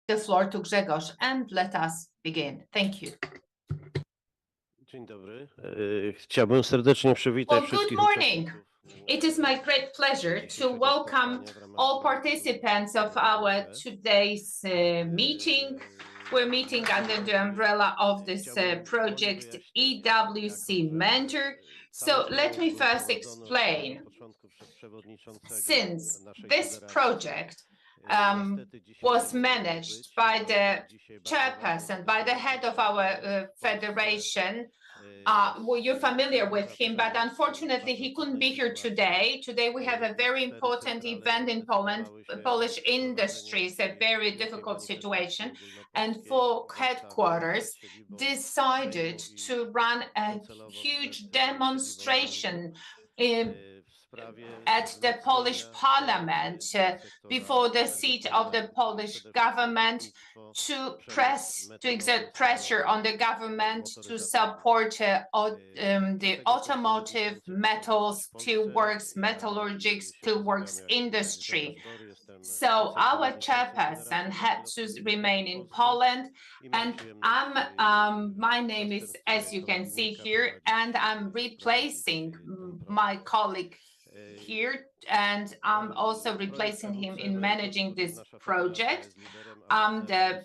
the floor to Grzegorz and let us begin. Thank you. Dzień dobry. Chciałbym serdecznie przywitać wszystkich morning. It is my great pleasure to welcome all participants of our today's meeting. We're meeting under the umbrella of this project EWC Mentor. So let me first explain. Since this project was managed by the chairperson, by the head of our federation, well, you're familiar with him, but unfortunately he couldn't be here today. Today we have a very important event in Poland. Polish industry is a very difficult situation, and for headquarters decided to run a huge demonstration at the Polish Parliament before the seat of the Polish government to exert pressure on the government to support the automotive, metals, steelworks, metallurgics, steelworks industry. So our chairperson had to remain in Poland, and my name is, as you can see here, and I'm replacing my colleague here, and I'm also replacing him in managing this project. I'm the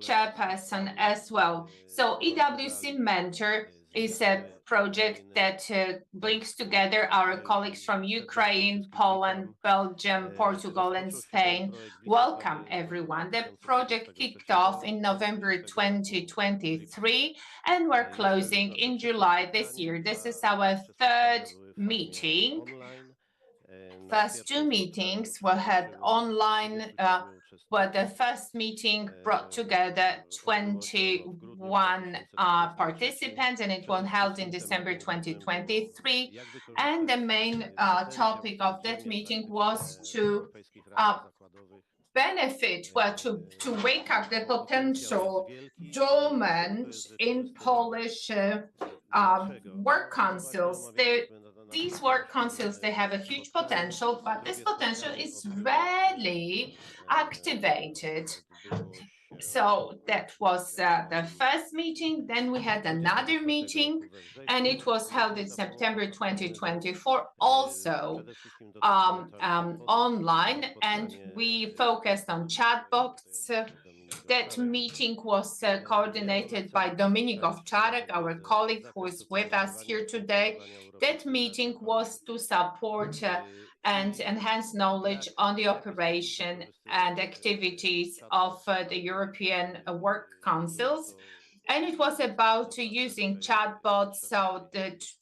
chairperson as well. So EWC Mentor is a project that brings together our colleagues from Ukraine, Poland, Belgium, Portugal, and Spain. Welcome, everyone. The project kicked off in November 2023, and we're closing in July this year. This is our third meeting. First two meetings were held online, but the first meeting brought together 21 participants, and it was held in December 2023. And the main topic of that meeting was to to wake up the potential dormant in Polish work councils. These work councils, they have a huge potential, but this potential is rarely activated. So that was the first meeting. Then we had another meeting, and it was held in September 2024, also online, and we focused on chatbots. That meeting was coordinated by Dominik Owczarek, our colleague who is with us here today. That meeting was to support and enhance knowledge on the operation and activities of the European work councils. And it was about using chatbots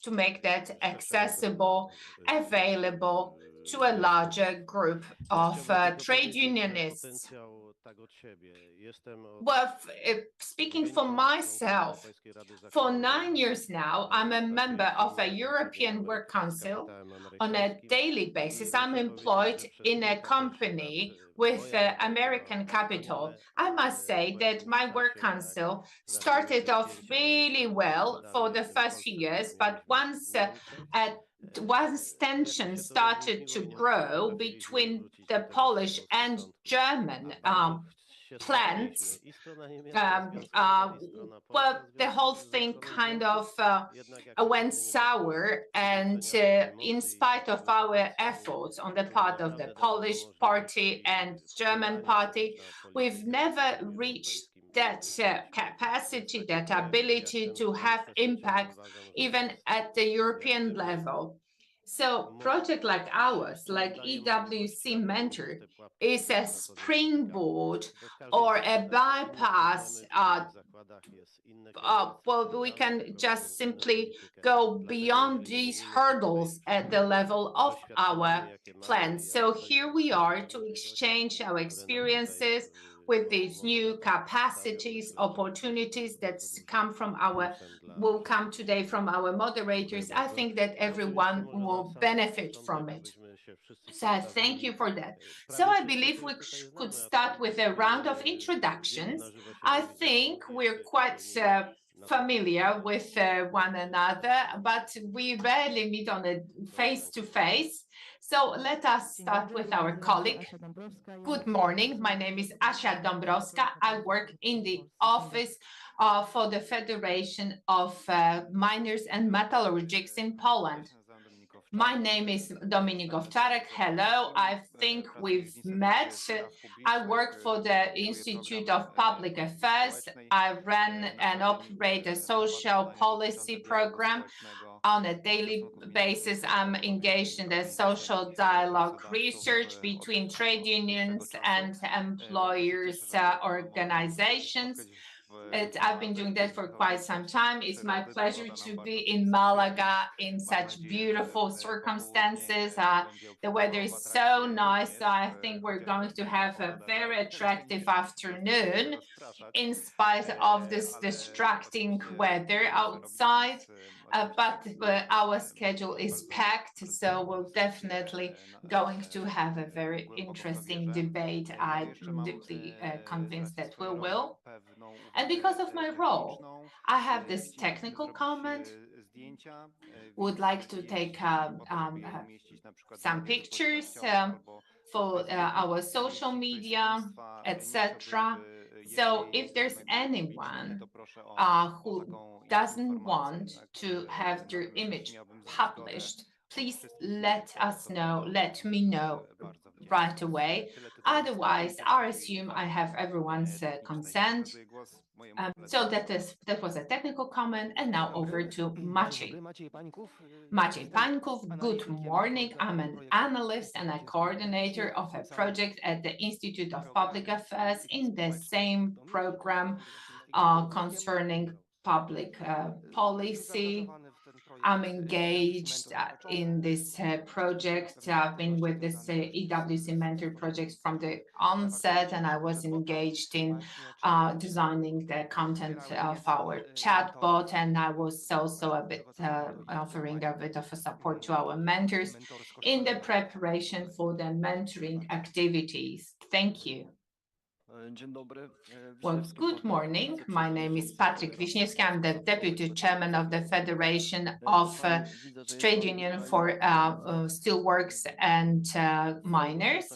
to make that accessible, available to a larger group of trade unionists. Well, speaking for myself, for 9 years now, I'm a member of a European Work Council on a daily basis. I'm employed in a company with American capital. I must say that my work council started off really well for the first few years, but once tensions started to grow between the Polish and German plants, well, the whole thing kind of went sour, and in spite of our efforts on the part of the Polish party and German party, we've never reached that capacity, that ability to have impact even at the European level. So project like ours, like EWC Mentor, is a springboard or a bypass. Well, we can just simply go beyond these hurdles at the level of our plans. So here we are to exchange our experiences with these new capacities, opportunities that will come today from our moderators. I think that everyone will benefit from it. So I thank you for that. So I believe we could start with a round of introductions. I think we're quite familiar with one another, but we rarely meet on a face-to-face. So let us start with our colleague. Good morning, my name is Asia Dąbrowska. I work in the office for the Federation of Miners and Metallurgics in Poland. My name is Dominik Owczarek. Hello, I think we've met. I work for the Institute of Public Affairs. I run and operate a social policy program. On a daily basis, I'm engaged in the social dialogue research between trade unions and employers' organizations. I've been doing that for quite some time. It's my pleasure to be in Malaga in such beautiful circumstances. The weather is so nice. So I think we're going to have a very attractive afternoon in spite of this distracting weather outside. But our schedule is packed, so we're definitely going to have a very interesting debate. I'm deeply convinced that we will. And because of my role, I have this technical comment. Would like to take some pictures for our social media, etc. So if there's anyone who doesn't want to have their image published, please let me know right away. Otherwise, I assume I have everyone's consent. So that was a technical comment, and now over to Maciej. Maciej Pańków, good morning. I'm an analyst and a coordinator of a project at the Institute of Public Affairs in the same program concerning public policy. I'm engaged in this project. I've been with this EWC Mentor project from the onset, and I was engaged in designing the content of our chatbot, and I was also a bit offering a bit of a support to our mentors in the preparation for the mentoring activities. Thank you. Well, good morning. My name is Patryk Wiśniewski. I'm the Deputy Chairman of the Federation of Trade Union for Steelworks and Miners.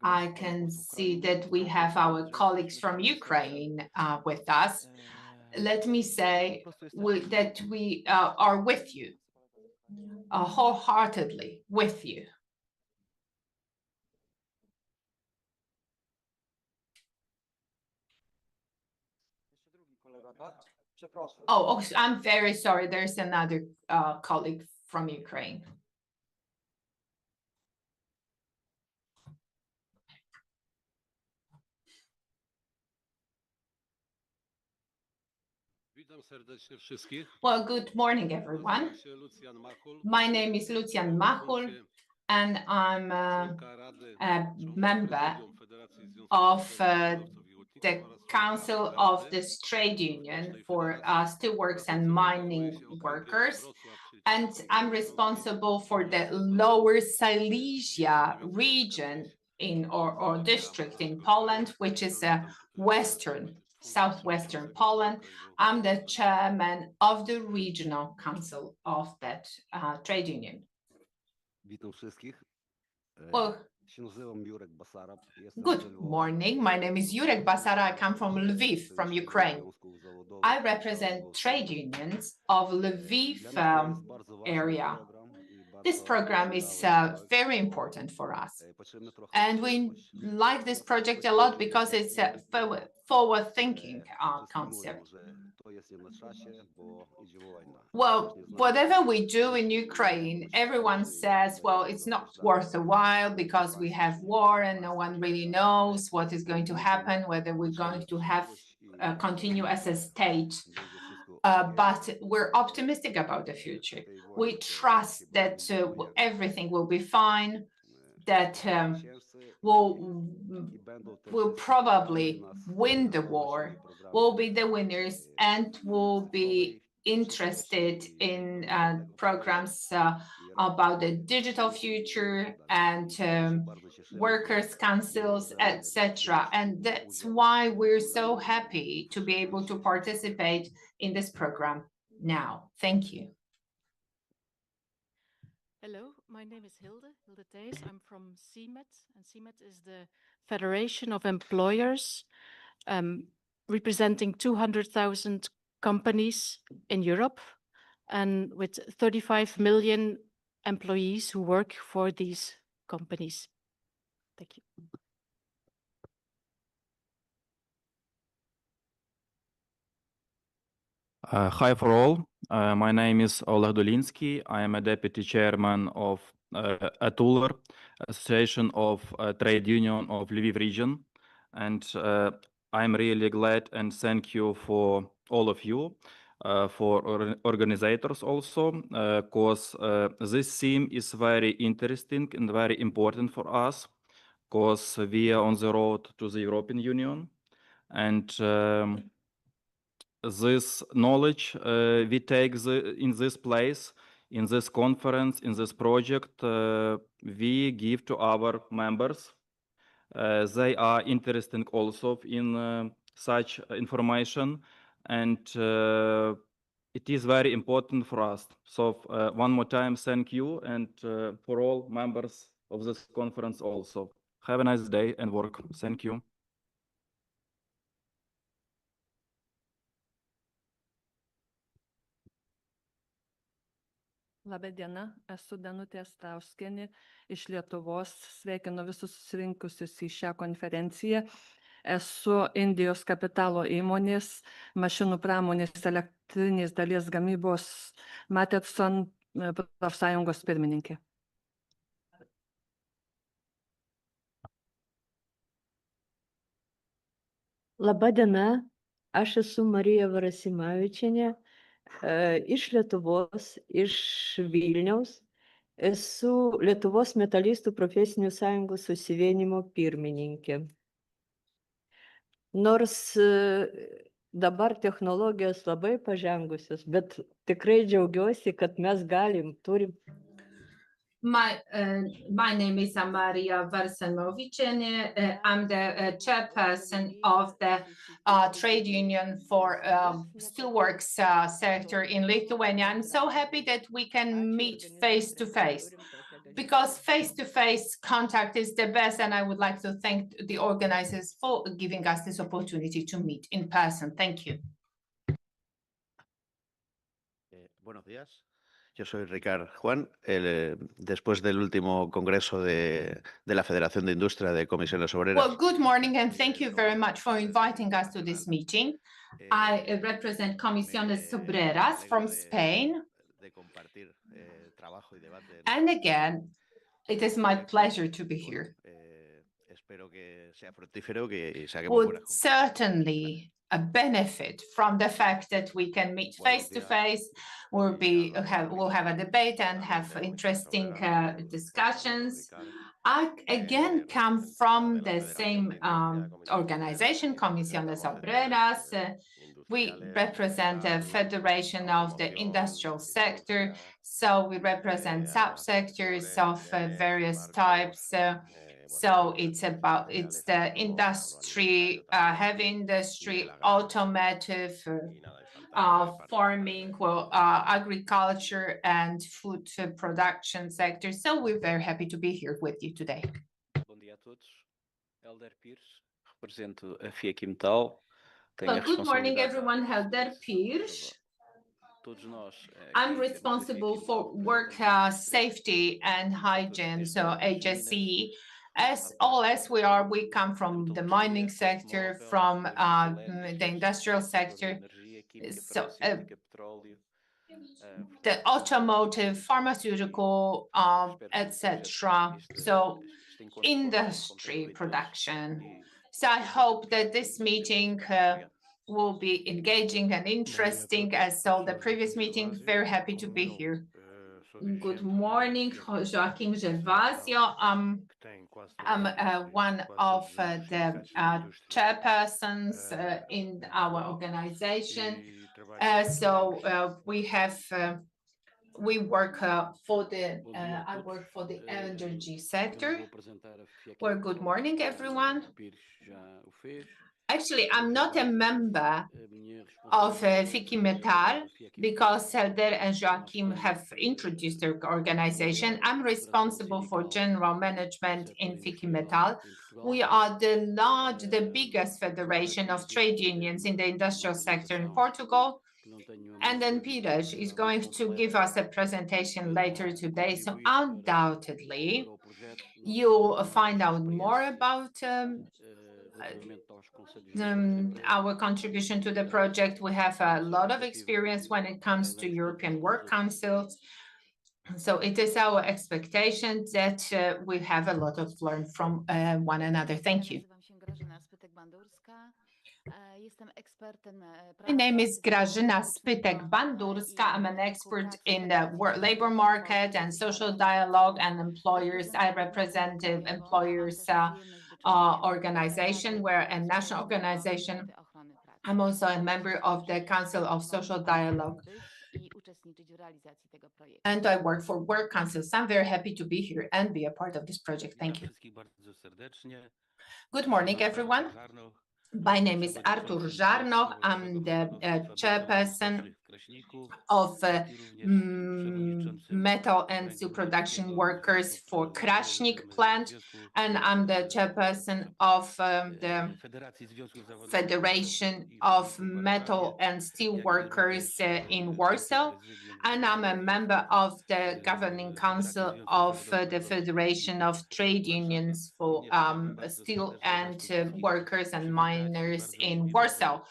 I can see that we have our colleagues from Ukraine with us. Let me say that we are with you, wholeheartedly with you. Oh, I'm very sorry. There's another colleague from Ukraine. Well, good morning, everyone. My name is Lucjan Machul, and I'm a member of the Council of this Trade Union for Steelworks and Mining Workers. And I'm responsible for the Lower Silesia region or district in Poland, which is southwestern Poland. I'm the chairman of the regional council of that trade union. Well, good morning. My name is Jurek Basara. I come from Lviv, from Ukraine. I represent trade unions of Lviv area. This program is very important for us. And we like this project a lot because it's a forward-thinking concept. Well, whatever we do in Ukraine, everyone says, well, it's not worth a while because we have war and no one really knows what is going to happen, whether we're going to have continue as a state. But we're optimistic about the future. We trust that everything will be fine, that we'll probably win the war, we'll be the winners, and we'll be interested in programs about the digital future and workers' councils, etc. And that's why we're so happy to be able to participate in this program now. Thank you. Hello, my name is Hilde Thees. I'm from CMET, and CMET is the Federation of Employers representing 200,000 companies in Europe and with 35 million employees who work for these companies. Thank you. Hi for all. My name is Oleg Dulinsky. I am a deputy chairman of ATULER, Association of Trade Union of Lviv region. And I'm really glad and thank you for all of you, for organizers also, because this theme is very interesting and very important for us, because we are on the road to the European Union. And this knowledge we take in this place, in this conference, in this project, we give to our members. They are interested also in such information, and it is very important for us. So one more time, thank you, and for all members of this conference also. Have a nice day and work. Thank you. Labą dieną, esu Danutė Stauskienė iš Lietuvos. Sveikinu visus susirinkusius į šią konferenciją. Esu Indijos kapitalo įmonės, mašinų pramonės elektrinės dalies gamybos Matetson profsąjungos pirmininkė. Labą dieną, aš esu Marija Varasimavičienė. Iš Lietuvos, iš Vilniaus, esu Lietuvos metalistų profesinių sąjungų susivienimo pirmininkė. Nors dabar technologijos labai pažengusios, bet tikrai džiaugiuosi, kad mes turim. My name is Maria Varsamovichene. I'm the chairperson of the trade union for steelworks sector in Lithuania. I'm so happy that we can meet face to face, because face-to-face contact is the best, and I would like to thank the organizers for giving us this opportunity to meet in person. Thank you. Buenos días. Yo soy Ricard Juan. Después del último congreso de la Federación de Industria de Comisiones Obreras. Well, good morning, and thank you very much for inviting us to this meeting. I represent Comisiones Obreras from Spain. And again, it is my pleasure to be here. Would certainly benefit from the fact that we can meet face to face. We'll have a debate and have interesting discussions. I again come from the same organization, Comisiones Obreras. We represent a federation of the industrial sector, so we represent subsectors of various types. So it's the industry, heavy industry, automotive, farming, agriculture and food production sector. So we're very happy to be here with you today. Bom dia a todos. Helder Pires, represento a FIAC Metal. Good morning, everyone. Helder Pires. I'm responsible for work safety and hygiene, so HSE. As we come from the mining sector, from the industrial sector, so the automotive, pharmaceutical, etc. So industry production. So I hope that this meeting will be engaging and interesting, as so the previous meeting. Very happy to be here. Good morning, Joaquim Gervasio. I'm one of the chairpersons in our organization. So we have we work for the, I work for the energy sector. Well, good morning, everyone. Actually, I'm not a member of FICI Metal because Helder and Joachim have introduced their organization. I'm responsible for general management in FICI Metal. We are the biggest federation of trade unions in the industrial sector in Portugal. And then Pires is going to give us a presentation later today. So undoubtedly, you'll find out more about our contribution to the project. We have a lot of experience when it comes to European Work Councils. So it is our expectation that we have a lot of learn from one another. Thank you. My name is Grażyna Spytek-Bandurska. I'm an expert in the labor market and social dialogue and employers. I represent employers organization. We're a national organization. I'm also a member of the Council of Social Dialogue. And I work for Work Councils. I'm very happy to be here and be a part of this project. Thank you. Good morning, everyone. My name is Artur Żarnoch. I'm the chairperson of metal and steel production workers for Kraśnik plant, and I'm the chairperson of the Federation of Metal and Steel Workers in Warsaw, and I'm a member of the governing council of the Federation of Trade Unions for steel and workers and miners in Warsaw.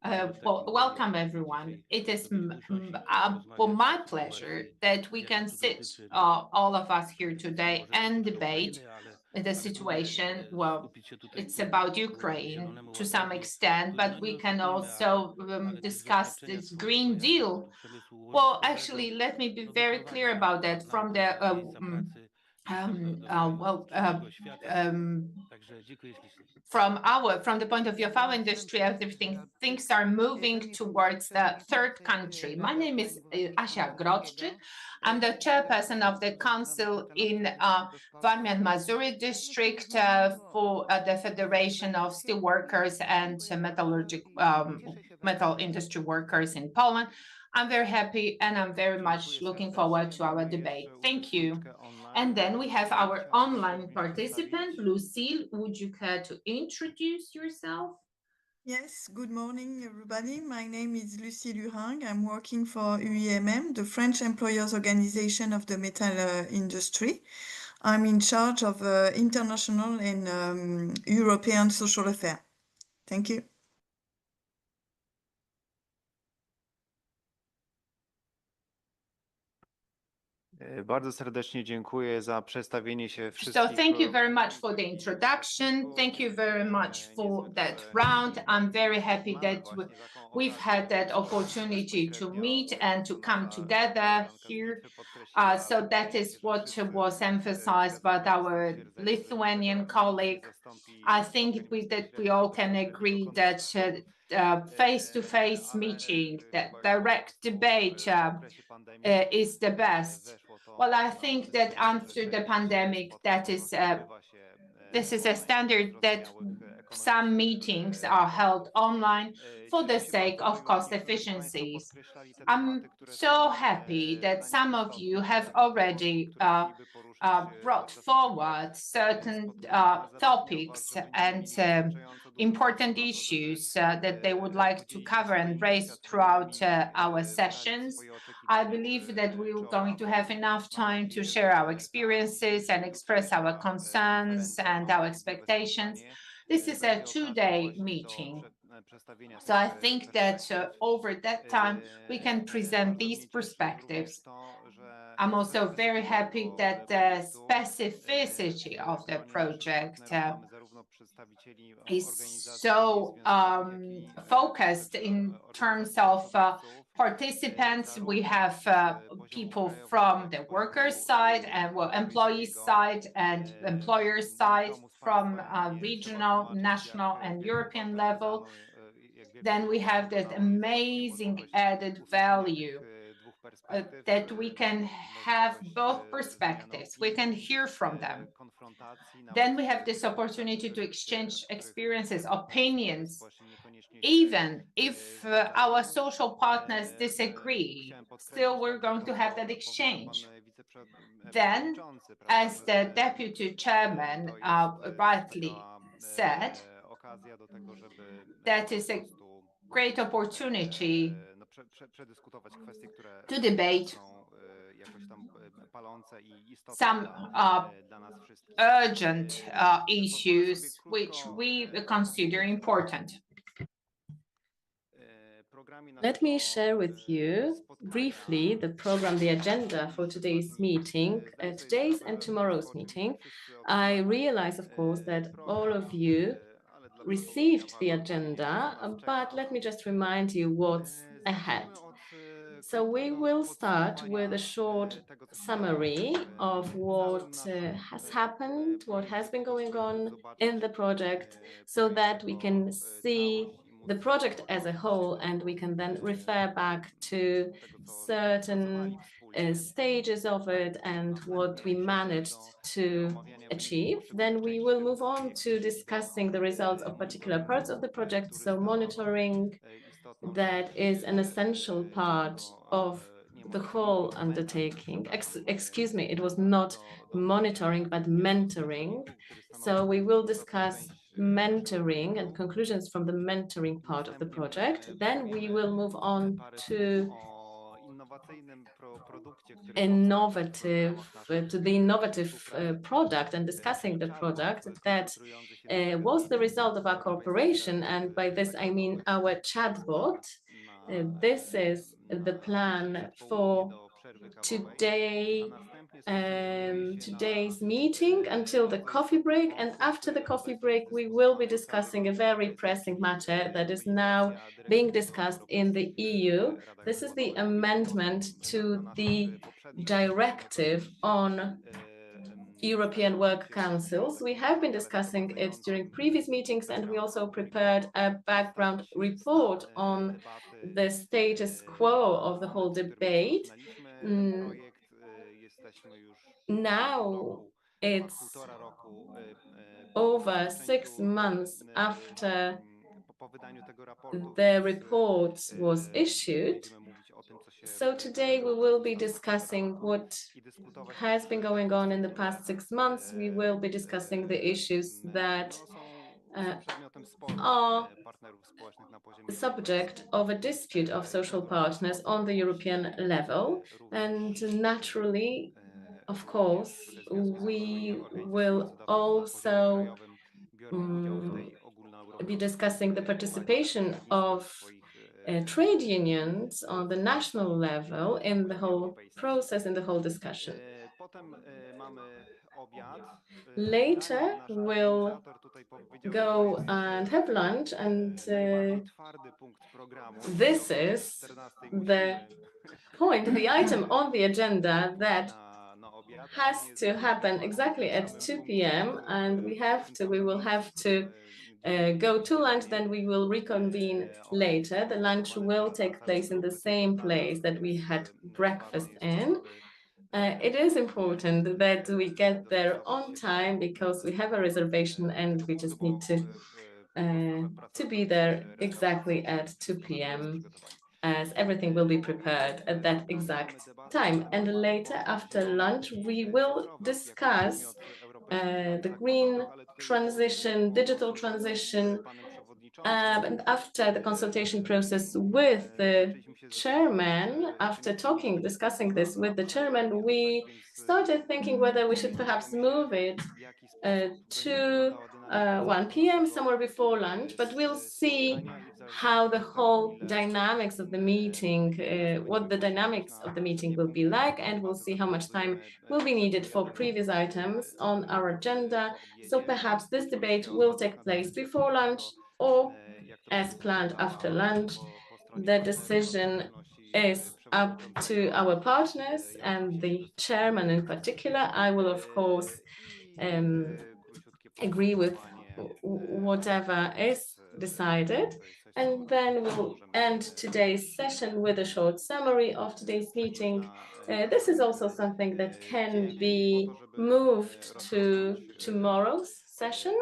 Well, welcome everyone. It is my pleasure that we can sit, all of us here today, and debate the situation. Well, it's about Ukraine to some extent, but we can also discuss this Green Deal. Well, actually, let me be very clear about that. From the from the point of view of our industry, things are moving towards the third country. My name is Asia Grodczyk. I'm the chairperson of the council in Warmian-Mazury district for the Federation of Steelworkers and metal industry workers in Poland. I'm very happy and I'm very much looking forward to our debate. Thank you. And then we have our online participant, Lucille. Would you care to introduce yourself? Yes, good morning, everybody. My name is Lucie Luring. I'm working for UEMM, the French Employers Organization of the metal industry. I'm in charge of international and European social affairs. Thank you. Bardzo serdecznie dziękuję za przedstawienie się wszystkich. So thank you very much for the introduction. Thank you very much for that round. I'm very happy that we've had that opportunity to meet and to come together here. So that is what was emphasized by our Lithuanian colleague. I think that we all can agree that face-to-face meeting, that direct debate is the best. Well, I think that after the pandemic, this is a standard that some meetings are held online for the sake of cost efficiencies. I'm so happy that some of you have already brought forward certain topics and important issues that they would like to cover and raise throughout our sessions. I believe that we're going to have enough time to share our experiences and express our concerns and our expectations. This is a two-day meeting. So I think that over that time, we can present these perspectives. I'm also very happy that the specificity of the project is so focused in terms of participants. We have people from the workers' side and employees' side and employers' side from regional, national, and European level. Then we have that amazing added value that we can have both perspectives, we can hear from them. Then we have this opportunity to exchange experiences, opinions, even if our social partners disagree, still we're going to have that exchange. Then, as the deputy chairman rightly said, that is a great opportunity to debate some urgent issues which we consider important. Let me share with you briefly the program, the agenda for today's meeting, today's and tomorrow's meeting. I realize, of course, that all of you received the agenda, but let me just remind you what's ahead. So we will start with a short summary of what has happened, what has been going on in the project, so that we can see the project as a whole, and we can then refer back to certain stages of it and what we managed to achieve. Then we will move on to discussing the results of particular parts of the project, so monitoring, that is an essential part of the whole undertaking. Excuse me, it was not monitoring, but mentoring. So we will discuss mentoring and conclusions from the mentoring part of the project. Then we will move on to the innovative product and discussing the product that was the result of our cooperation. And by this, I mean our chatbot. This is the plan for today's meeting until the coffee break. And after the coffee break, we will be discussing a very pressing matter that is now being discussed in the EU. This is the amendment to the directive on European Work Councils. We have been discussing it during previous meetings, and we also prepared a background report on the status quo of the whole debate. Now it's over 6 months after the report was issued. So today we will be discussing what has been going on in the past 6 months. We will be discussing the issues that are the subject of a dispute of social partners on the European level. And naturally, of course, we will also be discussing the participation of trade unions on the national level in the whole process, in the whole discussion. Later, we'll go and have lunch, and this is the point, the item on the agenda that has to happen exactly at 2 p.m. and we will have to go to lunch, then we will reconvene later. The lunch will take place in the same place that we had breakfast in. It is important that we get there on time because we have a reservation and we just need to be there exactly at 2 p.m. as everything will be prepared at that exact time. And later, after lunch, we will discuss the green transition, digital transition. And after the consultation process with the chairman, after discussing this with the chairman, we started thinking whether we should perhaps move it to 1 p.m. somewhere before lunch, but we'll see how the whole dynamics of the meeting, what the dynamics of the meeting will be like, and we'll see how much time will be needed for previous items on our agenda. So perhaps this debate will take place before lunch or as planned after lunch. The decision is up to our partners and the chairman in particular. I will, of course, agree with whatever is decided. And then we'll end today's session with a short summary of today's meeting. This is also something that can be moved to tomorrow's session,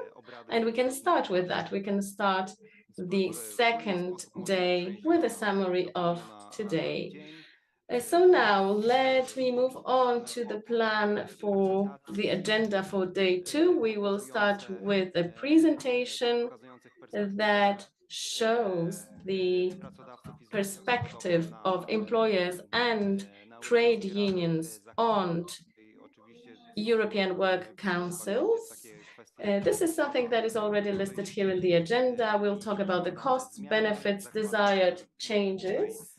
and we can start with that. We can start the second day with a summary of today. So now let me move on to the plan for the agenda for day 2. We will start with a presentation that shows the perspective of employers and trade unions on European Work Councils. This is something that is already listed here in the agenda. We'll talk about the costs, benefits, desired changes.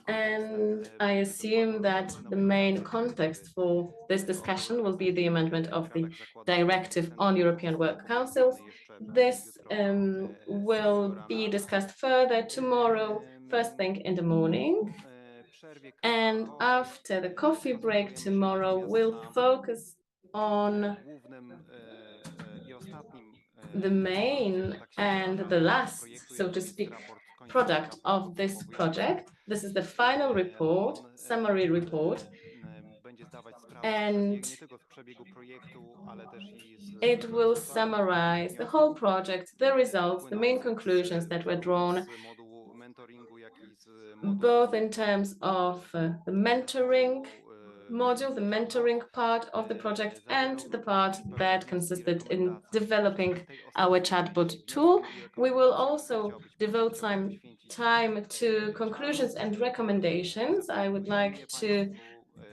And I assume that the main context for this discussion will be the amendment of the Directive on European Work Councils. This will be discussed further tomorrow, first thing in the morning. And after the coffee break tomorrow, we'll focus on the main and the last, so to speak, product of this project. This is the final report, summary report, and it will summarize the whole project, the results, the main conclusions that were drawn, both in terms of the mentoring module, the mentoring part of the project, and the part that consisted in developing our chatbot tool. We will also devote some time to conclusions and recommendations. I would like to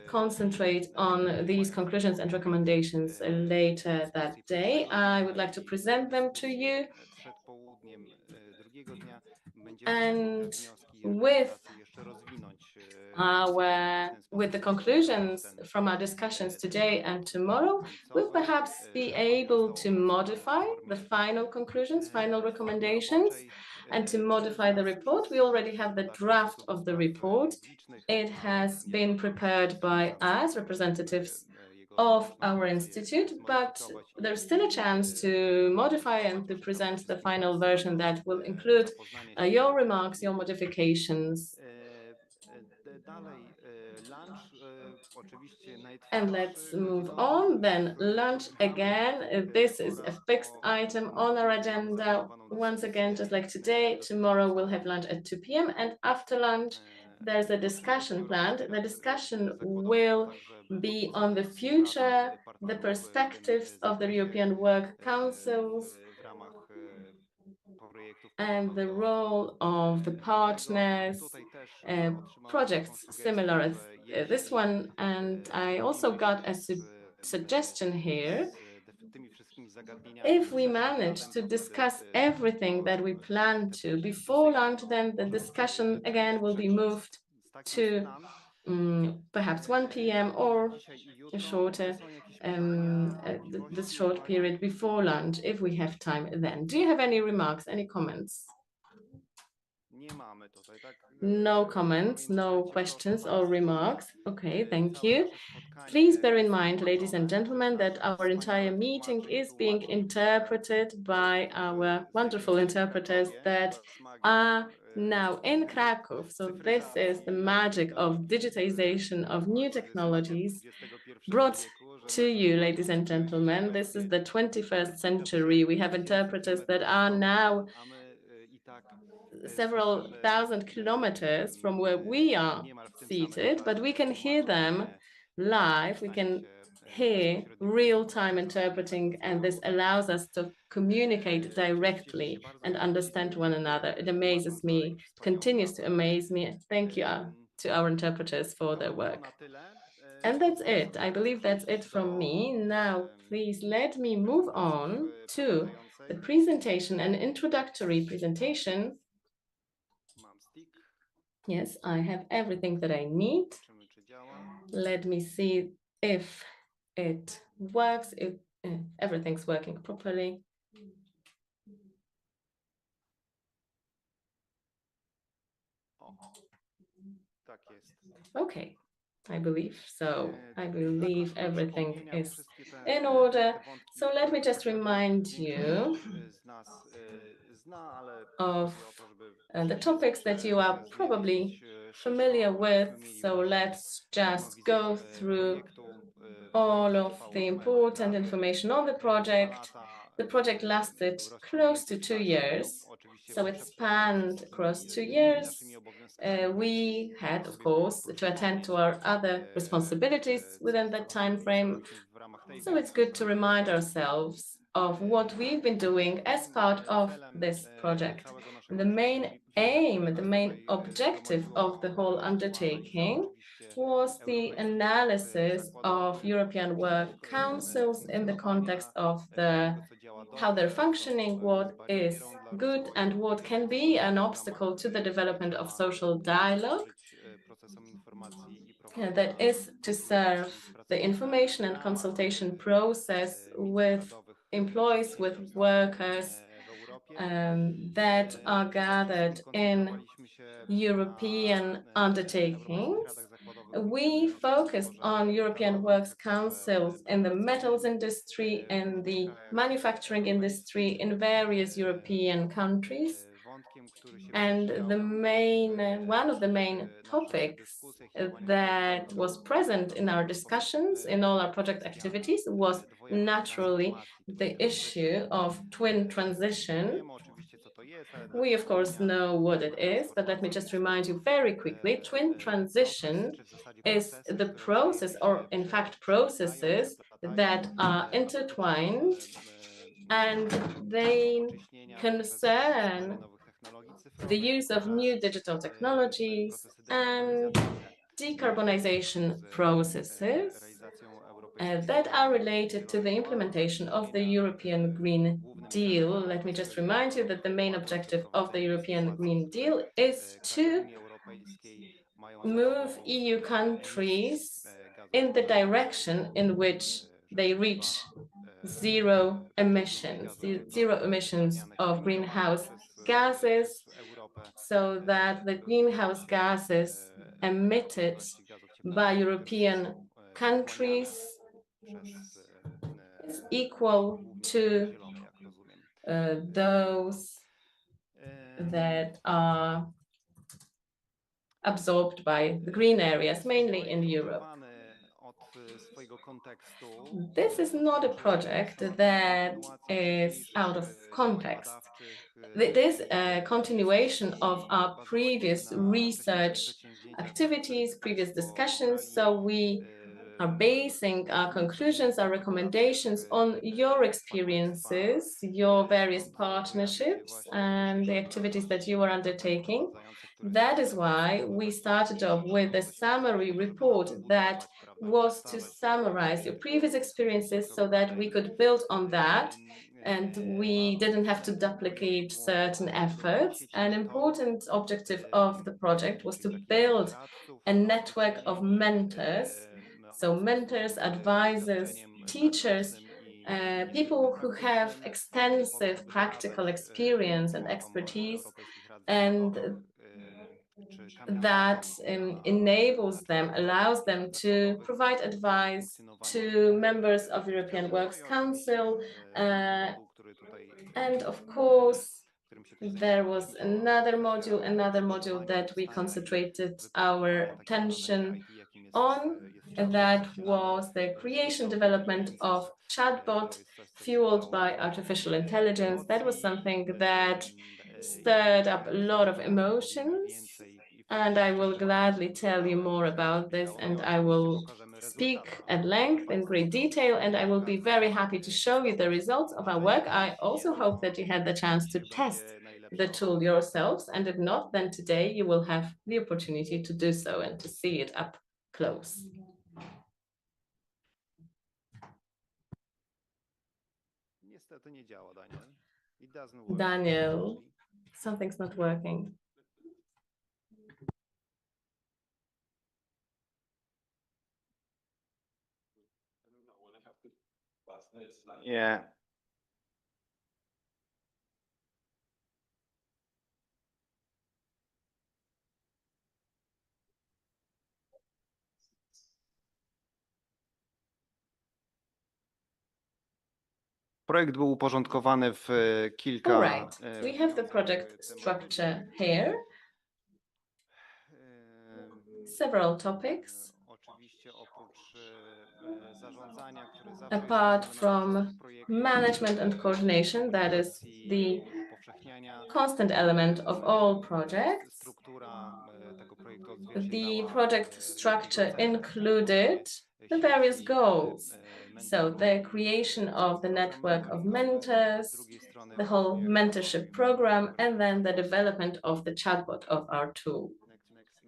concentrate on these conclusions and recommendations later that day. I would like to present them to you. And with the conclusions from our discussions today and tomorrow, we'll perhaps be able to modify the final conclusions, final recommendations, and to modify the report. We already have the draft of the report. It has been prepared by us, representatives of our institute, but there's still a chance to modify and to present the final version that will include your remarks, your modifications. And let's move on then. Lunch again. This is a fixed item on our agenda. Once again, just like today, tomorrow we'll have lunch at 2 p.m. And after lunch, there's a discussion planned. The discussion will be on the future, the perspectives of the European Work Councils, and the role of the partners, projects similar as this one. And I also got a suggestion here. If we manage to discuss everything that we plan to before lunch, then the discussion again will be moved to perhaps 1 p.m. or shorter, this short period before lunch, if we have time then. Do you have any remarks, any comments? No comments, no questions or remarks. Okay, thank you. Please bear in mind, ladies and gentlemen, that our entire meeting is being interpreted by our wonderful interpreters that are now in Krakow. So this is the magic of digitization of new technologies brought to you, ladies and gentlemen. This is the 21st century. We have interpreters that are now several thousand kilometers from where we are seated, but we can hear them live. We can hear real-time interpreting, and this allows us to communicate directly and understand one another. It amazes me, it continues to amaze me. Thank you to our interpreters for their work. And that's it. I believe that's it from me. Now, please let me move on to the presentation, an introductory presentation. Yes, I have everything that I need. Let me see if it works, if everything's working properly. Okay, I believe so. I believe everything is in order. So let me just remind you of the topics that you are probably familiar with. So let's just go through all of the important information on the project. The project lasted close to 2 years, so it spanned across 2 years. We had, of course, to attend to our other responsibilities within that time frame. So it's good to remind ourselves of what we've been doing as part of this project. The main aim, the main objective of the whole undertaking was the analysis of European work councils in the context of how they're functioning, what is good and what can be an obstacle to the development of social dialogue. That is to serve the information and consultation process with employees, with workers that are gathered in European undertakings. We focused on European Works Councils in the metals industry and the manufacturing industry in various European countries. And one of the main topics that was present in our discussions, in all our project activities, was naturally the issue of twin transition. We, of course, know what it is, but let me just remind you very quickly. Twin transition is the process, or in fact, processes that are intertwined, and they concern the use of new digital technologies and decarbonization processes that are related to the implementation of the European Green Deal. Let me just remind you that the main objective of the European Green Deal is to move EU countries in the direction in which they reach zero emissions of greenhouse gases, so that the greenhouse gases emitted by European countries is equal to those that are absorbed by the green areas, mainly in Europe. This is not a project that is out of context. It is a continuation of our previous research activities, previous discussions. So we are basing our conclusions, our recommendations on your experiences, your various partnerships, and the activities that you are undertaking. That is why we started off with a summary report that was to summarize your previous experiences so that we could build on that, and we didn't have to duplicate certain efforts. An important objective of the project was to build a network of mentors. So mentors, advisors, teachers, people who have extensive practical experience and expertise, and that enables them, allows them to provide advice to members of European Works Council. And of course, there was another module that we concentrated our attention on, and that was the creation development of chatbot fueled by artificial intelligence. That was something that stirred up a lot of emotions, and I will gladly tell you more about this, and I will speak at length in great detail, and I will be very happy to show you the results of our work. I also hope that you had the chance to test the tool yourselves, and if not, then today you will have the opportunity to do so and to see it up close. Daniel, something's not working. Yeah. Projekt był uporządkowany w kilka... All right, we have the project structure here. Several topics. Oczywiście oprócz zarządzania, które zawsze Apart jest from management and coordination, that is the constant element of all projects. The project structure included the various goals. So the creation of the network of mentors, the whole mentorship program, and then the development of the chatbot of our tool. Next.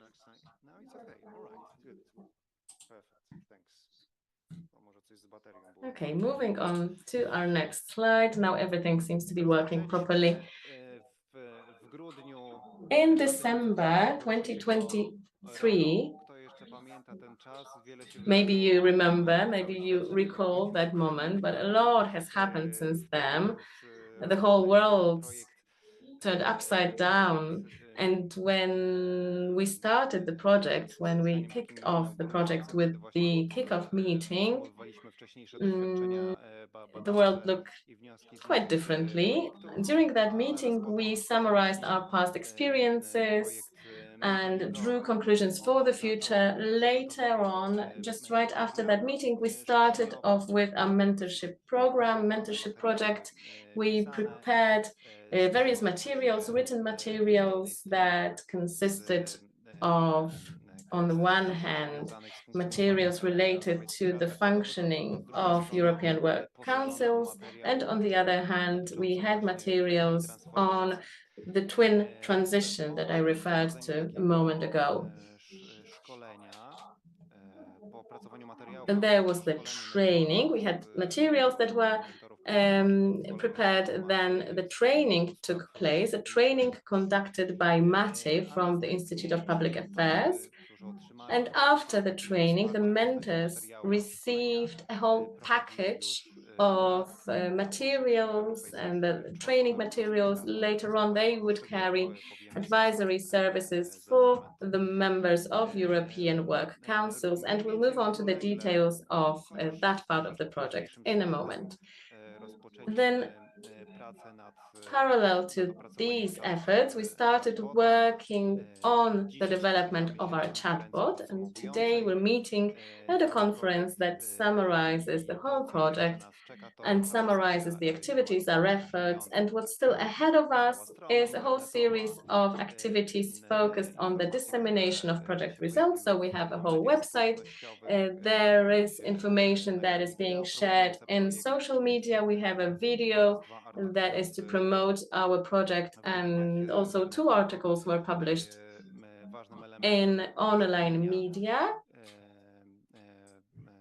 No, it's okay. All right. Good. Perfect. Thanks. Okay, moving on to our next slide. Now everything seems to be working properly. In December 2023, maybe you remember, maybe you recall that moment, but a lot has happened since then. The whole world turned upside down. And when we started the project, when we kicked off the project with the kickoff meeting, the world looked quite differently. During that meeting, we summarized our past experiences and drew conclusions for the future. Later on, just right after that meeting, we started off with a mentorship program, mentorship project. We prepared various materials, written materials that consisted of, on the one hand, materials related to the functioning of European work councils, and on the other hand, we had materials on the twin transition that I referred to a moment ago. And there was the training. We had materials that were prepared, then the training took place, a training conducted by Mate from the Institute of Public Affairs. And after the training, the mentors received a whole package of materials and the training materials. Later on, they would carry advisory services for the members of European work councils. And we'll move on to the details of that part of the project in a moment. Then, parallel to these efforts, we started working on the development of our chatbot, and today we're meeting at a conference that summarizes the whole project and summarizes the activities, our efforts, and what's still ahead of us is a whole series of activities focused on the dissemination of project results. So we have a whole website. There is information that is being shared in social media. We have a video that is to promote our project, and also 2 articles were published in online media.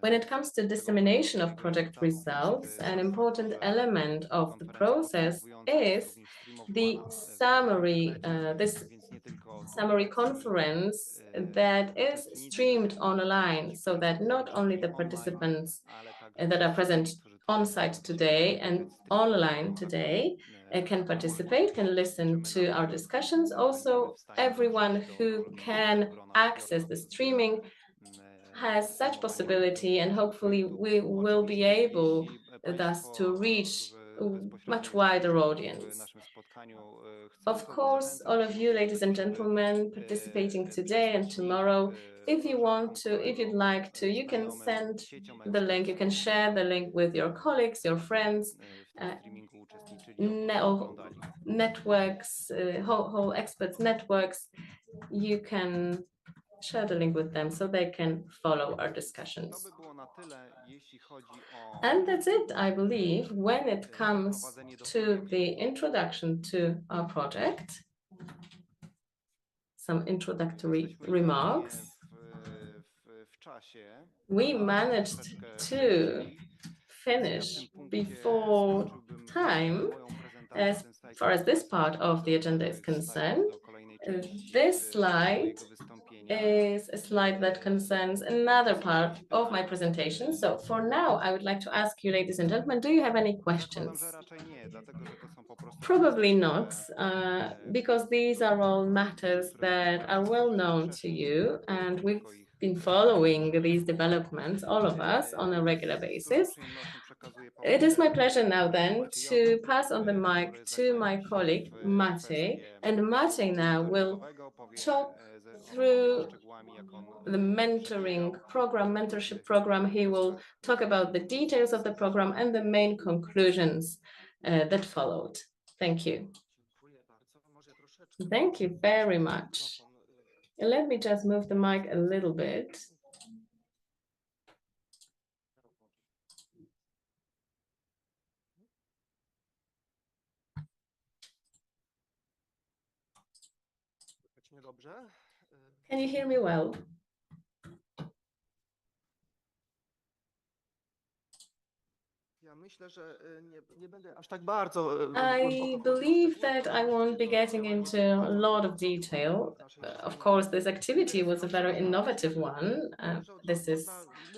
When it comes to dissemination of project results, an important element of the process is the summary, this summary conference that is streamed online, so that not only the participants that are present on site today and online today can participate, can listen to our discussions. Also, everyone who can access the streaming has such possibility, and hopefully we will be able thus to reach a much wider audience. Of course, all of you, ladies and gentlemen, participating today and tomorrow, if you want to, if you'd like to, you can send the link, you can share the link with your colleagues, your friends, networks, whole experts networks. You can share the link with them so they can follow our discussions. And that's it, I believe, when it comes to the introduction to our project. Some introductory remarks. We managed to finish before time as far as this part of the agenda is concerned. This slide is a slide that concerns another part of my presentation. So for now, I would like to ask you, ladies and gentlemen, do you have any questions? Probably not, because these are all matters that are well known to you, and we've been following these developments, all of us, on a regular basis. It is my pleasure now then to pass on the mic to my colleague Maciej, and Maciej now will talk through the mentorship program. He will talk about the details of the program and the main conclusions that followed. Thank you. Thank you very much. Let me just move the mic a little bit. Can you hear me well? I believe that I won't be getting into a lot of detail. Of course, this activity was a very innovative one. This is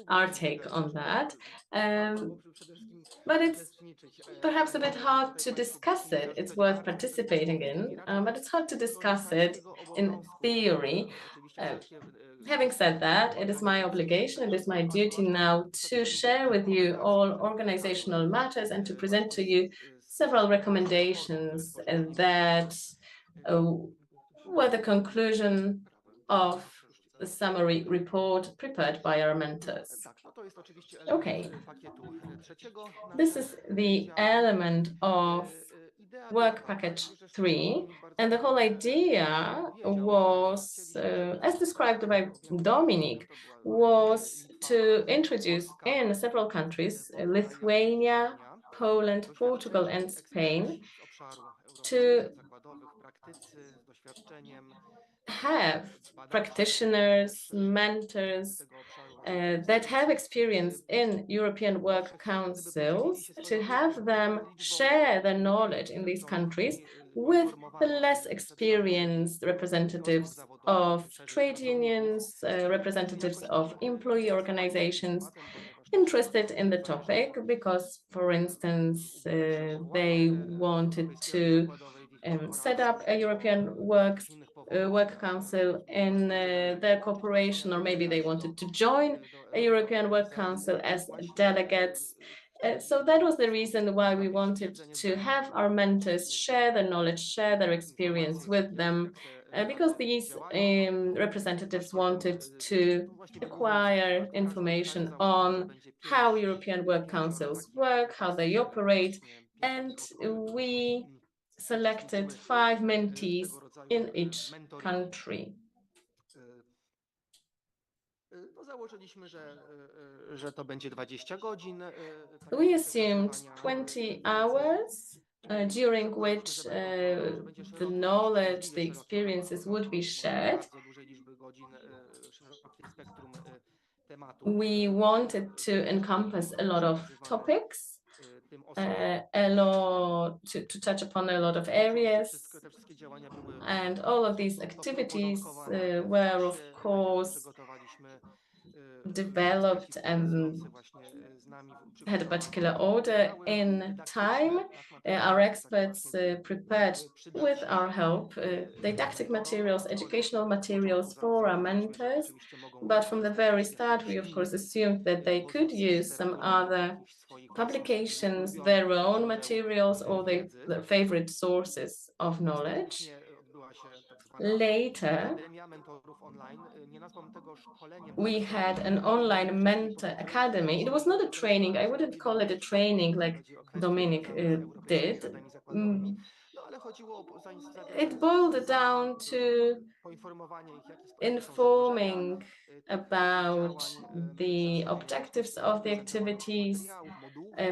our take on that. But it's perhaps a bit hard to discuss it. It's worth participating in, but it's hard to discuss it in theory. Having said that, it is my obligation, it is my duty now to share with you all organizational matters and to present to you several recommendations that were the conclusion of the summary report prepared by our mentors. Okay, this is the element of work package 3, and the whole idea was, as described by Dominic, was to introduce in several countries, Lithuania, Poland, Portugal, and Spain, to have practitioners, mentors that have experience in European work councils, to have them share their knowledge in these countries with the less experienced representatives of trade unions, representatives of employee organizations interested in the topic because, for instance, they wanted to set up a European work council in their corporation, or maybe they wanted to join a European Work Council as delegates. So that was the reason why we wanted to have our mentors share their knowledge, share their experience with them, because these representatives wanted to acquire information on how European work councils work, how they operate, and we selected 5 mentees in each country. We assumed 20 hours during which the knowledge, the experiences would be shared. We wanted to encompass a lot of topics, to touch upon a lot of areas, and all of these activities were, of course, developed and had a particular order in time. Our experts prepared with our help didactic materials, educational materials for our mentors, but from the very start we of course assumed that they could use some other publications, their own materials, or their favorite sources of knowledge. Later, we had an online mentor academy. It was not a training. I wouldn't call it a training like Dominic did. It boiled down to informing about the objectives of the activities,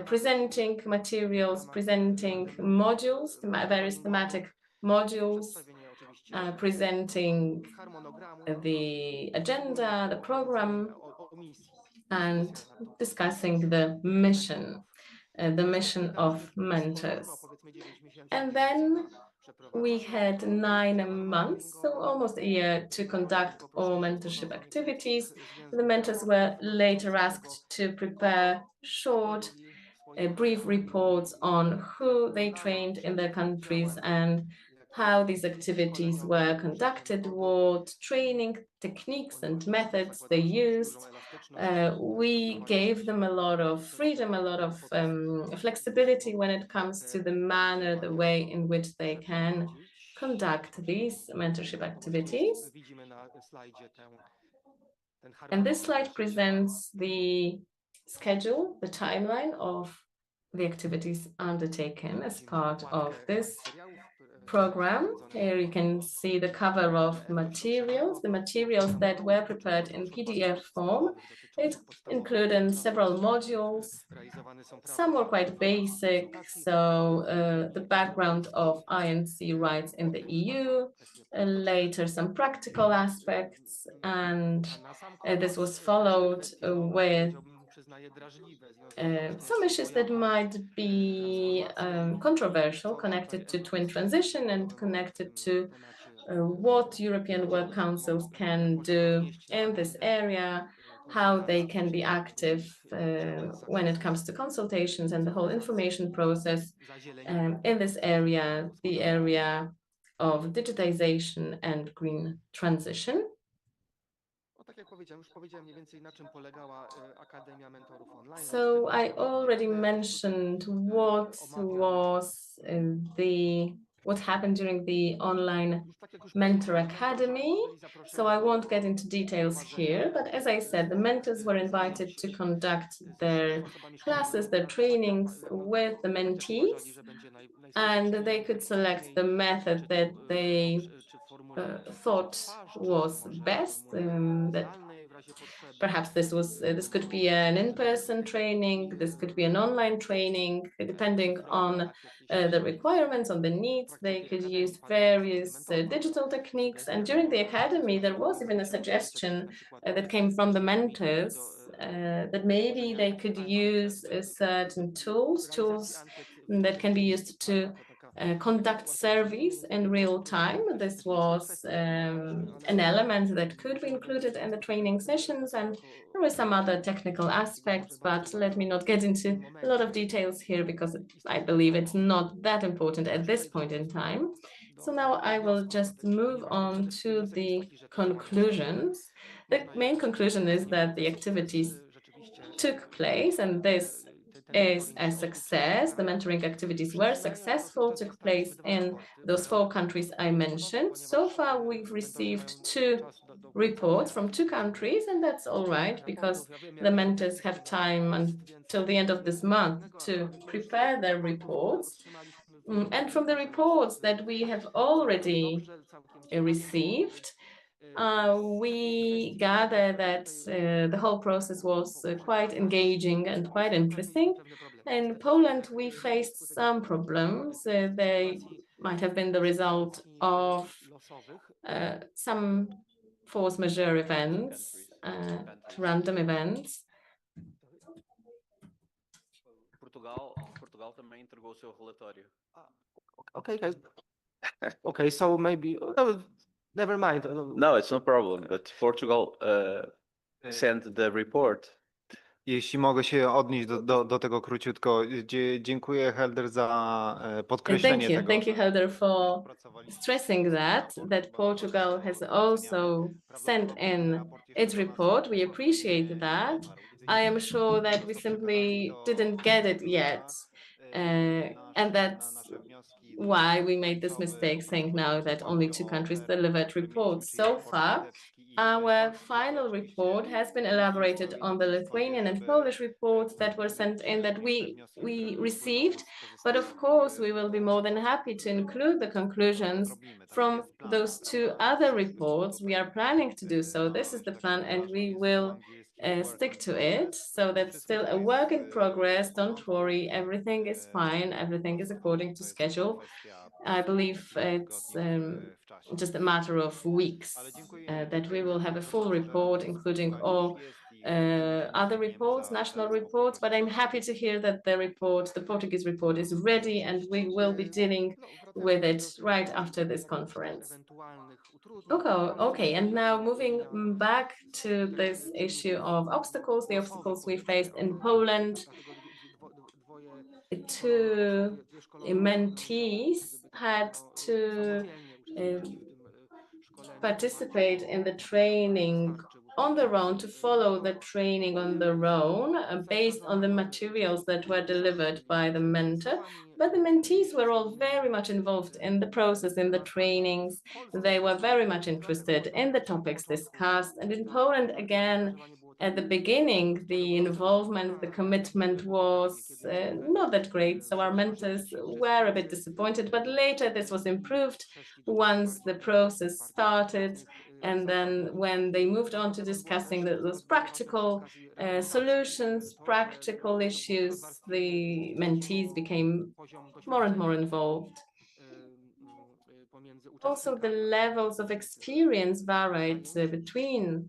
presenting materials, presenting modules, various thematic modules, presenting the agenda, the program, and discussing the mission of mentors. And then we had 9 months, so almost a year, to conduct all mentorship activities. The mentors were later asked to prepare short, brief reports on who they trained in their countries and how these activities were conducted, what training techniques and methods they used. We gave them a lot of freedom, a lot of flexibility when it comes to the manner, the way in which they can conduct these mentorship activities. And this slide presents the schedule, the timeline of the activities undertaken as part of this program. Here you can see the cover of materials, the materials that were prepared in PDF form. It included several modules. Some were quite basic, so the background of I&C rights in the EU, later some practical aspects, and this was followed with some issues that might be controversial, connected to twin transition and connected to what European work councils can do in this area, how they can be active when it comes to consultations and the whole information process in this area, the area of digitization and green transition. So I already mentioned what happened during the online Mentor Academy. So I won't get into details here, but as I said, the mentors were invited to conduct their classes, their trainings with the mentees, and they could select the method that they thought was best. That perhaps this could be an in-person training, this could be an online training, depending on the requirements, on the needs. They could use various digital techniques. And during the academy, there was even a suggestion that came from the mentors that maybe they could use certain tools that can be used to conduct surveys in real time. This was an element that could be included in the training sessions, and there were some other technical aspects, but let me not get into a lot of details here because I believe it's not that important at this point in time. So now I will just move on to the conclusions. The main conclusion is that the activities took place, and this is a success. The mentoring activities were successful, took place in those 4 countries I mentioned. So far, we've received 2 reports from 2 countries, and that's all right because the mentors have time until the end of this month to prepare their reports. And from the reports that we have already received, we gather that the whole process was quite engaging and quite interesting. In Poland, we faced some problems. They might have been the result of some force majeure events, random events. Portugal também entregou o seu relatório. Okay, guys. Okay, so maybe never mind. No, it's no problem, but Portugal sent the report. Jeśli mogę się odnieść do tego króciutko. Dziękuję, Helder, za podkreślenie tego. Thank you, Helder, for stressing that Portugal has also sent in its report. We appreciate that. I am sure that we simply didn't get it yet. And that's why we made this mistake saying now that only 2 countries delivered reports so far. Our final report has been elaborated on the Lithuanian and Polish reports that were sent in that we received, but of course we will be more than happy to include the conclusions from those 2 other reports. We are planning to do so. This is the plan, and we will stick to it. So that's still a work in progress. Don't worry, everything is fine. Everything is according to schedule. I believe it's just a matter of weeks that we will have a full report, including all other reports, national reports, but I'm happy to hear that the Portuguese report is ready, and we will be dealing with it right after this conference. Okay, and now moving back to this issue of obstacles, the obstacles we faced in Poland. two mentees had to participate in the training on their own, to follow the training on their own, based on the materials that were delivered by the mentor. But the mentees were all very much involved in the process, in the trainings. They were very much interested in the topics discussed. And in Poland, again, at the beginning, the involvement, the commitment was not that great. So our mentors were a bit disappointed, but later this was improved once the process started. And then when they moved on to discussing those practical solutions, practical issues, the mentees became more and more involved. Also, the levels of experience varied between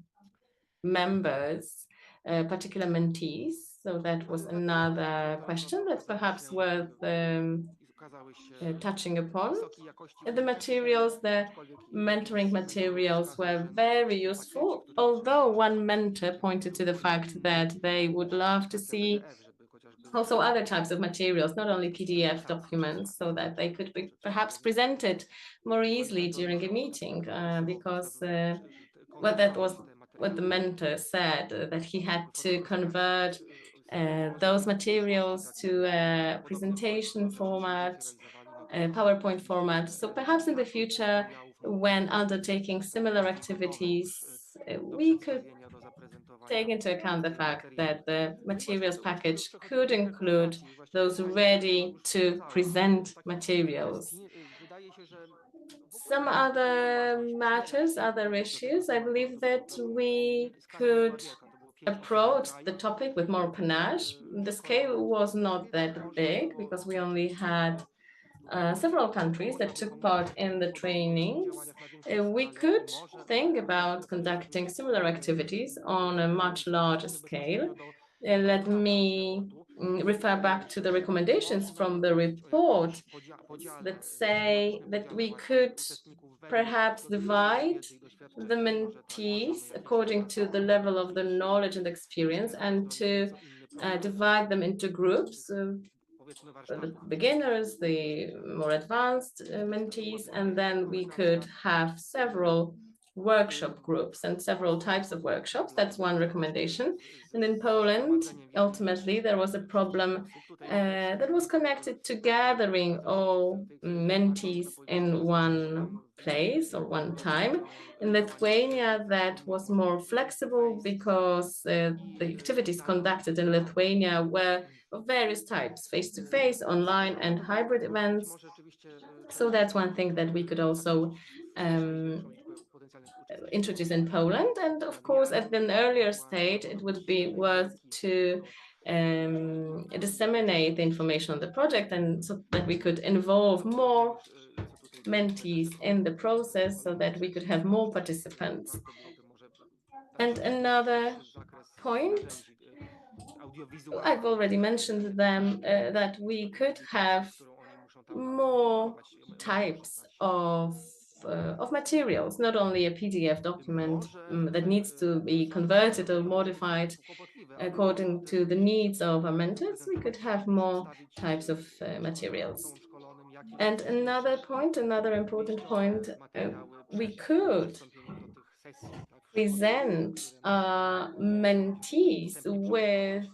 members, particular mentees. So that was another question that's perhaps worth touching upon. The materials, the mentoring materials were very useful, although one mentor pointed to the fact that they would love to see also other types of materials, not only PDF documents, so that they could be perhaps presented more easily during a meeting, because well, that was what the mentor said, that he had to convert those materials to a presentation format, a PowerPoint format. So perhaps in the future, when undertaking similar activities, we could take into account the fact that the materials package could include those ready to present materials. Some other matters, other issues, I believe that we could approach the topic with more panache. The scale was not that big because we only had several countries that took part in the trainings. We could think about conducting similar activities on a much larger scale. Let me refer back to the recommendations from the report that say that we could perhaps divide the mentees according to the level of the knowledge and experience, and to divide them into groups, the beginners, the more advanced mentees, and then we could have several workshop groups and several types of workshops. That's one recommendation. And in Poland, ultimately, there was a problem that was connected to gathering all mentees in one place or one time. In Lithuania, that was more flexible because the activities conducted in Lithuania were of various types, face-to-face, online, and hybrid events. So that's one thing that we could also introduce in Poland. And of course, at an earlier stage, it would be worth to disseminate the information on the project, and so that we could involve more mentees in the process, so that we could have more participants. And another point, I've already mentioned them, that we could have more types of materials, not only a PDF document that needs to be converted or modified according to the needs of our mentors. We could have more types of materials. And another point, another important point, we could present mentees with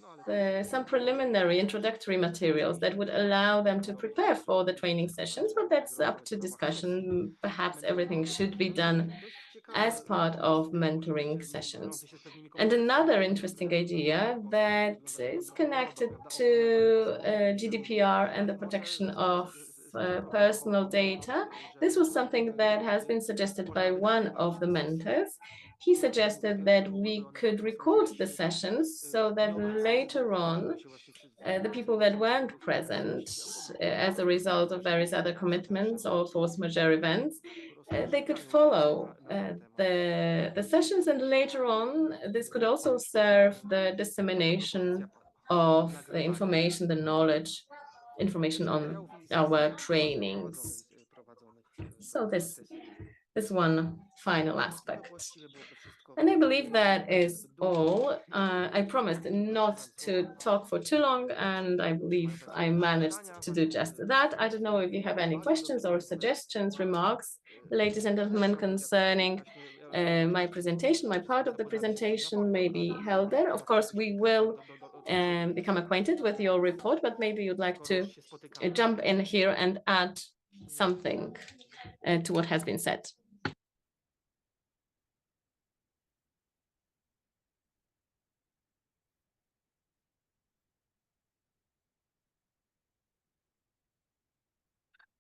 some preliminary introductory materials that would allow them to prepare for the training sessions, but that's up to discussion. Perhaps everything should be done as part of mentoring sessions. And another interesting idea that is connected to GDPR and the protection of personal data. This was something that has been suggested by one of the mentors. He suggested that we could record the sessions so that later on, the people that weren't present as a result of various other commitments or force majeure events, they could follow the sessions, and later on, this could also serve the dissemination of the information, the knowledge, information on our trainings. So this This one final aspect. And I believe that is all. I promised not to talk for too long, and I believe I managed to do just that. I don't know if you have any questions or suggestions, remarks, ladies and gentlemen, concerning my presentation, my part of the presentation, maybe Helder. Of course, we will become acquainted with your report, but maybe you'd like to jump in here and add something to what has been said.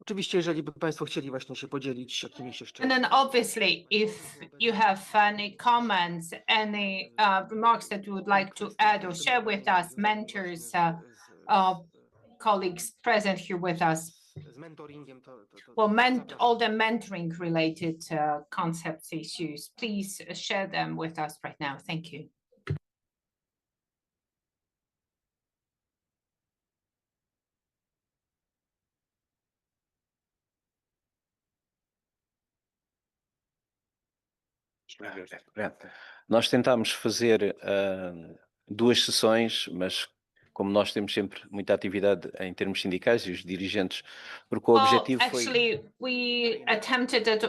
Oczywiście, jeżeli by Państwo chcieli właśnie się podzielić jakimiś jeszcze... And then obviously, if you have any comments, any remarks that you would like to add or share with us, mentors, colleagues present here with us, well, all the mentoring related concepts, issues, please share them with us right now. Thank you. Nós tentámos fazer 2 sessões, mas como nós temos sempre muita atividade em termos sindicais e os dirigentes, porque o objetivo foi... Actually, we attempted at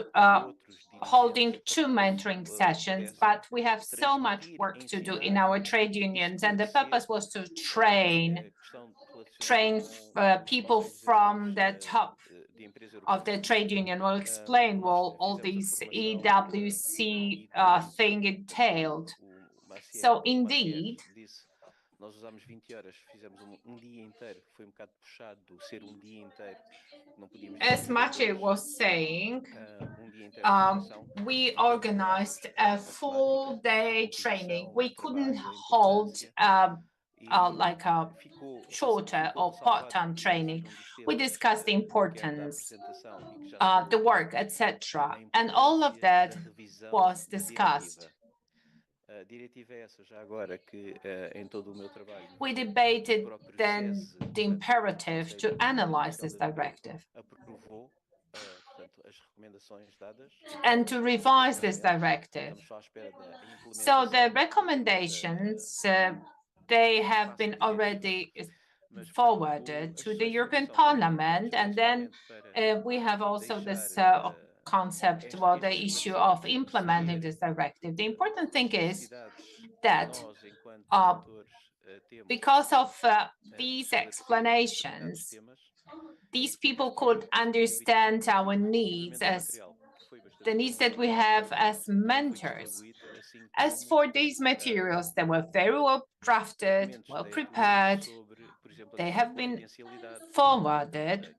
holding 2 mentoring sessions, but we have so much work to do in our trade unions, and the purpose was to train people from the top of the trade union. Will explain what all these EWC thing entailed. So indeed, nós usámos 20 horas, fizemos dia inteiro, foi bocado puxado ser dia inteiro. Não podíamos... As Maciej was saying, we organized a full day training. We couldn't hold like a shorter or part-time training. We discussed the importance, the work, etc. And all of that was discussed. We debated then the imperative to analyze this directive and to revise this directive. So the recommendations, they have been already forwarded to the European Parliament, and then we have also this concept, well, the issue of implementing this directive. The important thing is that because of these explanations, these people could understand our needs as the needs that we have as mentors. As for these materials, they were very well drafted, well prepared. They have been forwarded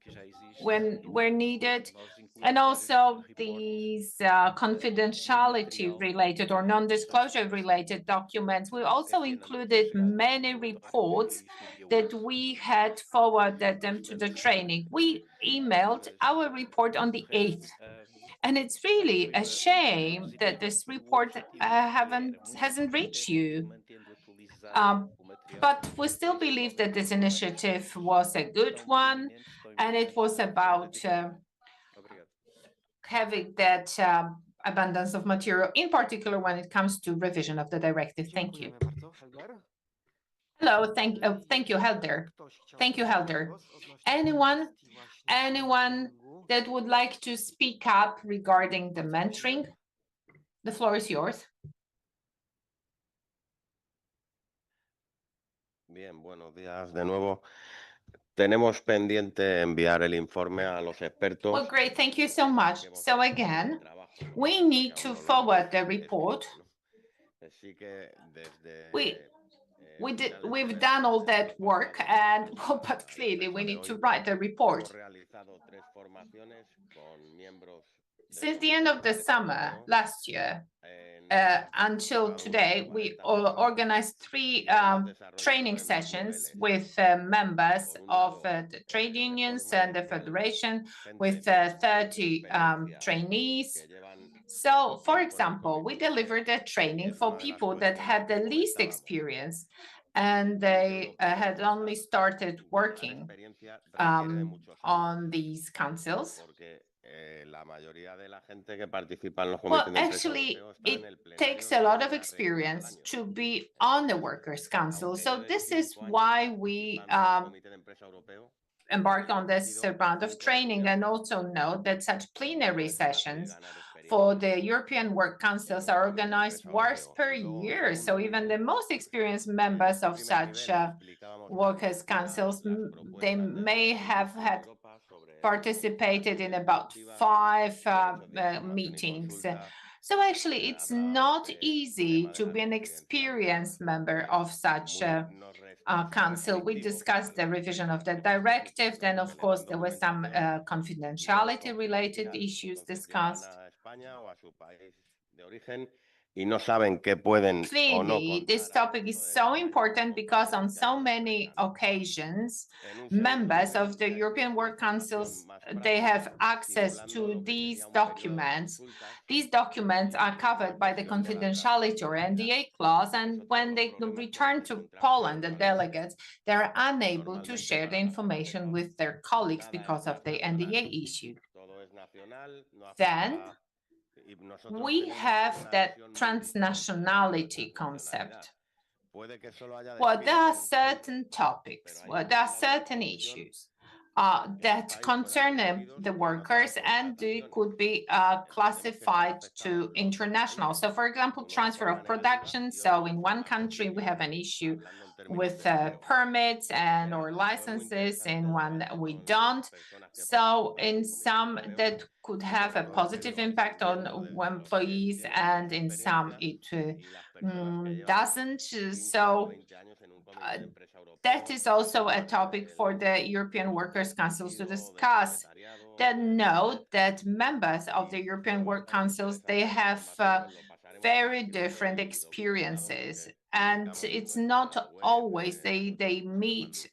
when needed. And also these confidentiality related or non-disclosure related documents. We also included many reports that we had forwarded them to the training. We emailed our report on the 8th. And it's really a shame that this report hasn't reached you. But we still believe that this initiative was a good one, and it was about having that abundance of material, in particular when it comes to revision of the directive. Thank you. Hello, thank you, Helder. Thank you, Helder. Anyone that would like to speak up regarding the mentoring? The floor is yours. Bien, buenos días de nuevo. Tenemos pendiente enviar el informe a los expertos. Well, great, thank you so much. So again, we need to forward the report. We've done all that work, and well, but clearly we need to write the report. Since the end of the summer last year until today, we organized 3 training sessions with members of the trade unions and the federation, with 30 trainees. So, for example, we delivered a training for people that had the least experience, and they had only started working on these councils. Well, actually, it takes a lot of experience to be on the Workers' Council. So this is why we embark on this round of training, and also note that such plenary sessions for the European Work Councils are organized once per year. So even the most experienced members of such Workers' Councils, they may have had participated in about 5 meetings. So actually, it's not easy to be an experienced member of such council. We discussed the revision of the directive. Then, of course, there were some confidentiality-related issues discussed. Clearly, this topic is so important because on so many occasions, members of the European Work Councils, they have access to these documents. These documents are covered by the confidentiality or NDA clause, and when they return to Poland, the delegates, they're unable to share the information with their colleagues because of the NDA issue. Then, we have that transnationality concept. Well, there are certain topics, there are certain issues that concern the workers, and they could be classified to international. So, for example, transfer of production. So in one country, we have an issue with permits and or licenses, in one we don't. So in some that could have a positive impact on employees, and in some it doesn't. So that is also a topic for the European Workers' Councils to discuss. Then note that members of the European Work Councils, they have very different experiences, and it's not always they meet,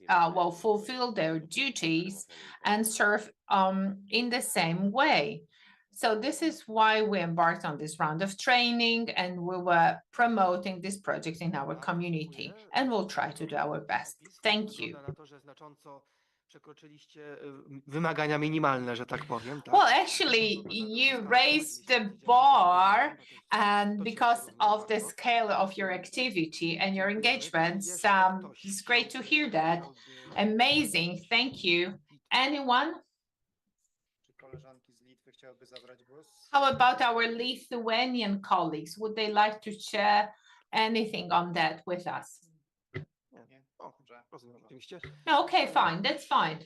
fulfill their duties and serve in the same way. So this is why we embarked on this round of training, and we were promoting this project in our community, and we'll try to do our best. Thank you. Wymagania minimalne, że tak powiem. Well, actually, you raised the bar, and because of the scale of your activity and your engagements, it's great to hear that. Amazing. Thank you. Anyone? How about our Lithuanian colleagues? Would they like to share anything on that with us? No, okay, fine. That's fine.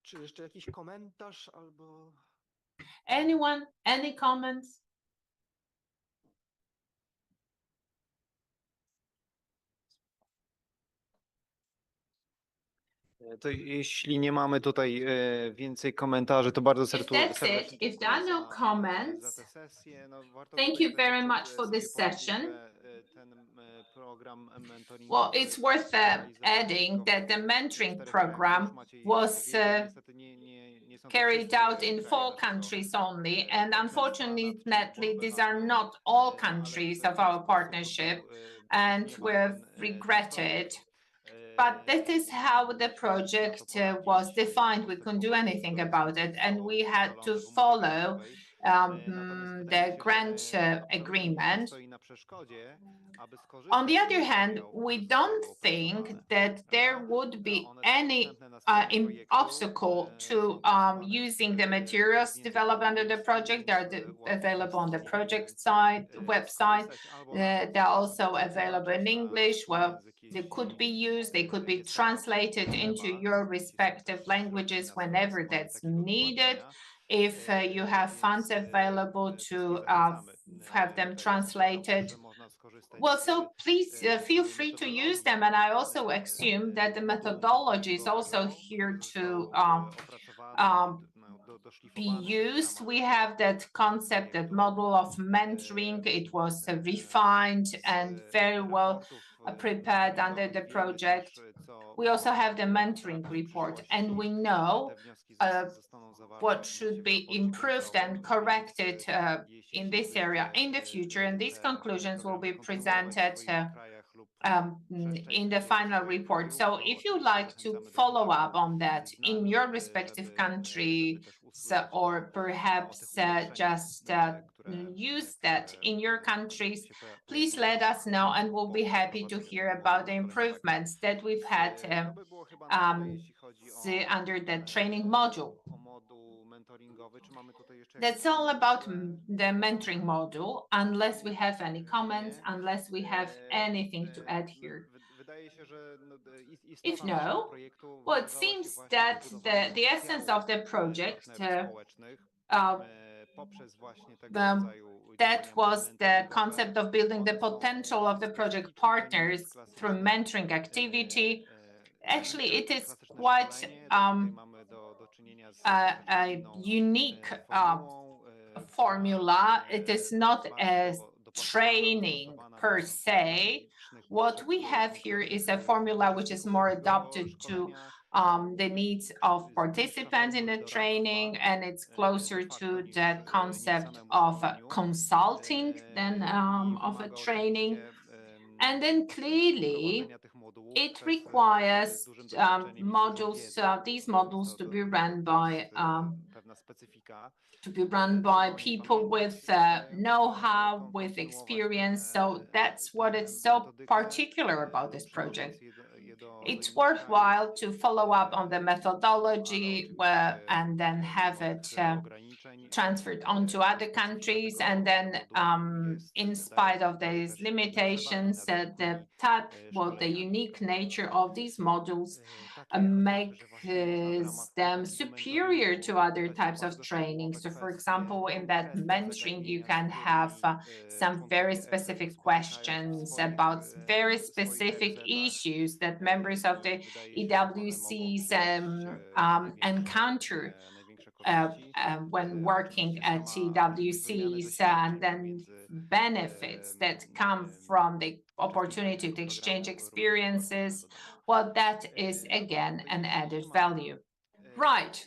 Czy jeszcze jakiś komentarz albo... Anyone? Any comments? To jeśli nie mamy tutaj więcej komentarzy, to bardzo serdecznie. If there are no comments, thank you very much for this session. Well, it's worth adding that the mentoring program was carried out in 4 countries only, and unfortunately, these are not all countries of our partnership, and we've regretted. But that is how the project was defined. We couldn't do anything about it, and we had to follow the grant agreement. On the other hand, we don't think that there would be any obstacle to using the materials developed under the project. They're available on the project site website. They're also available in English. Well, they could be used, they could be translated into your respective languages whenever that's needed. If you have funds available to have them translated, well, so please feel free to use them. And I also assume that the methodology is also here to be used. We have that concept, that model of mentoring. It was refined and very well prepared under the project. We also have the mentoring report, and we know what should be improved and corrected in this area in the future, and these conclusions will be presented in the final report. So if you'd like to follow up on that in your respective country, or perhaps just use that in your countries, please let us know, and we'll be happy to hear about the improvements that we've had under the training module. That's all about the mentoring module, unless we have any comments, unless we have anything to add here. If no, well, it seems that the essence of the project that was the concept of building the potential of the project partners through mentoring activity. Actually, it is quite a unique formula. It is not a training per se. What we have here is a formula which is more adapted to the needs of participants in the training, and it's closer to the concept of consulting than of a training. And then clearly, it requires these modules to be run by people with know-how, with experience. So that's what is so particular about this project. It's worthwhile to follow up on the methodology and then have it transferred onto other countries. And then in spite of these limitations, the unique nature of these modules makes them superior to other types of training. So for example, in that mentoring, you can have some very specific questions about very specific issues that members of the EWCs encounter when working at EWCs, and then benefits that come from the opportunity to exchange experiences. Well, that is again an added value. Right.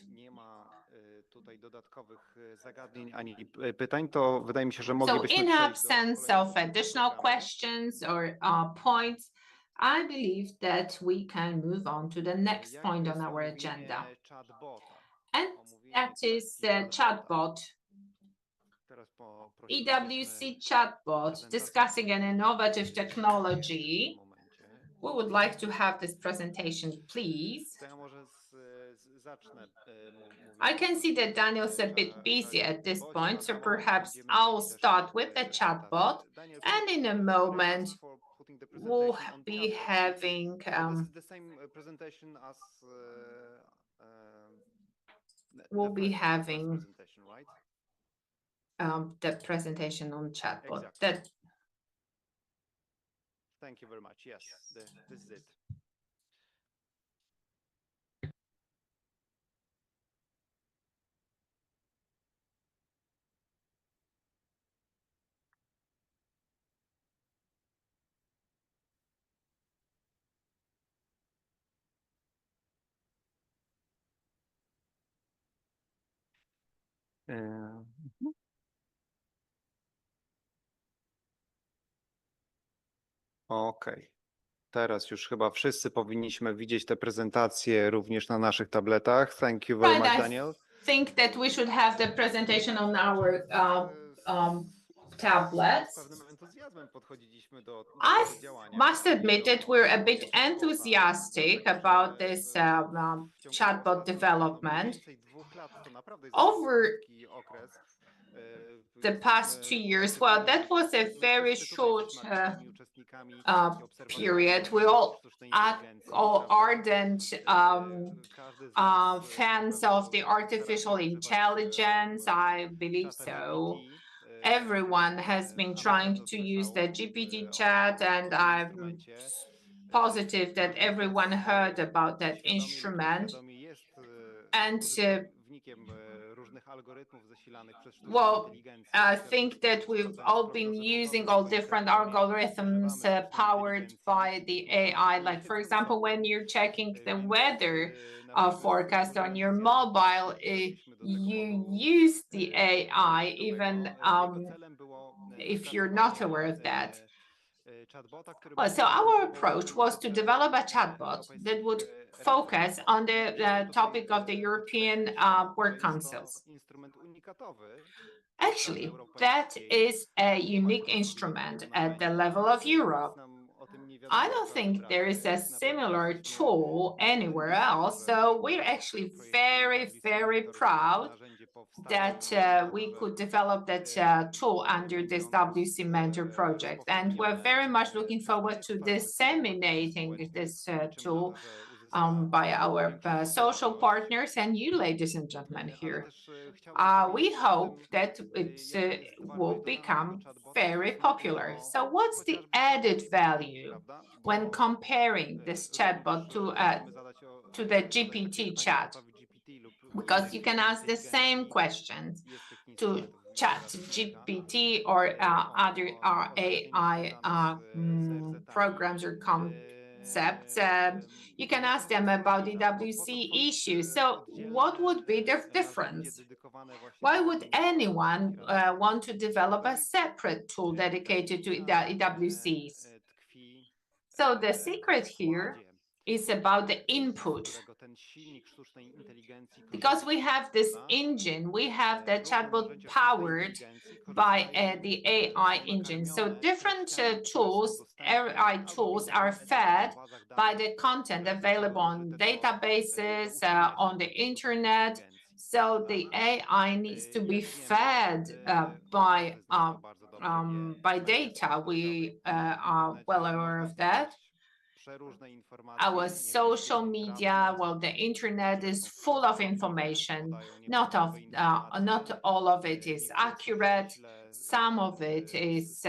So in absence of additional questions or points, I believe that we can move on to the next point on our agenda. And that is the chatbot. EWC chatbot, discussing an innovative technology. We would like to have this presentation, please. I can see that Daniel's a bit busy at this point, so perhaps I'll start with the chatbot, and in a moment we'll be having the presentation on chatbot. Thank you very much. Yes, this is it. Okej. Teraz już chyba wszyscy powinniśmy widzieć te prezentacje również na naszych tabletach. Thank you very much, Daniel. I think that we should have the presentation on our tablets. I must admit that we're a bit enthusiastic about this chatbot development. Over the past 2 years, well, that was a very short period. We all ardent fans of the artificial intelligence, I believe so. Everyone has been trying to use the GPT chat, and I'm positive that everyone heard about that instrument. And well, I think that we've all been using all different algorithms powered by the AI. Like, for example, when you're checking the weather forecast on your mobile, you use the AI, even if you're not aware of that. Well, so our approach was to develop a chatbot that would focus on the topic of the European Work Councils. Actually, that is a unique instrument at the level of Europe. I don't think there is a similar tool anywhere else, so we're actually very, very proud that we could develop that tool under this WC Mentor project. And we're very much looking forward to disseminating this tool by our social partners and you, ladies and gentlemen, here. We hope that it will become very popular. So what's the added value when comparing this chatbot to the GPT chat? Because you can ask the same questions to Chat GPT or other AI programs or concepts. You can ask them about EWC issues. So what would be the difference? Why would anyone want to develop a separate tool dedicated to the EWCs? So the secret here is about the input. Because we have this engine, we have the chatbot powered by the AI engine. So different tools, AI tools are fed by the content available on databases, on the internet. So the AI needs to be fed by data. We are well aware of that. Our social media, well, the internet is full of information. Not all of it is accurate. Some of it is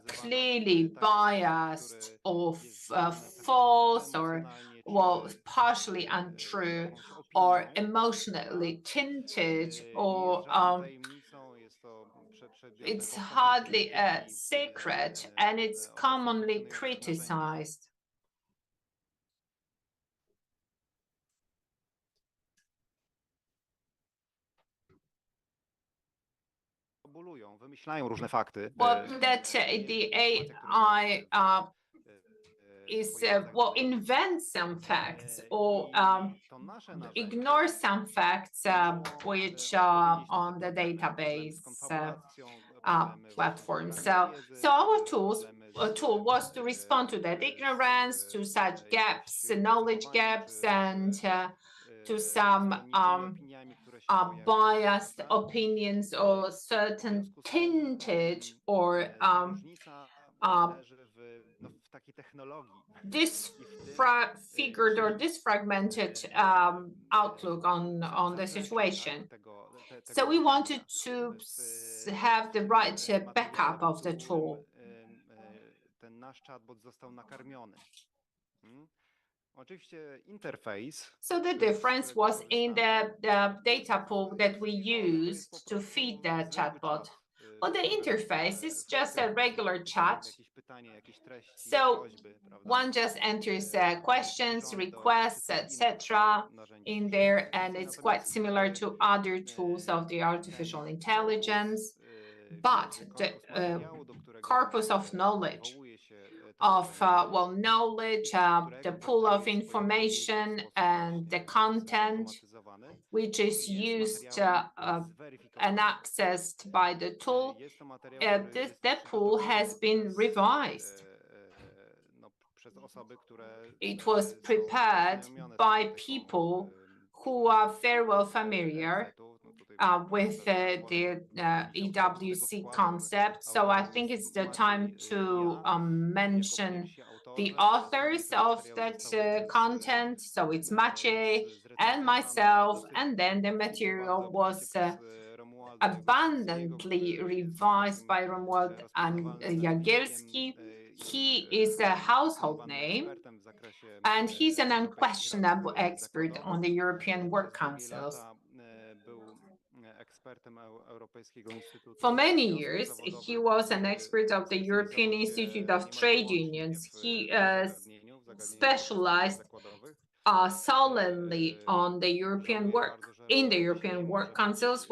clearly biased or false or, well, partially untrue or emotionally tinted or it's hardly a secret and it's commonly criticized. Well, that the AI invents some facts or ignore some facts which are on the database platform. So our tool was to respond to that ignorance, to such gaps, knowledge gaps, and to some biased opinions or certain tinted or disfigured or disfragmented outlook on the situation. So we wanted to have the right backup of the tool. So the difference was in the data pool that we used to feed the chatbot. Well, the interface is just a regular chat. So one just enters questions, requests, etc. in there, and it's quite similar to other tools of the artificial intelligence. But the corpus of knowledge, the pool of information and the content which is used and accessed by the tool, that pool has been revised. It was prepared by people who are very well familiar with the EWC concept. So I think it's the time to mention the authors of that content. So it's Maciej and myself, and then the material was abundantly revised by Romuald Jagielski. He is a household name, and he's an unquestionable expert on the European Work Councils. For many years, he was an expert of the European Institute of Trade Unions. He specialized solely on the European Work Councils.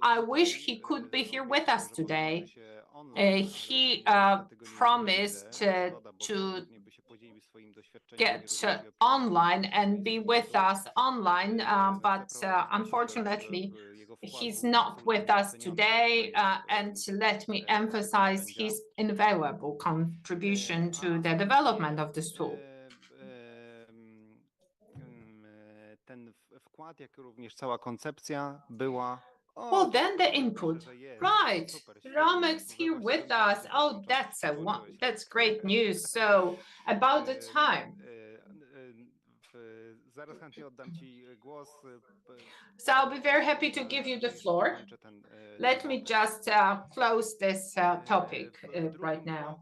I wish he could be here with us today he promised to get online and be with us online, but unfortunately, he's not with us today. And let me emphasize his invaluable contribution to the development of this tool. Ten wkład, jak również cała koncepcja była. Well, then the input, right? Romek's here with us. Oh, that's great news. So about the time. Zaraz chętnie oddam ci głos. So I'll be very happy to give you the floor. Let me just close this topic right now.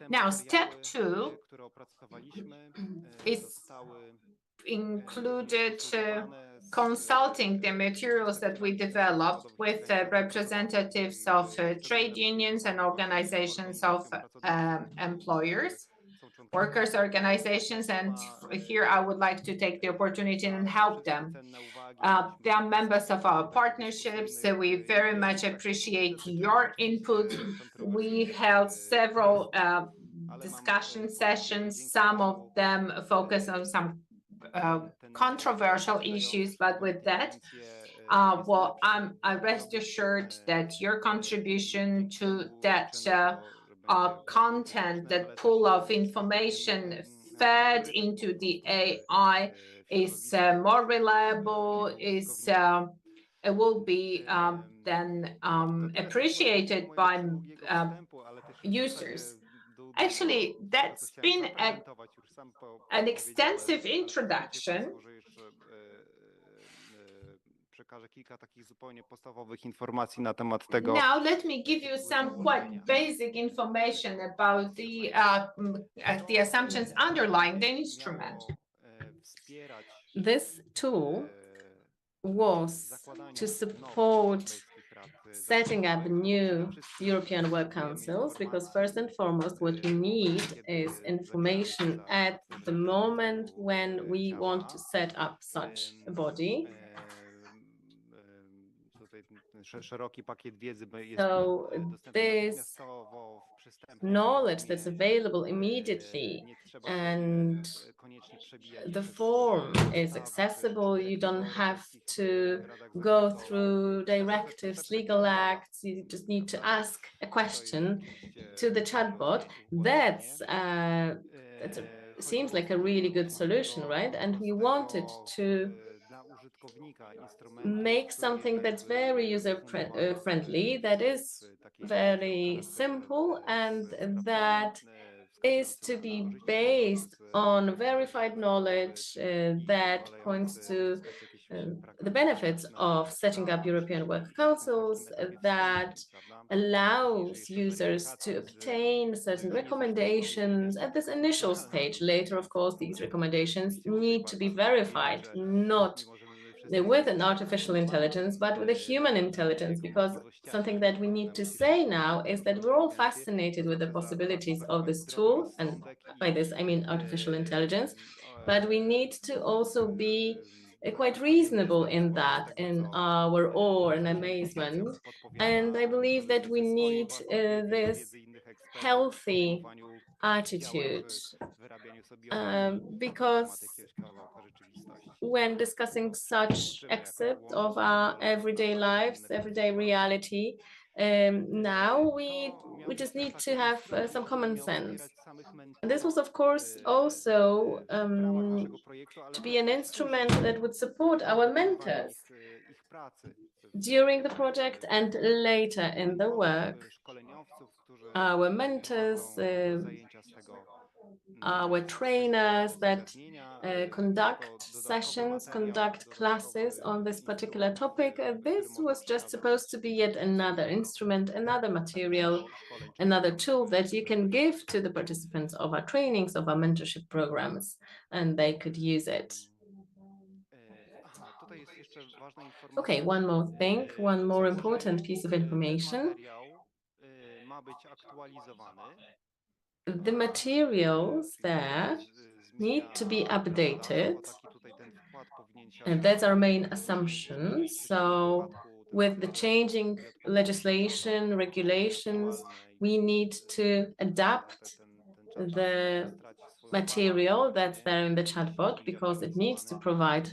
Now, step 2 is included consulting the materials that we developed with representatives of trade unions and organizations of employers, workers' organizations, and here I would like to take the opportunity and help them. They are members of our partnerships, so we very much appreciate your input. We held several discussion sessions, some of them focus on some controversial issues, but with that, well, I rest assured that your contribution to that content, that pool of information fed into the AI is more reliable, it will be then appreciated by users. Actually, that's been an extensive introduction. Now, let me give you some quite basic information about the assumptions underlying the instrument. This tool was to support setting up new European work councils, because first and foremost, what we need is information at the moment when we want to set up such a body. So this knowledge that's available immediately, and the form is accessible. You don't have to go through directives, legal acts. You just need to ask a question to the chatbot. That seems like a really good solution, right? And we wanted to make something that's very user-friendly, that is very simple, and that is to be based on verified knowledge that points to the benefits of setting up European work councils, that allows users to obtain certain recommendations at this initial stage. Later, of course, these recommendations need to be verified, not with an artificial intelligence, but with a human intelligence, because something that we need to say now is that we're all fascinated with the possibilities of this tool, and by this I mean artificial intelligence, but we need to also be quite reasonable in that, in our awe and amazement. And I believe that we need this healthy attitude, because when discussing such aspects of our everyday lives, everyday reality, now we just need to have some common sense. And this was, of course, also to be an instrument that would support our mentors during the project and later in the work. Our mentors, our trainers that conduct sessions, conduct classes on this particular topic. This was just supposed to be yet another instrument, another material, another tool that you can give to the participants of our trainings, of our mentorship programs, and they could use it. Okay, one more thing, one more important piece of information. The materials there need to be updated, and that's our main assumption. So with the changing legislation, regulations, we need to adapt the material that's there in the chatbot because it needs to provide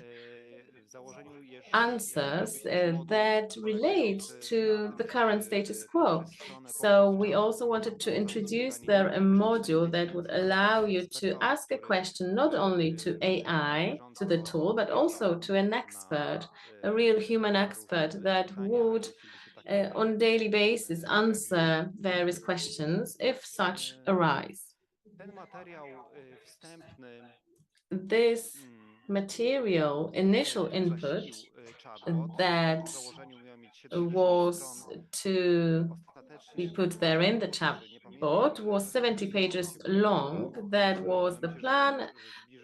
answers that relate to the current status quo. So we also wanted to introduce there a module that would allow you to ask a question not only to AI, to the tool, but also to an expert, a real human expert that would on a daily basis answer various questions if such arise. This material initial input that was to be put there in the chatbot was 70 pages long. That was the plan.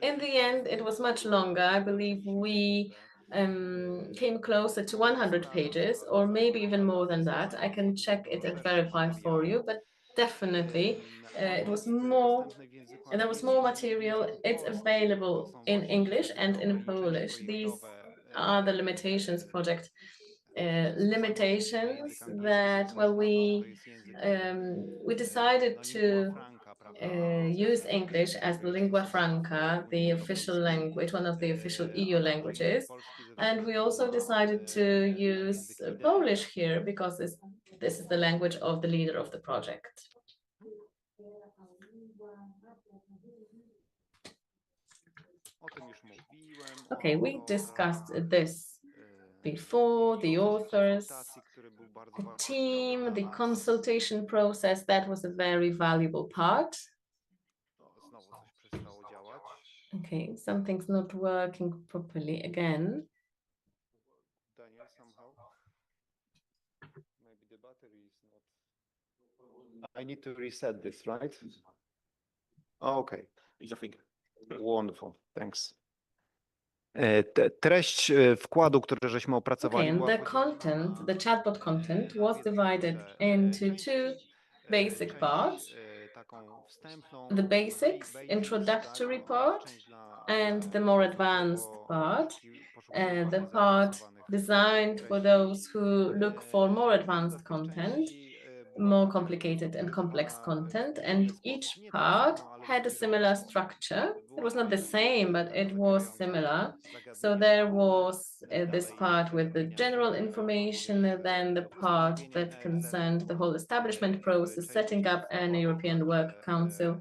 In the end, it was much longer. I believe we came closer to 100 pages or maybe even more than that. I can check it and verify for you, but definitely it was more. And there was more material. It's available in English and in Polish. These are the limitations, project limitations that, well, we decided to use English as the lingua franca, the official language, one of the official EU languages. And we also decided to use Polish here because this is the language of the leader of the project. Okay, we discussed this before, the authors, the team, the consultation process. That was a very valuable part. Okay, something's not working properly again. Daniel, somehow. Maybe the battery is not. I need to reset this, right? Okay. Wonderful. Thanks. Treść wkładu, który żeśmy opracowali. Okay, and the content, the chatbot content was divided into two basic parts. The basics, introductory part, and the more advanced part. The part designed for those who look for more advanced content, more complicated and complex content, and each part had a similar structure. It was not the same, but it was similar. So there was this part with the general information, and then the part that concerned the whole establishment process, setting up an European Work Council.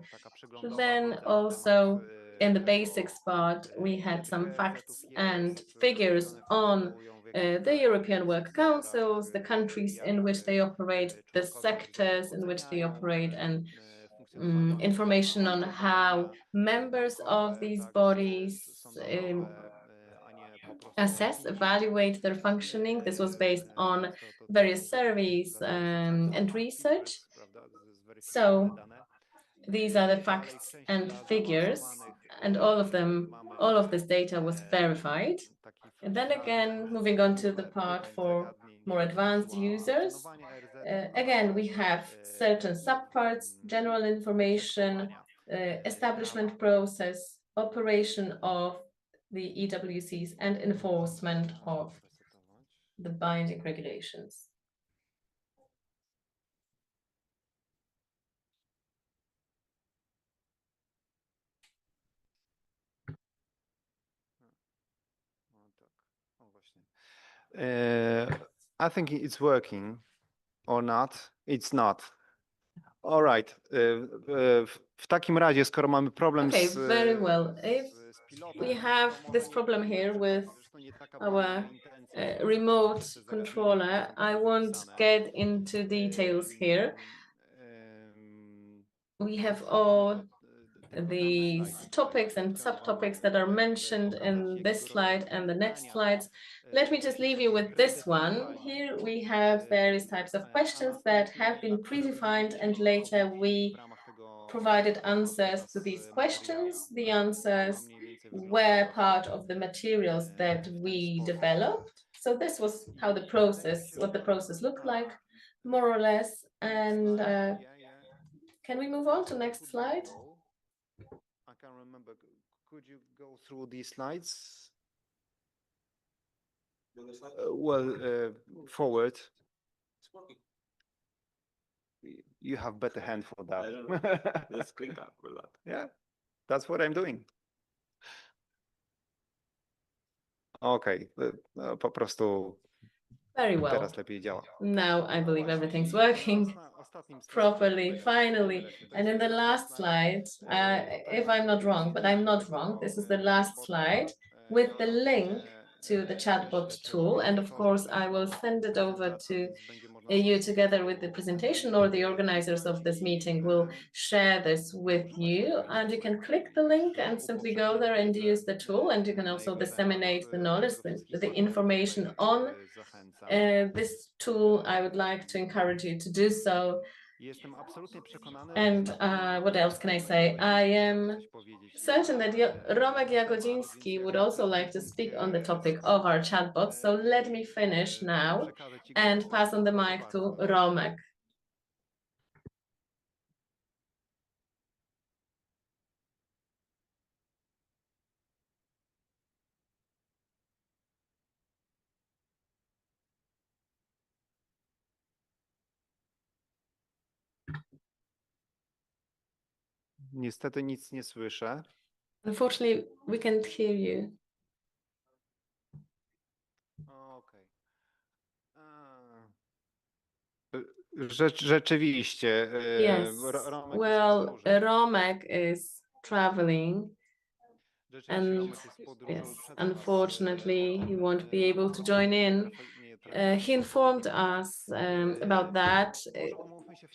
Then also in the basics part, we had some facts and figures on the European Work Councils, the countries in which they operate, the sectors in which they operate, and information on how members of these bodies assess, evaluate their functioning. This was based on various surveys and research. So these are the facts and figures, and all of this data was verified. And then again, moving on to the part for more advanced users. Again, we have certain subparts, general information, establishment process, operation of the EWCs, and enforcement of the binding regulations. I think it's working or not. It's not. All right. W takim razie, skoro mamy problem Okay, z... very well. If we have this problem here with our remote controller, I won't get into details here. We have all these topics and subtopics that are mentioned in this slide and the next slides. Let me just leave you with this one. Here we have various types of questions that have been predefined, and later we provided answers to these questions. The answers were part of the materials that we developed. So this was how the process, what the process looked like, more or less. And can we move on to next slide? I can't remember. Could you go through these slides? Forward. You have better hand for that. Let's click up for that. Yeah, that's what I'm doing. Okay, po prostu Very well. teraz lepiej działa. Now I believe everything's working properly, finally. And in the last slide, if I'm not wrong, but I'm not wrong, this is the last slide with the link to the chatbot tool. And of course, I will send it over to you together with the presentation, or the organizers of this meeting will share this with you. And you can click the link and simply go there and use the tool. And you can also disseminate the knowledge, the information on this tool. I would like to encourage you to do so. And what else can I say? I am certain that Romek Jagodziński would also like to speak on the topic of our chatbot. So let me finish now and pass on the mic to Romek. Niestety nic nie słyszę. Unfortunately, we can't hear you. Okay. Rzeczywiście. Yes. Well, Romek is traveling, and yes, unfortunately, he won't be able to join in. He informed us about that.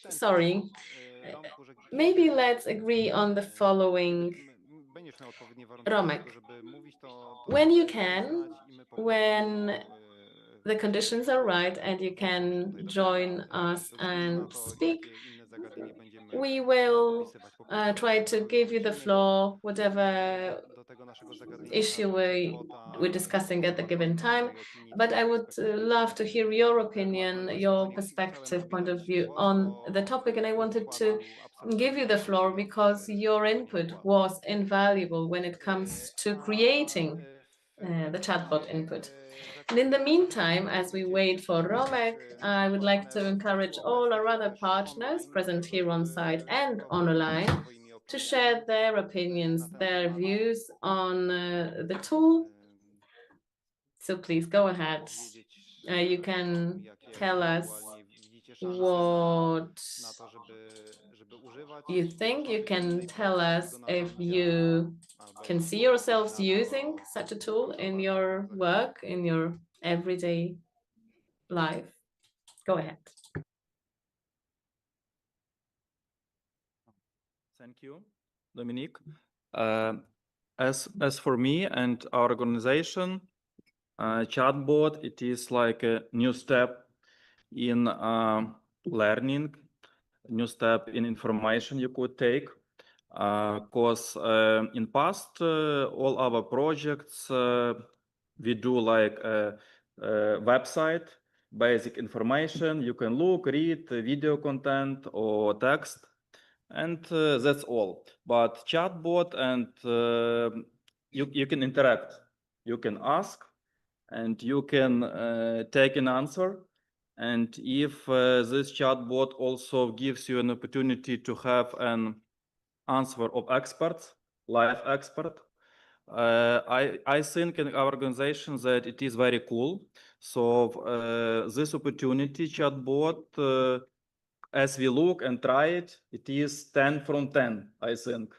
Sorry. Maybe let's agree on the following. Romek, when you can, when the conditions are right and you can join us and speak, we will try to give you the floor, whatever issue we're discussing at the given time. But I would love to hear your opinion, your perspective, point of view on the topic. And I wanted to give you the floor because your input was invaluable when it comes to creating the chatbot input. And in the meantime, as we wait for Romek, I would like to encourage all our other partners present here on site and online to share their opinions, their views on the tool. So please go ahead. You can tell us what you think. You can tell us if you can see yourselves using such a tool in your work, in your everyday life. Go ahead. Thank you, Dominique. As for me and our organization, chatbot, it is like a new step in learning, new step in information you could take. Because in past, all our projects, we do like a website, basic information. You can look, read video content or text, and that's all. But chatbot, and you can interact. You can ask, and you can take an answer. And if this chatbot also gives you an opportunity to have an answer of experts, live expert, I think in our organization that it is very cool. So this opportunity chatbot, as we look and try it, it is 10 from 10, I think.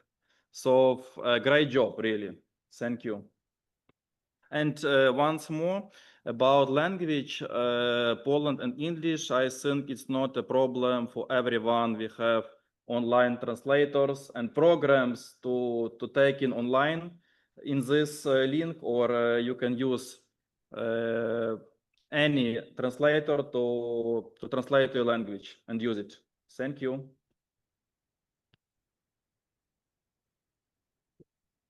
So great job, really. Thank you. And once more about language, Poland and English, I think it's not a problem for everyone. We have online translators and programs to take in online in this link, or you can use any translator to translate your language and use it. Thank you.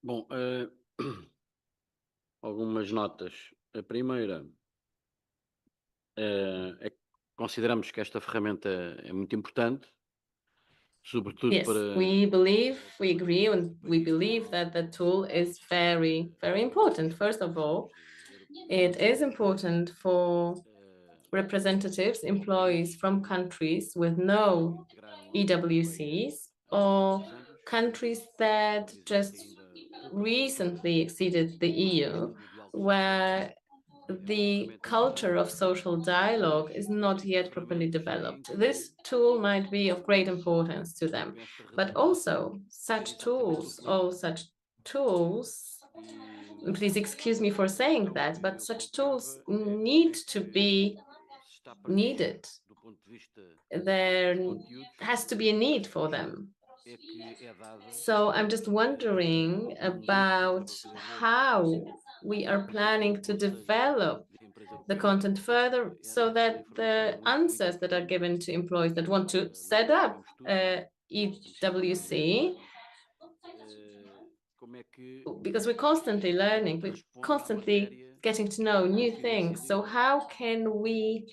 Bom, algumas notas. A primeira é que consideramos que esta ferramenta é muito importante, sobretudo yes, para... we agree, and we believe that the tool is very, very important. First of all, It is important for representatives, employees from countries with no EWCs or countries that just recently exceeded the EU, where the culture of social dialogue is not yet properly developed. This tool might be of great importance to them, but also such tools, please excuse me for saying that, but such tools need to be needed. There has to be a need for them. So I'm just wondering about how we are planning to develop the content further so that the answers that are given to employees that want to set up EWC, because we're constantly learning, we're constantly getting to know new things. So how can we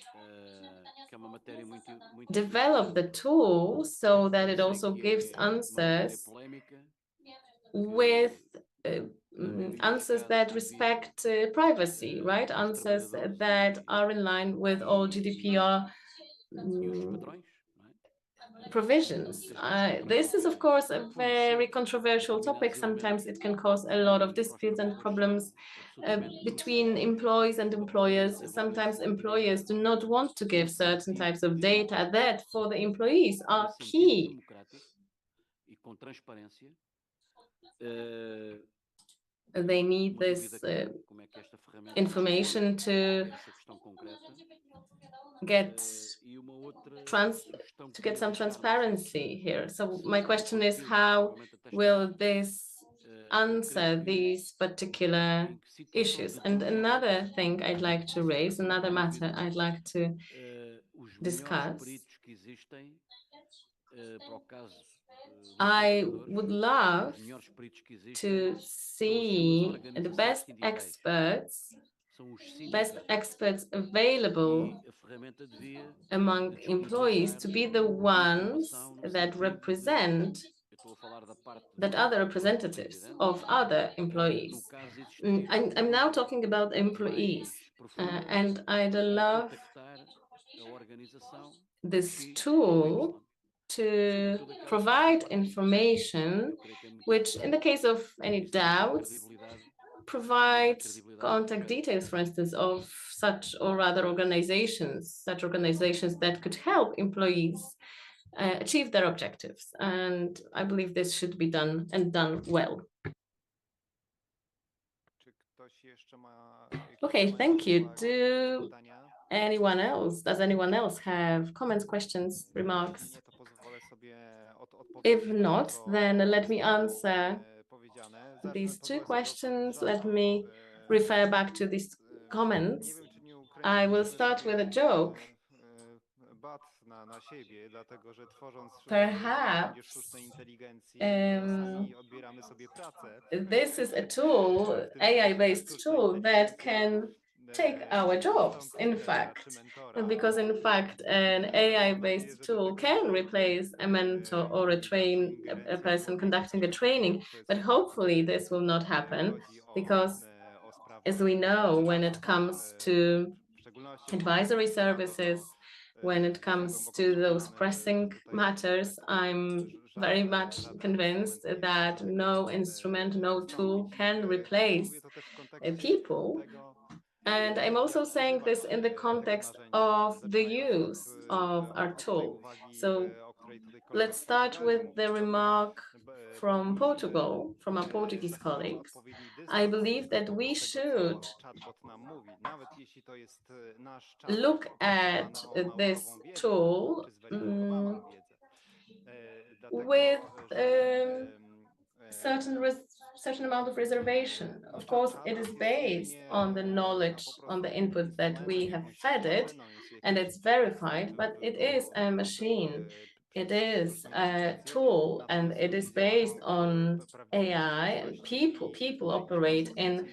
develop the tool so that it also gives answers with answers that respect privacy, right? Answers that are in line with all GDPR provisions. This is, of course, a very controversial topic. Sometimes it can cause a lot of disputes and problems between employees and employers. Sometimes employers do not want to give certain types of data that for the employees are key. They need this information to get some transparency here. So my question is, how will this answer these particular issues? And another thing I'd like to raise, another matter I'd like to discuss. I would love to see the best experts available among employees to be the ones that represent other representatives of other employees. I'm now talking about employees, and I'd love this tool to provide information which, in the case of any doubts, provide contact details, for instance, of such or other organizations that could help employees achieve their objectives. And I believe this should be done and done well. Okay, thank you. Does anyone else have comments, questions, remarks? If not, then let me answer these two questions. Let me refer back to these comments. I will start with a joke. Perhaps this is a tool, AI-based tool, that can take our jobs, in fact, because in fact an AI-based tool can replace a mentor or a person conducting a training, but hopefully this will not happen, because as we know, when it comes to advisory services, when it comes to those pressing matters, I'm very much convinced that no instrument, no tool can replace people. And I'm also saying this in the context of the use of our tool. So let's start with the remark from Portugal, from our Portuguese colleagues. I believe that we should look at this tool with certain amount of reservation. Of course, it is based on the knowledge, on the input that we have fed it, and it's verified, but it is a machine. It is a tool, and it is based on AI, and people operate in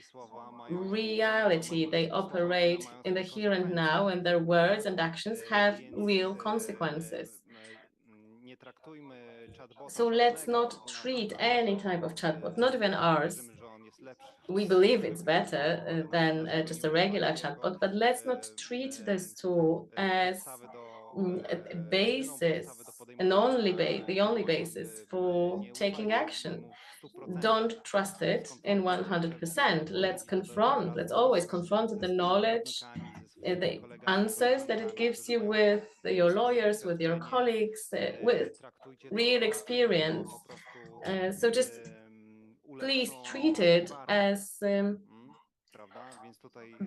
reality. They operate in the here and now, and their words and actions have real consequences. So let's not treat any type of chatbot, not even ours, we believe it's better than just a regular chatbot, but let's not treat this tool as a basis, the only basis for taking action. Don't trust it in 100%. Let's always confront the knowledge, the answers that it gives you with your lawyers, with your colleagues, with real experience. So just please treat it as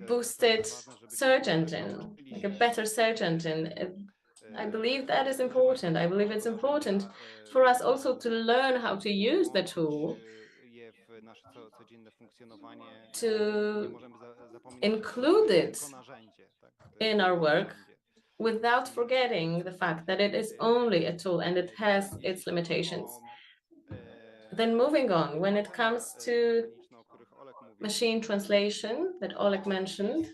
boosted search engine, like a better search engine. I believe that is important. I believe it's important for us also to learn how to use the tool, to include it in our work without forgetting the fact that it is only a tool and it has its limitations. Then moving on, when it comes to machine translation that Oleg mentioned,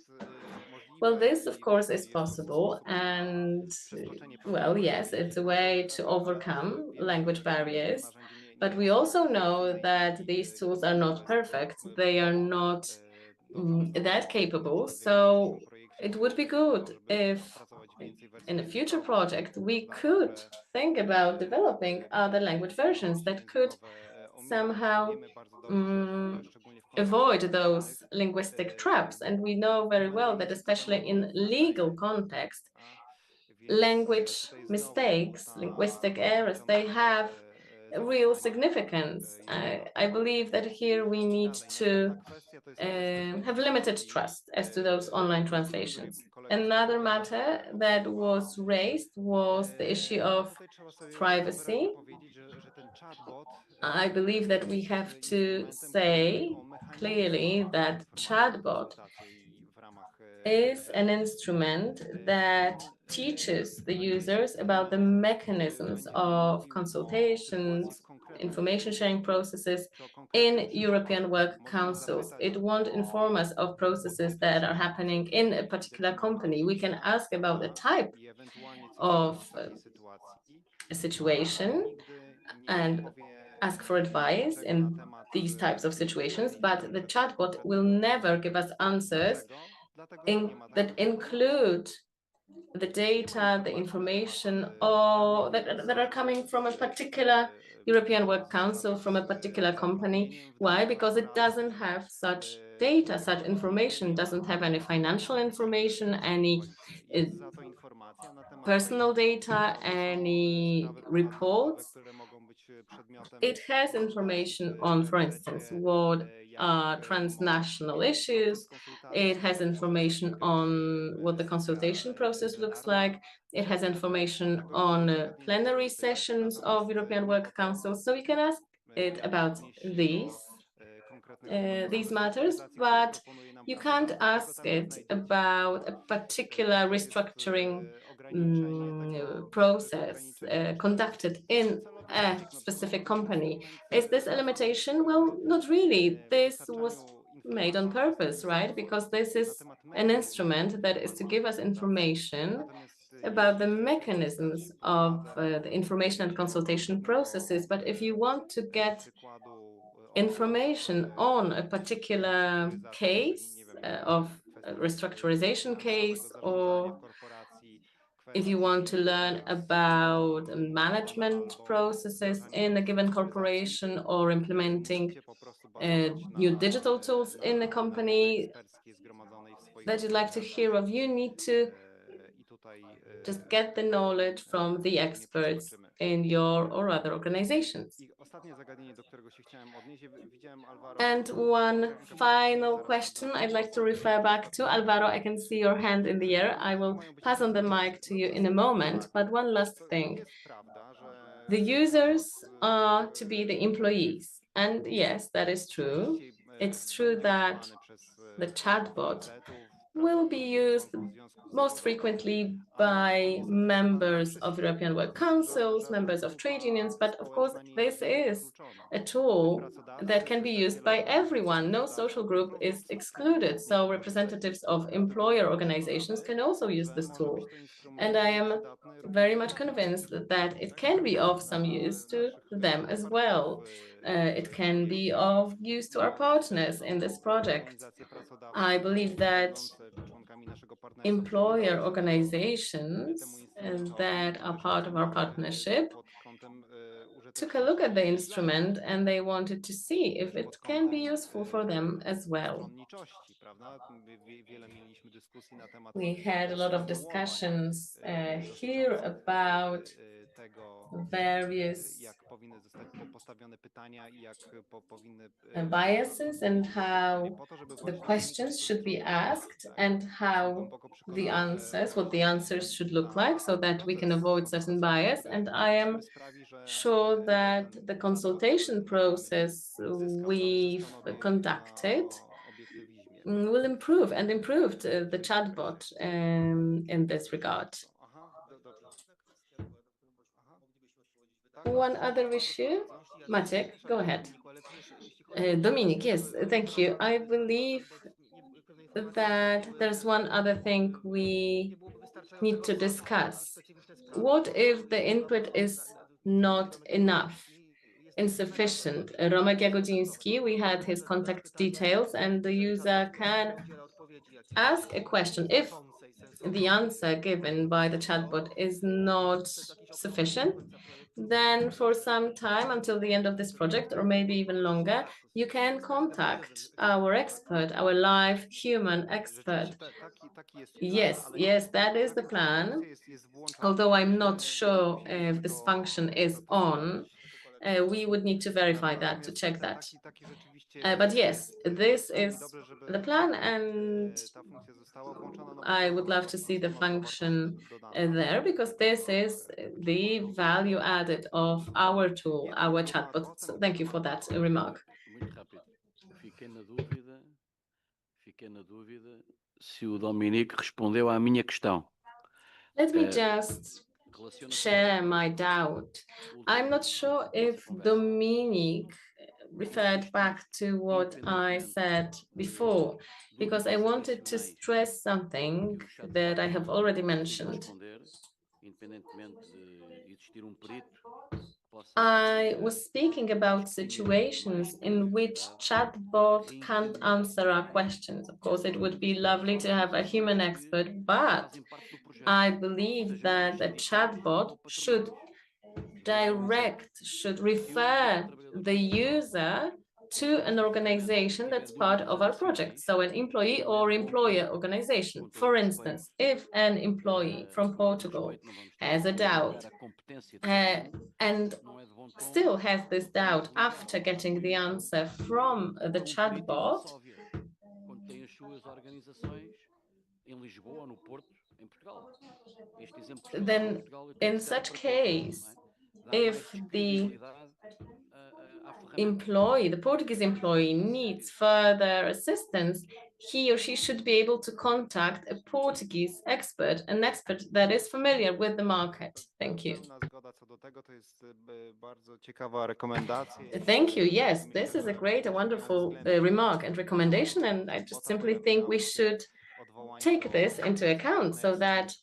well, this of course is possible, and well, yes, it's a way to overcome language barriers, but we also know that these tools are not perfect. They are not that capable, so it would be good if in a future project we could think about developing other language versions that could somehow avoid those linguistic traps. And we know very well that especially in legal context, language mistakes, linguistic errors, they have real significance. I believe that here we need to have limited trust as to those online translations. Another matter that was raised was the issue of privacy. I believe that we have to say clearly that chatbot is an instrument that teaches the users about the mechanisms of consultations, information sharing processes in European work councils. It won't inform us of processes that are happening in a particular company. We can ask about the type of a situation and ask for advice in these types of situations, but the chatbot will never give us answers that include the data, the information, or that are coming from a particular European Work Council, from a particular company. Why? Because it doesn't have such data, such information, doesn't have any financial information, any personal data, any reports. It has information on, for instance, what are transnational issues. It has information on what the consultation process looks like. It has information on plenary sessions of European Work Council. So we can ask it about these matters, but you can't ask it about a particular restructuring process conducted in a specific company. Is this a limitation? Well, not really. This was made on purpose, right? Because this is an instrument that is to give us information about the mechanisms of the information and consultation processes. But if you want to get information on a particular case of a restructurization case, or if you want to learn about management processes in a given corporation or implementing new digital tools in a company that you'd like to hear of, you need to just get the knowledge from the experts in your or other organizations. And one final question I'd like to refer back to. Alvaro, I can see your hand in the air. I will pass on the mic to you in a moment, but one last thing. The users are to be the employees. And yes, that is true. It's true that the chatbot will be used most frequently by members of European Work Councils, members of trade unions, but of course this is a tool that can be used by everyone. No social group is excluded, so representatives of employer organizations can also use this tool. And I am very much convinced that it can be of some use to them as well. it can be of use to our partners in this project. I believe that employer organizations that are part of our partnership took a look at the instrument and they wanted to see if it can be useful for them as well. We had a lot of discussions here about various biases and how the questions should be asked and how the answers, what the answers should look like so that we can avoid certain bias. And I am sure that the consultation process we've conducted will improve and improved the chatbot in this regard. One other issue, Maciek, go ahead. Dominic, yes, thank you. I believe that there's one other thing we need to discuss. What if the input is not enough, insufficient? Romek Jagodziński, we had his contact details and the user can ask a question. If the answer given by the chatbot is not sufficient, then for some time until the end of this project, or maybe even longer, you can contact our expert, our live human expert. Yes, yes, that is the plan. Although I'm not sure if this function is on, we would need to verify that, to check that. But yes, this is the plan, and I would love to see the function there, because this is the value added of our tool, our chatbot. So thank you for that remark. Muito rápido. Fiquei na dúvida se o Dominique respondeu à minha questão. Let me just share my doubt. I'm not sure if Dominique referred back to what I said before, because I wanted to stress something that I have already mentioned. I was speaking about situations in which chatbot can't answer our questions. Of course, it would be lovely to have a human expert, but I believe that the chatbot should refer the user to an organization that's part of our project. So an employee or employer organization. For instance, if an employee from Portugal has a doubt and still has this doubt after getting the answer from the chatbot, then in such case, if the employee, the Portuguese employee, needs further assistance, he or she should be able to contact a Portuguese expert, an expert that is familiar with the market. Thank you. Thank you. Yes, this is a great, a wonderful remark and recommendation, and I just simply think we should take this into account so that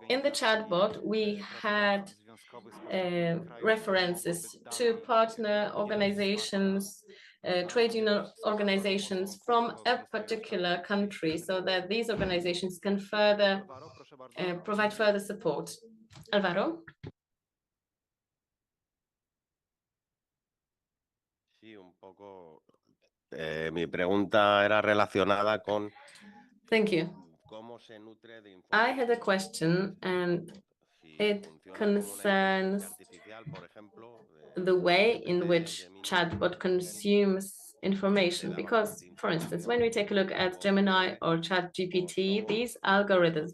in the chatbot we had references to partner organizations, trade union organizations from a particular country, so that these organizations can further provide further support. Alvaro? Sí, un poco. Mi pregunta era relacionada con. Thank you. I had a question, and it concerns the way in which chatbot consumes information. Because, for instance, when we take a look at Gemini or ChatGPT, these algorithms,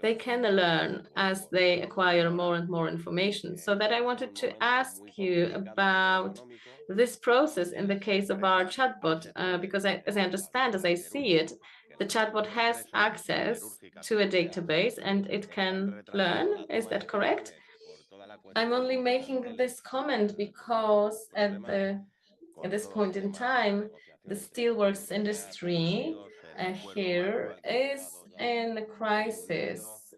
they can learn as they acquire more and more information. So that I wanted to ask you about this process in the case of our chatbot, because as I understand, as I see it, the chatbot has access to a database and it can learn. Is that correct? I'm only making this comment because at this point in time, the steelworks industry here is in a crisis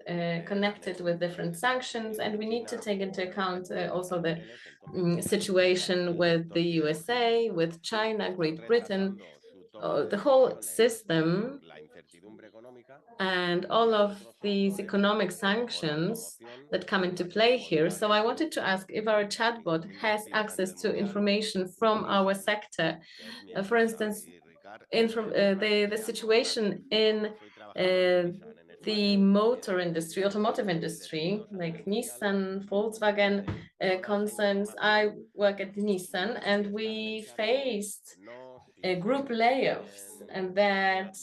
connected with different sanctions, and we need to take into account also the situation with the USA, with China, Great Britain, the whole system, and all of these economic sanctions that come into play here. So I wanted to ask if our chatbot has access to information from our sector. For instance, the situation in the motor industry, automotive industry, like Nissan, Volkswagen concerns. I work at Nissan, and we faced group layoffs, and that,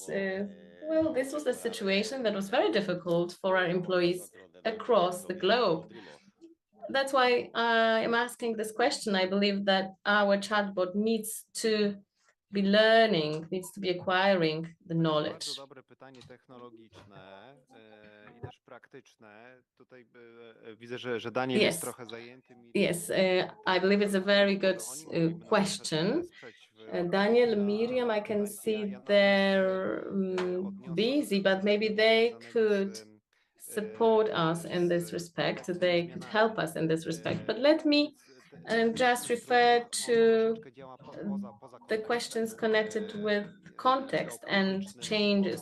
well, this was a situation that was very difficult for our employees across the globe. That's why I'm asking this question. I believe that our chatbot needs to be learning, needs to be acquiring the knowledge. Bardzo dobre pytanie technologiczne i też praktyczne. Tutaj widzę, że Daniel jest trochę zajęty. Yes, I believe it's a very good question. Daniel, Miriam, I can see they're busy, but maybe they could support us in this respect. They could help us in this respect. But let me just refer to the questions connected with context and changes.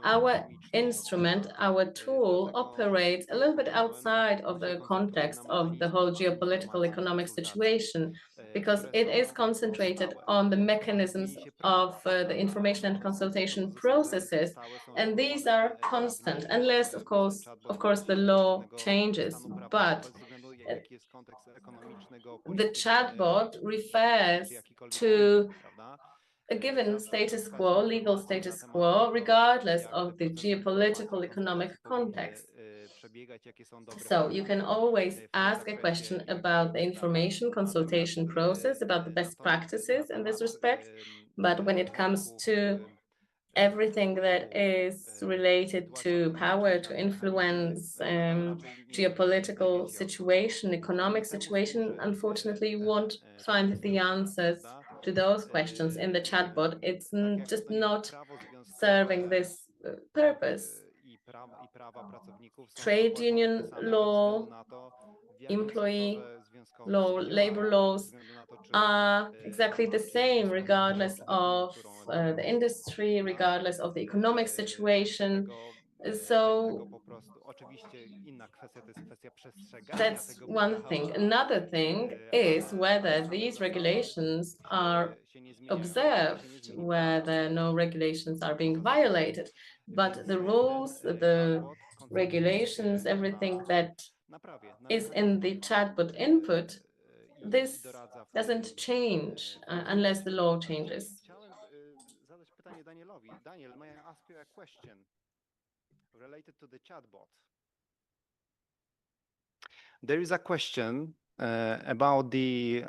Our instrument, our tool operates a little bit outside of the context of the whole geopolitical economic situation, because it is concentrated on the mechanisms of the information and consultation processes, and these are constant, unless, of course, the law changes. But the chatbot refers to a given status quo, legal status quo, regardless of the geopolitical economic context. So you can always ask a question about the information consultation process, about the best practices in this respect. But when it comes to everything that is related to power, to influence, geopolitical situation, economic situation, unfortunately, you won't find the answers to those questions in the chatbot. It's just not serving this purpose. Trade union law, employee law, labor laws are exactly the same, regardless of the industry, regardless of the economic situation. So that's one thing. Another thing is whether these regulations are observed, whether no regulations are being violated. But the rules, the regulations, everything that is in the chatbot input, this doesn't change unless the law changes. Chciałem zadać pytanie Danielowi. Daniel, may I ask you a question related to the chatbot? There is a question about the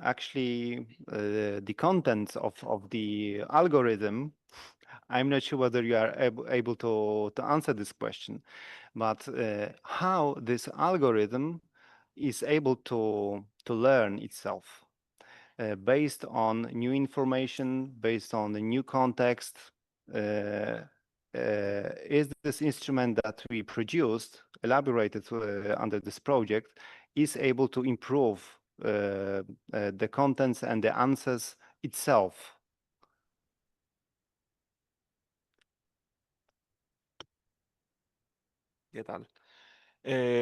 the contents of the algorithm. I'm not sure whether you are able to answer this question, but how this algorithm is able to learn itself based on new information, based on the new context. Is this instrument that we produced, elaborated under this project, is able to improve the contents and the answers itself? ¿Qué tal?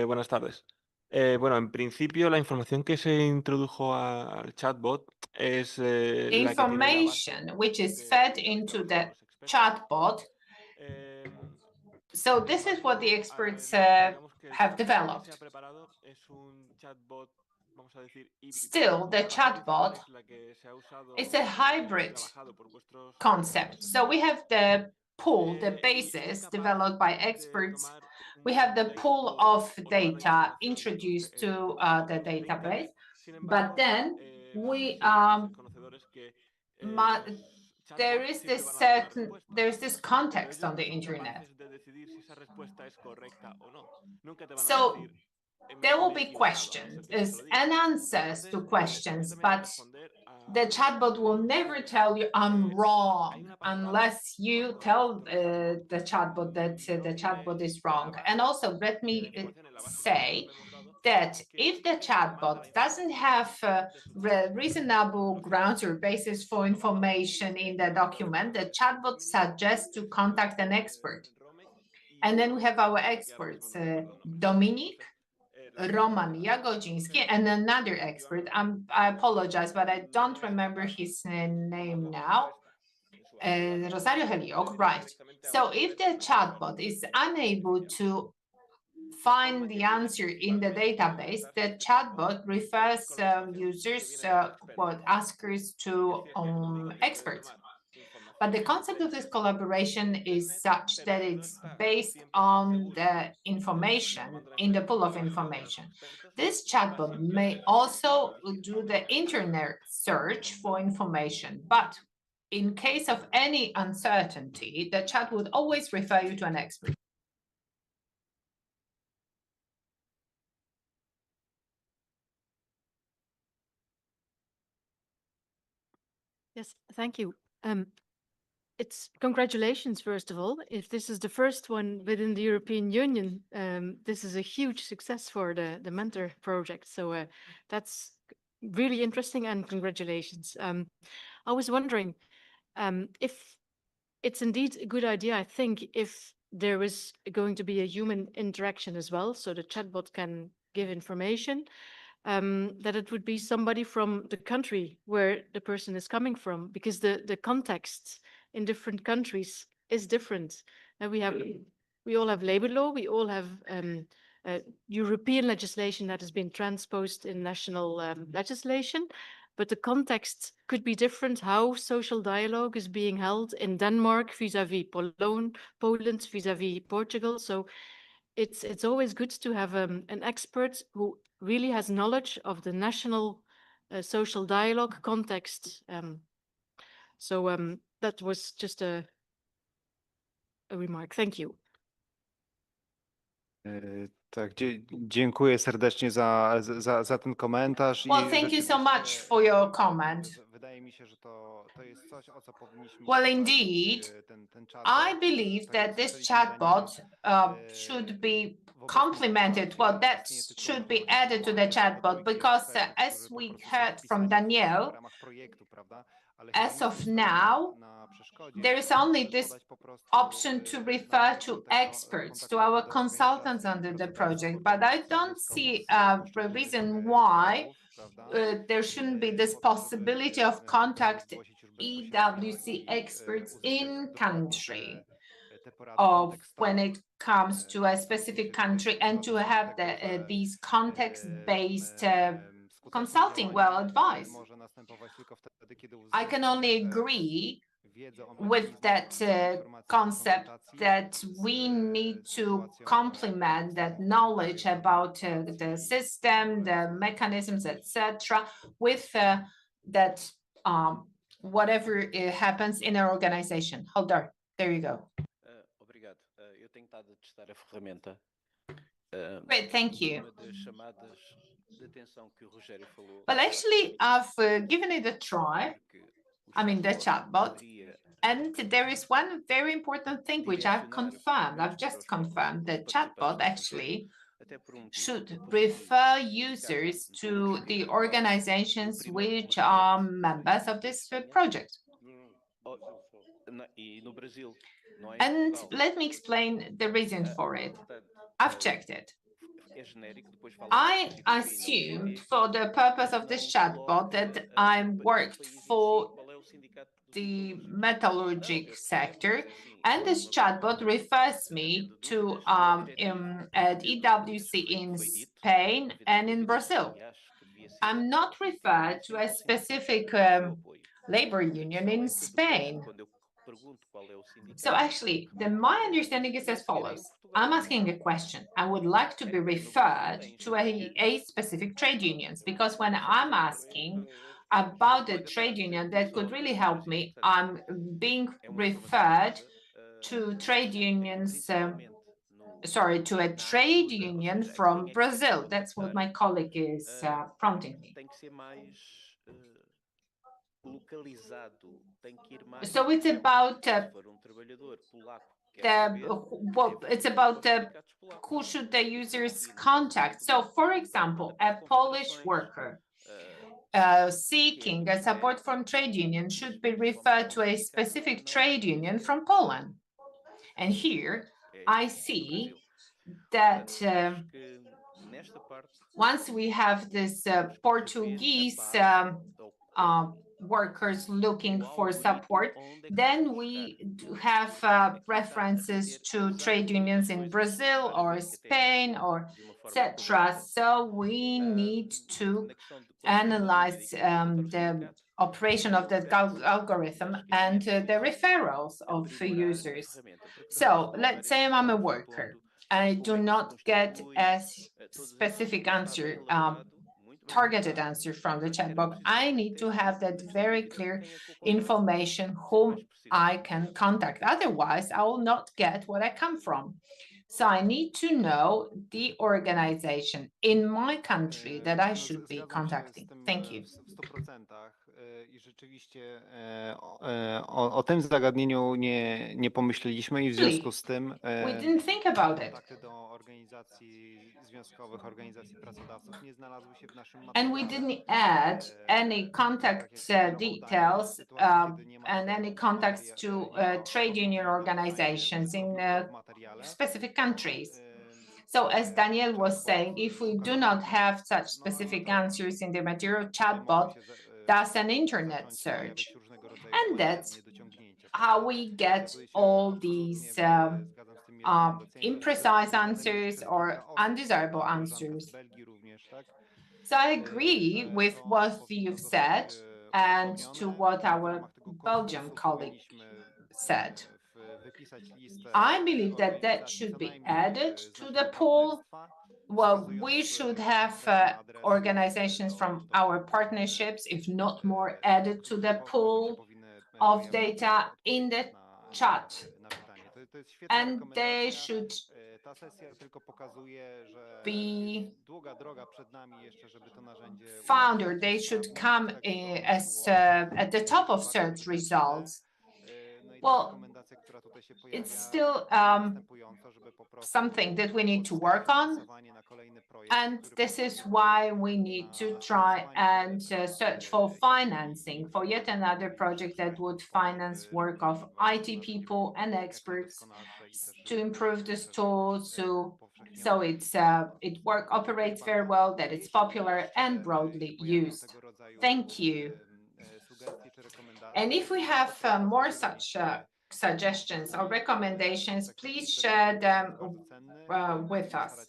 Buenas tardes. Bueno, en principio la información que se introdujo al chatbot es la que tiene la information which is fed into the chatbot. So this is what the experts have developed. Still, the chatbot is a hybrid concept. So we have the pool, the basis developed by experts. We have the pool of data introduced to the database, but then we there's this context on the internet. So there will be questions and answers to questions, but the chatbot will never tell you I'm wrong unless you tell the chatbot that the chatbot is wrong. And also, let me say that if the chatbot doesn't have reasonable grounds or basis for information in the document, the chatbot suggests to contact an expert. And then we have our experts, Dominik, Roman Jagodziński, and another expert. I apologize, but I don't remember his name now. Rosario Heliok, right. So if the chatbot is unable to find the answer in the database, the chatbot refers users, askers to experts. But the concept of this collaboration is such that it's based on the information in the pool of information. This chatbot may also do the internet search for information, but in case of any uncertainty, the chat would always refer you to an expert. Yes, thank you. It's congratulations, first of all. If this is the first one within the European Union, this is a huge success for the Mentor project. So that's really interesting, and congratulations. I was wondering if it's indeed a good idea, I think, if there is going to be a human interaction as well, so the chatbot can give information, that it would be somebody from the country where the person is coming from, because the context in different countries is different. And we all have labor law, we all have European legislation that has been transposed in national legislation, but the context could be different. How social dialogue is being held in Denmark vis-à-vis Poland vis-à-vis Portugal. So it's always good to have an expert who really has knowledge of the national social dialogue context. So that was just a remark. Thank you. Tak, dziękuję serdecznie za ten komentarz. Well, thank you so much for your comment. Wydaje mi się, że to jest coś, o co powinniśmy. Well, indeed, I believe that this chatbot should be complemented. Well, that should be added to the chatbot, because as we heard from Danielle, as of now, there is only this option to refer to experts, to our consultants under the project. But I don't see a reason why there shouldn't be this possibility of contact EWC experts in country of when it comes to a specific country, and to have these context-based consulting advice. I can only agree with that concept that we need to complement that knowledge about the system, the mechanisms, etc., with that whatever happens in our organization. Holdar, there you go. Obrigado. Eu tenho estado a testar a ferramenta. Great, thank you. Well, actually, I've given it a try. I mean, the chatbot. And there is one very important thing which I've confirmed. I've just confirmed that chatbot actually should refer users to the organizations which are members of this project. And let me explain the reason for it. I've checked it. I assumed for the purpose of this chatbot that I worked for the metallurgic sector, and this chatbot refers me to at EWC in Spain and in Brazil. I'm not referred to a specific labor union in Spain. So actually, my understanding is as follows. I'm asking a question. I would like to be referred to a specific trade unions, because when I'm asking about the trade union that could really help me, I'm being referred to trade unions, to a trade union from Brazil. That's what my colleague is prompting me. So it's about it's about who should the users contact. So, for example, a Polish worker seeking a support from trade union should be referred to a specific trade union from Poland. And here I see that once we have this Portuguese workers looking for support, then we have references to trade unions in Brazil or Spain or etc. So we need to analyze the operation of the algorithm and the referrals of users. So let's say I'm a worker. I do not get a specific answer, targeted answer from the chatbot. I need to have that very clear information whom I can contact. Otherwise, I will not get what I come from. So I need to know the organization in my country that I should be contacting. Thank you. I rzeczywiście o tym zagadnieniu nie pomyśleliśmy i w związku z tym We didn't think about it. kontakty do organizacji związkowych, organizacji pracodawców nie znalazły się w naszym And we didn't add any contact details and any contacts to trade union organizations in specific countries. So as Daniel was saying, if we do not have such specific answers in the material, chatbot does an internet search. And that's how we get all these imprecise answers or undesirable answers. So I agree with what you've said and to what our Belgian colleague said. I believe that that should be added to the pool. Well, we should have organizations from our partnerships, if not more, added to the pool of data in the chat. And they should be found, or they should come as at the top of search results. Well, it's still something that we need to work on. And this is why we need to try and search for financing for yet another project that would finance work of IT people and experts to improve this tool so it operates very well, that it's popular and broadly used. Thank you. And if we have more such suggestions or recommendations, please share them with us.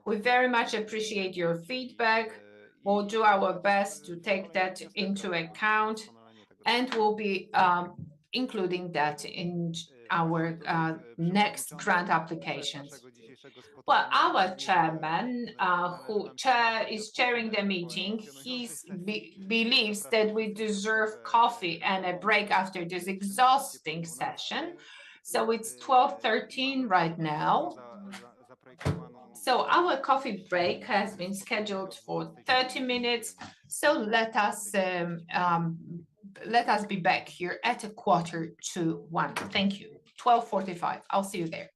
We very much appreciate your feedback. We'll do our best to take that into account, and we'll be including that in our next grant applications. Well, our chairman, who is chairing the meeting, he believes that we deserve coffee and a break after this exhausting session. So it's 12:13 right now. So our coffee break has been scheduled for 30 minutes. So let us be back here at 1:45. Thank you. 12:45. I'll see you there.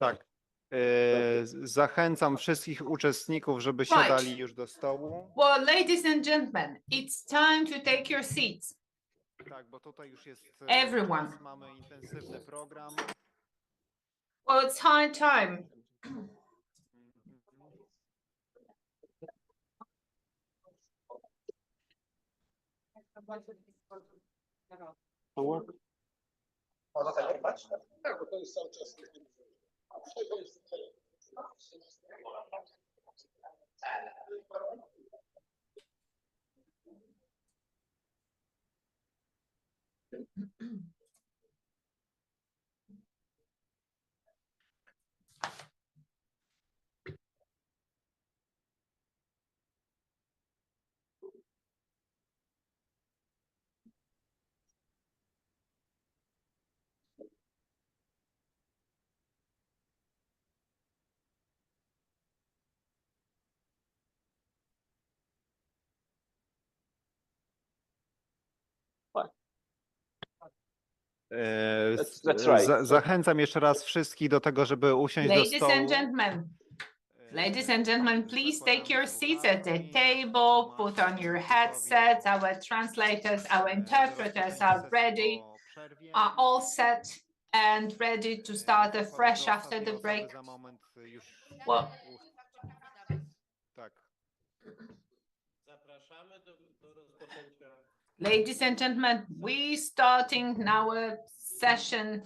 Tak. Zachęcam wszystkich uczestników, żeby siadali już do stołu. Well, ladies and gentlemen, it's time to take your seats. Tak, bo tutaj już jest Everyone. czas, mamy intensywny program. Well, it's high time. Zachęcam jeszcze raz wszystkich do tego, żeby usiąść do Ladies stołu. Ladies and gentlemen, please take your seats at the table, put on your headsets. Our translators, our interpreters are ready, are all set and ready to start afresh after the break. Well, ladies and gentlemen, we starting now a session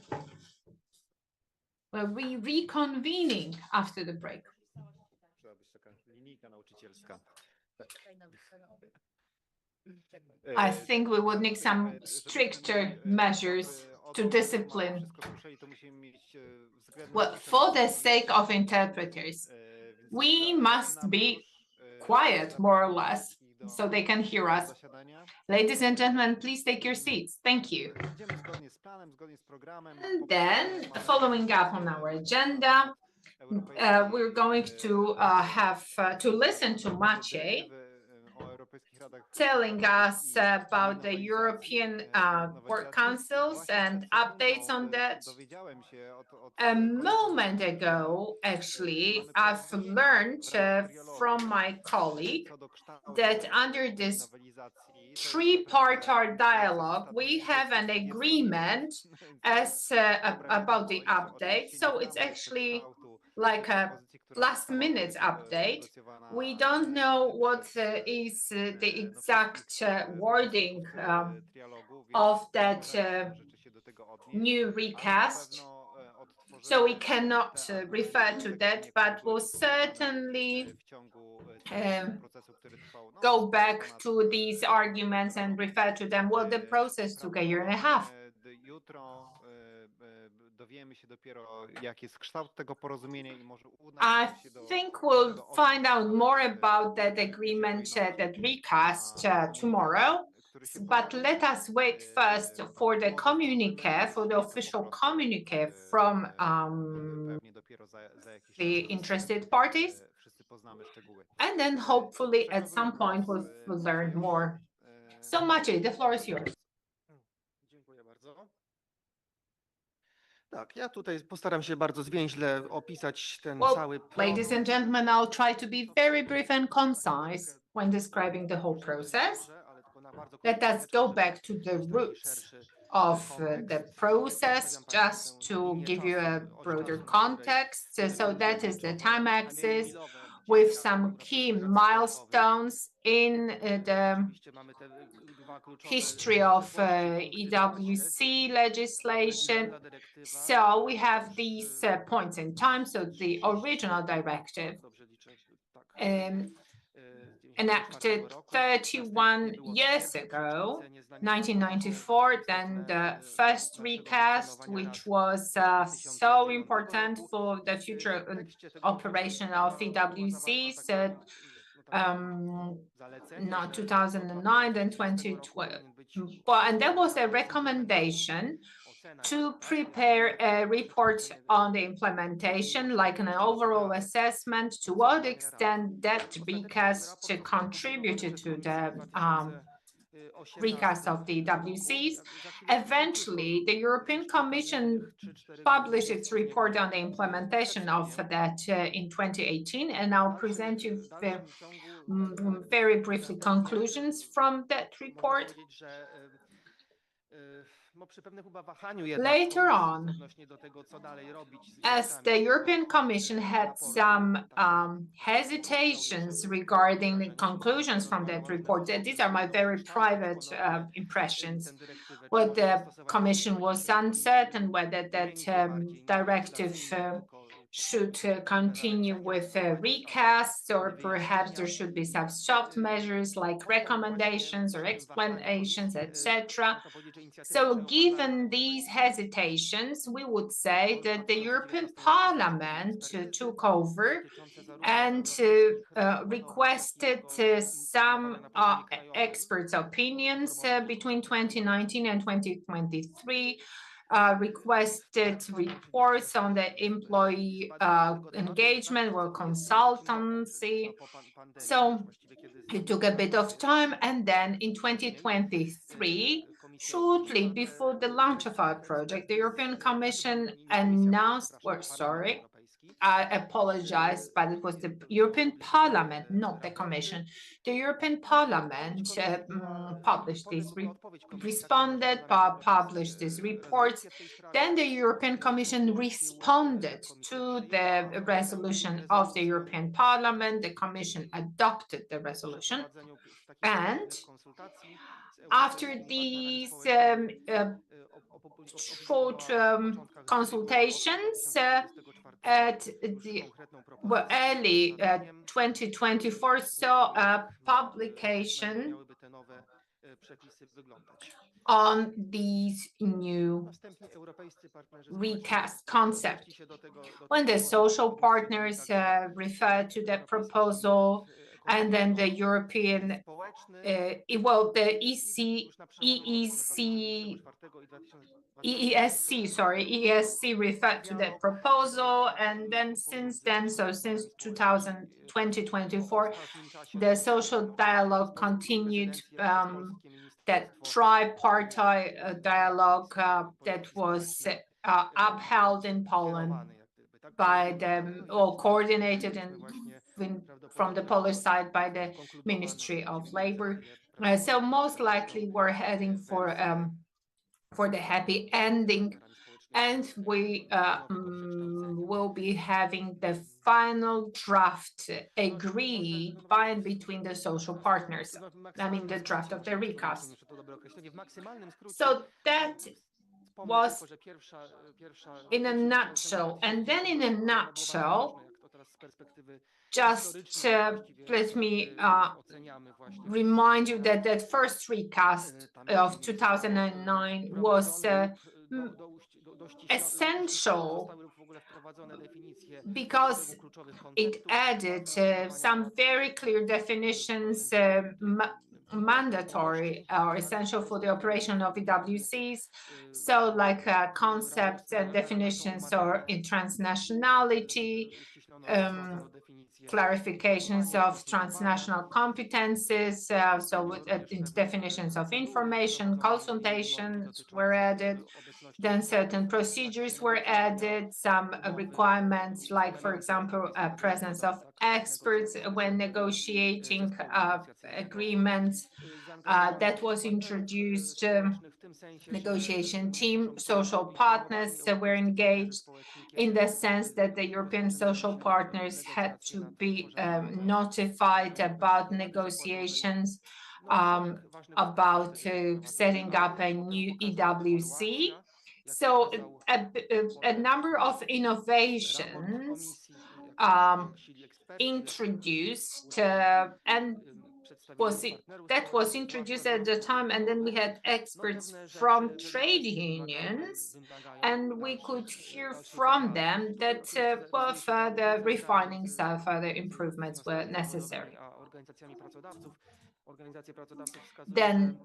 where we reconvening after the break. I think we would need some stricter measures to discipline. Well, for the sake of interpreters, we must be quiet, more or less, so they can hear us. Ladies and gentlemen, please take your seats. Thank you. And then, following up on our agenda, we're going to have to listen to Maciej telling us about the European Work Councils and updates on that. A moment ago, actually, I've learned from my colleague that under this tripartite dialogue, we have an agreement as about the update. So it's actually like a last-minute update. We don't know what is the exact wording of that new recast, so we cannot refer to that, but we'll certainly go back to these arguments and refer to them. Well, the process took 1.5 years. I think we'll find out more about that agreement, that recast tomorrow. But let us wait first for the communique, for the official communique from the interested parties. And then hopefully at some point we'll learn more. So Maciej, the floor is yours. Tak, ja tutaj postaram się bardzo zwięźle opisać ten cały ladies and gentlemen, I'll try to be very brief and concise when describing the whole process. Let us go back to the roots of the process, just to give you a broader context. So that is the time axis with some key milestones in the history of EWC legislation. So we have these points in time. So the original directive enacted 31 years ago, 1994, then the first recast, which was so important for the future operation of EWCs, not 2009, then 2012. Well, and there was a recommendation to prepare a report on the implementation, like an overall assessment, to what extent that recast contributed to the recast of the EWCs. Eventually, the European Commission published its report on the implementation of that in 2018, and I'll present you very briefly conclusions from that report. Later on, as the European Commission had some hesitations regarding the conclusions from that report, these are my very private impressions, whether the Commission was uncertain whether that directive should continue with recasts, or perhaps there should be some soft measures like recommendations or explanations, etc. So given these hesitations, we would say that the European Parliament took over and requested some experts' opinions between 2019 and 2023, requested reports on the employee engagement or consultancy. So it took a bit of time, and then in 2023, shortly before the launch of our project, the European Commission announced, I apologize, but it was the European Parliament, not the Commission. The European Parliament published these published these reports. Then the European Commission responded to the resolution of the European Parliament. The Commission adopted the resolution, and after these short consultations at the early 2024 saw a publication on these new recast concept. When the social partners referred to the proposal, and then the European, the EESC referred to that proposal, and then since 2024, the social dialogue continued, that tripartite dialogue that was upheld in Poland by them, or coordinated from the Polish side by the Ministry of Labor. So most likely we're heading for the happy ending, and we will be having the final draft agreed by and between the social partners. I mean, the draft of the recast. So that was in a nutshell. And then in a nutshell, just let me remind you that that first recast of 2009 was essential because it added some very clear definitions, mandatory or essential for the operation of EWCs. So like concepts and definitions or in transnationality, clarifications of transnational competences, so with definitions of information, consultations were added, then certain procedures were added, some requirements like, for example, presence of experts when negotiating agreements, that was introduced. Negotiation team, social partners were engaged in the sense that the European social partners had to be notified about negotiations, about setting up a new EWC. So a number of innovations introduced, and that was introduced at the time, and then we had experts from trade unions, and we could hear from them that further refinings, further improvements were necessary. Then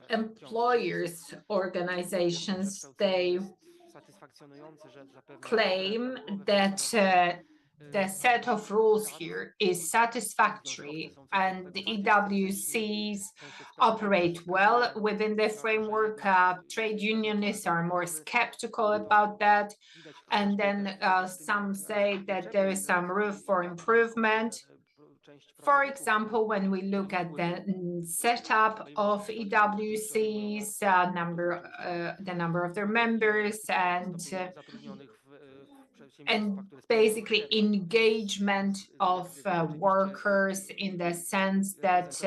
employers' organizations, they claim that the set of rules here is satisfactory and the EWCs operate well within the framework. Trade unionists are more skeptical about that. And then some say that there is some room for improvement. For example, when we look at the setup of EWCs, the number of their members, and basically engagement of workers in the sense that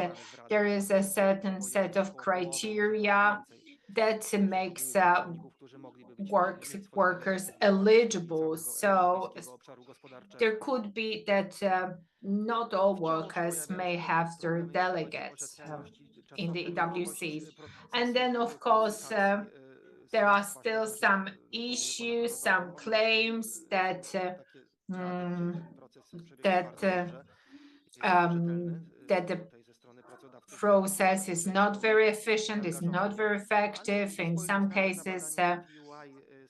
there is a certain set of criteria that makes workers eligible. So there could be that not all workers may have their delegates in the EWCs. And then, of course, there are still some issues, some claims that the process is not very efficient, is not very effective. In some cases,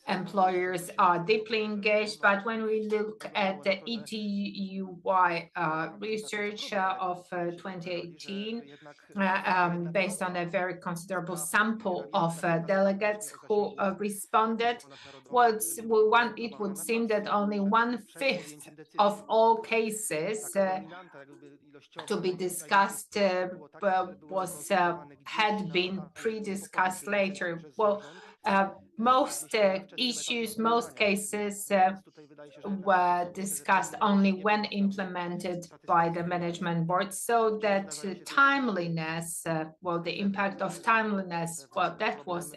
employers are deeply engaged, but when we look at the ETUY research of 2018, based on a very considerable sample of delegates who responded, it would seem that only 1/5 of all cases to be discussed had been pre-discussed later. Well, most issues, most cases were discussed only when implemented by the management board, so that timeliness, well, the impact of timeliness, well, that was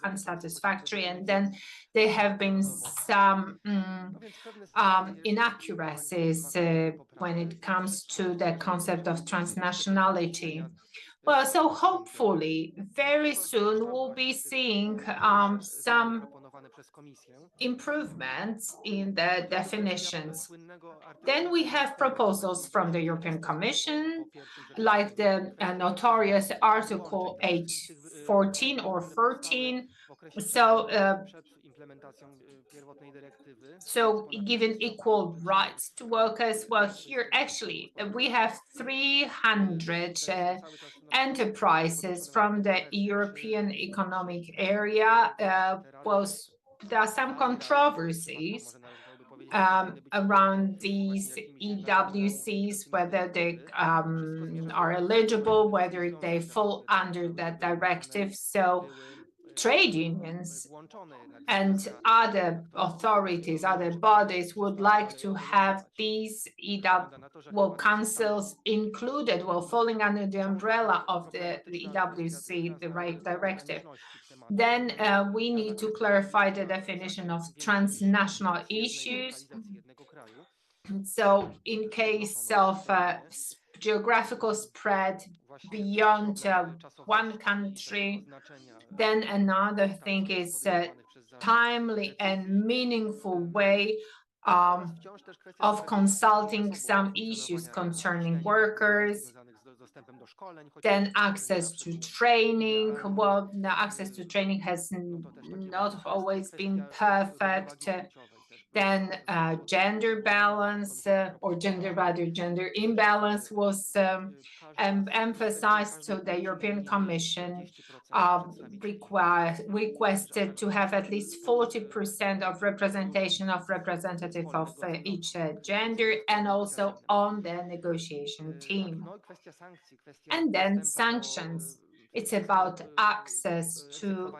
unsatisfactory. And then there have been some inaccuracies when it comes to the concept of transnationality. Well, so hopefully very soon we'll be seeing some improvements in the definitions. Then we have proposals from the European Commission, like the notorious Article 814 or 13. So given equal rights to workers, well, here actually we have 300 enterprises from the European Economic Area. Well, there are some controversies around these EWCs, whether they are eligible, whether they fall under that directive. So trade unions and other authorities, other bodies would like to have these councils included, falling under the umbrella of the EWC, the directive. Then we need to clarify the definition of transnational issues. So in case of geographical spread beyond one country, then another thing is timely and meaningful way of consulting some issues concerning workers. Then access to training. Well, the access to training has not always been perfect. Then gender balance or gender imbalance was emphasized. So the European Commission requested to have at least 40% of representation of representative of each gender, and also on the negotiation team. And then sanctions. It's about access to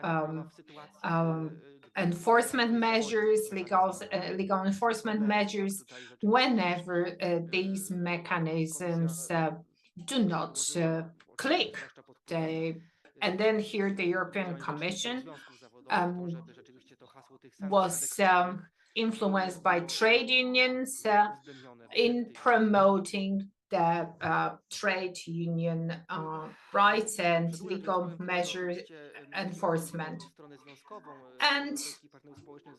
enforcement measures, legal enforcement measures, whenever these mechanisms do not click. And then here the European Commission was influenced by trade unions in promoting the trade union rights and legal measure enforcement. And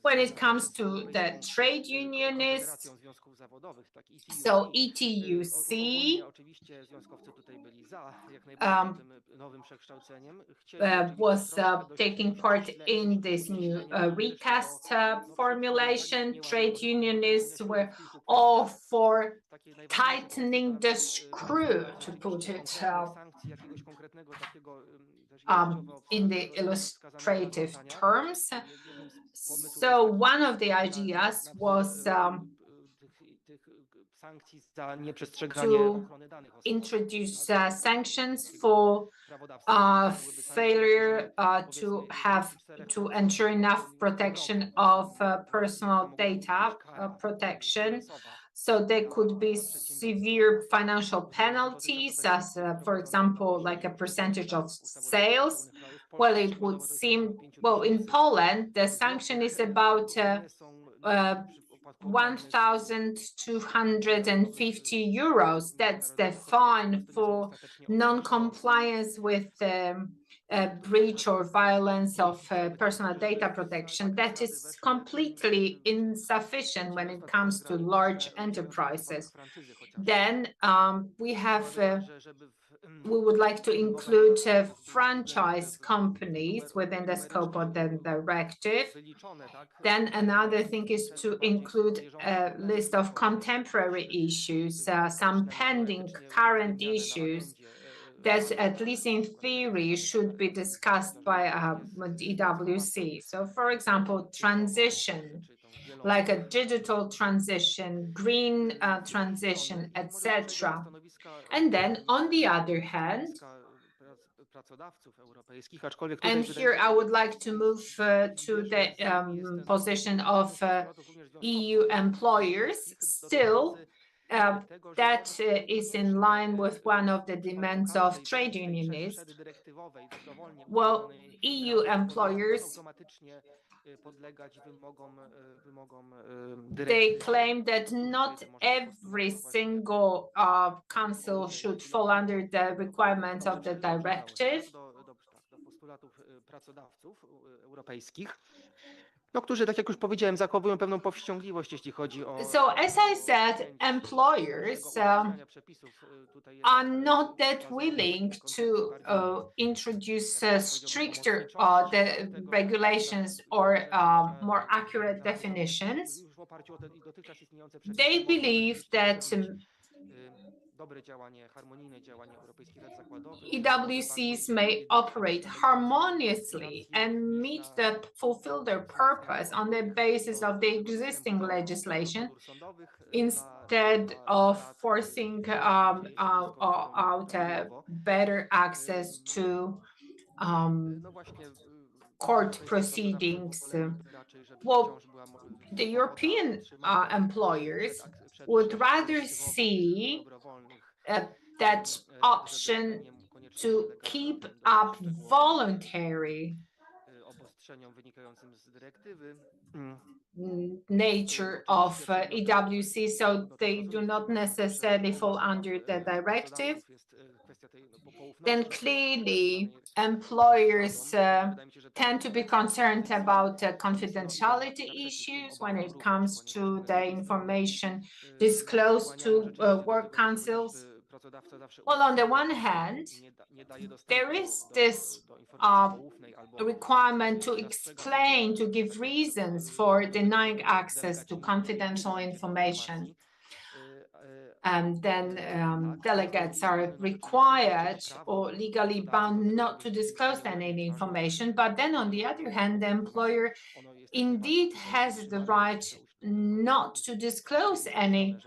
when it comes to the trade unionists, so ETUC was taking part in this new recast formulation. Trade unionists were all for tightening the screw, to put it in the illustrative terms. So one of the ideas was to introduce sanctions for failure to ensure enough protection of personal data protection. So there could be severe financial penalties, as for example, like a percentage of sales. Well, it would seem, well, in Poland, the sanction is about 1,250 euros. That's the fine for non-compliance with breach or violence of personal data protection. That is completely insufficient when it comes to large enterprises. Then we would like to include franchise companies within the scope of the directive. Then another thing is to include a list of contemporary issues, some pending current issues that, at least in theory, should be discussed by EWC. So, for example, transition, like a digital transition, green transition, etc. And then, on the other hand, and here I would like to move to the position of EU employers. Still, that is in line with one of the demands of trade unionists. Well, EU employers, they claim that not every single council should fall under the requirements of the directive. Którzy, tak jak już powiedziałem, zachowują pewną powściągliwość, jeśli chodzi o... So, as I said, employers are not that willing to introduce stricter the regulations or more accurate definitions. They believe that EWCs may operate harmoniously and fulfill their purpose on the basis of the existing legislation, instead of forcing out better access to court proceedings. Well, the European employers would rather see that option to keep up voluntary nature of EWC, so they do not necessarily fall under the directive. Then clearly employers tend to be concerned about confidentiality issues when it comes to the information disclosed to work councils. Well, on the one hand, there is this requirement to explain, to give reasons for denying access to confidential information. And then delegates are required or legally bound not to disclose any information. But then on the other hand, the employer indeed has the right not to disclose any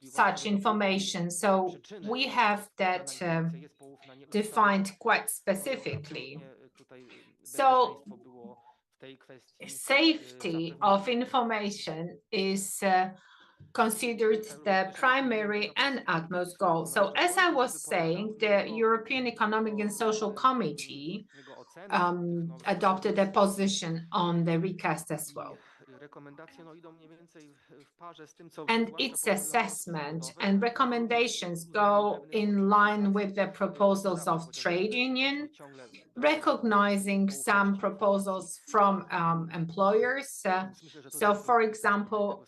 such information. So we have that defined quite specifically. So safety of information is considered the primary and utmost goal. So as I was saying, the European Economic and Social Committee adopted a position on the recast as well. And its assessment and recommendations go in line with the proposals of trade union, recognizing some proposals from employers. So, for example,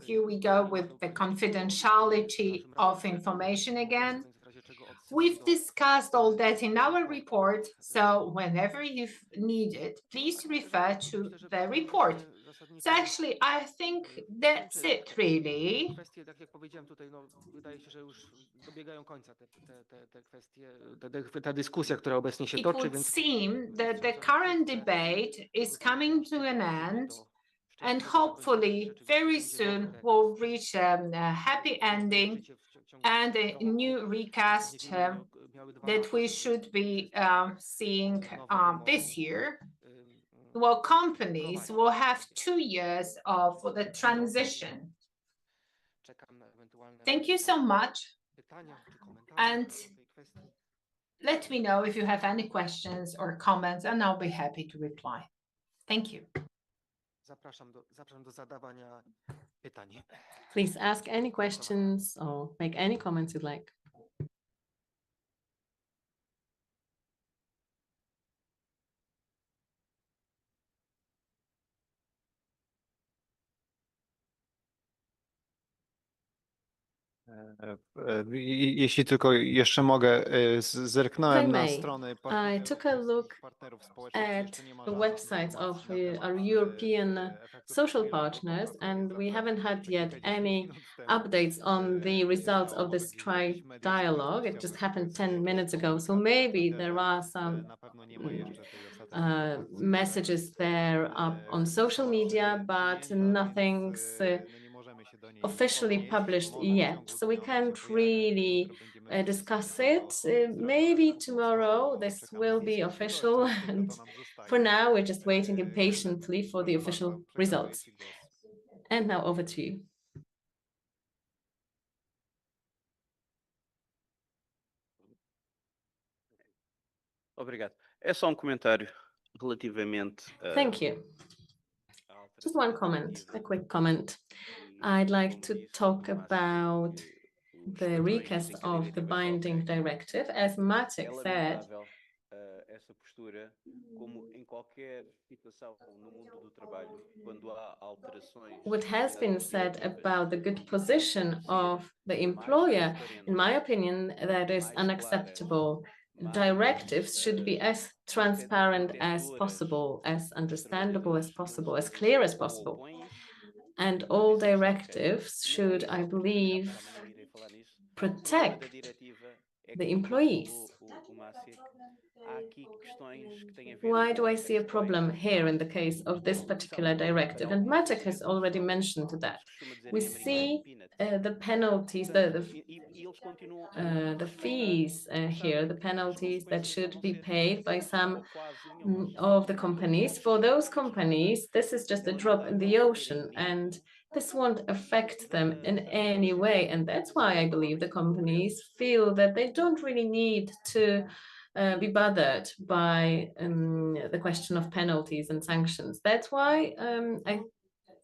here we go with the confidentiality of information again. We've discussed all that in our report, so whenever you need it, please refer to the report. So actually, I think that's it, really. It would seem that the current debate is coming to an end, and hopefully very soon we'll reach a happy ending and a new recast that we should be seeing this year. Well, companies will have 2 years of the transition. Thank you so much. And let me know if you have any questions or comments, and I'll be happy to reply. Thank you. Please ask any questions or make any comments you'd like. Jeśli tylko jeszcze mogę, zerknąłem na strony I took a look at the websites of our European social partners, and we haven't had yet any updates on the results of this tri-dialogue. It just happened 10 minutes ago, so maybe there are some messages there up on social media, but nothing's officially published yet, so we can't really discuss it. Maybe tomorrow this will be official, and for now we're just waiting impatiently for the official results. And now over to you. Obrigado. É só comentário relativamente. Thank you. Just one comment, a quick comment. I'd like to talk about the recast of the binding directive. As Maciek said, Essa postura, como em qualquer situação no mundo do trabalho, quando há alterações. What has been said about the good position of the employer, in my opinion, that is unacceptable. Directives should be as transparent as possible, as understandable as possible, as clear as possible. And all directives should, I believe, protect the employees. Why do I see a problem here in the case of this particular directive? And Maciek has already mentioned that. We see the penalties, the fees here, the penalties that should be paid by some of the companies. For those companies, this is just a drop in the ocean, and this won't affect them in any way. And that's why I believe the companies feel that they don't really need to be bothered by the question of penalties and sanctions. That's why I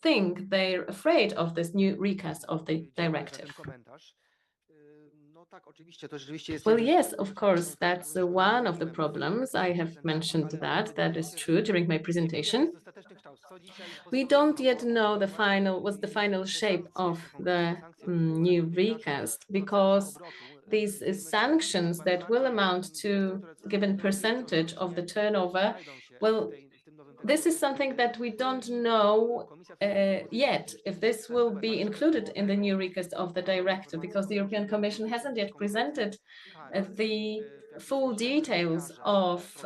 think they're afraid of this new recast of the directive. Well, yes, of course, that's one of the problems. I have mentioned that is true during my presentation. We don't yet know what's the final shape of the new recast, because these sanctions that will amount to a given percentage of the turnover, well, this is something that we don't know yet, if this will be included in the new recast of the directive, because the European Commission hasn't yet presented the full details of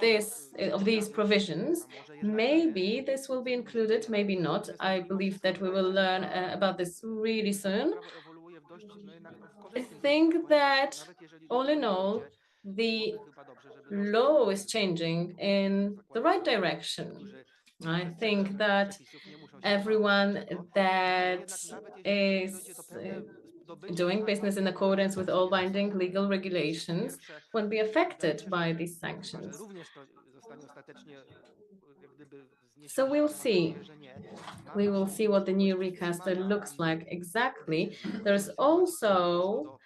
these provisions. Maybe this will be included, maybe not. I believe that we will learn about this really soon. I think that all in all, the law is changing in the right direction. I think that everyone that is doing business in accordance with all binding legal regulations won't be affected by these sanctions. So we'll see. We will see what the new recast looks like exactly. There's also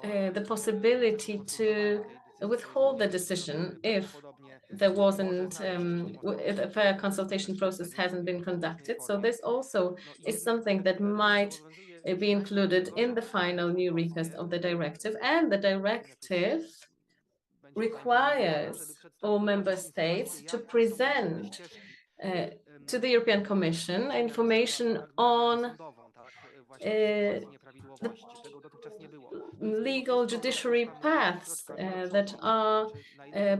the possibility to withhold the decision if there wasn't, if a fair consultation process hasn't been conducted. So this also is something that might be included in the final new recast of the directive. And the directive requires all member states to present to the European Commission information on the legal judiciary paths that are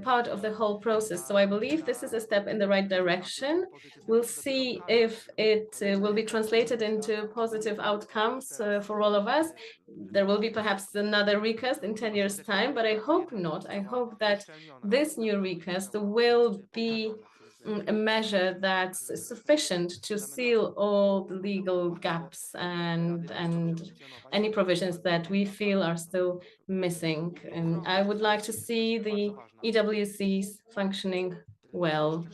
part of the whole process. So I believe this is a step in the right direction. We'll see if it will be translated into positive outcomes for all of us. There will be perhaps another recast in 10 years' time, but I hope not. I hope that this new recast will be a measure that's sufficient to seal all the legal gaps and any provisions that we feel are still missing. And I would like to see the EWCs functioning well.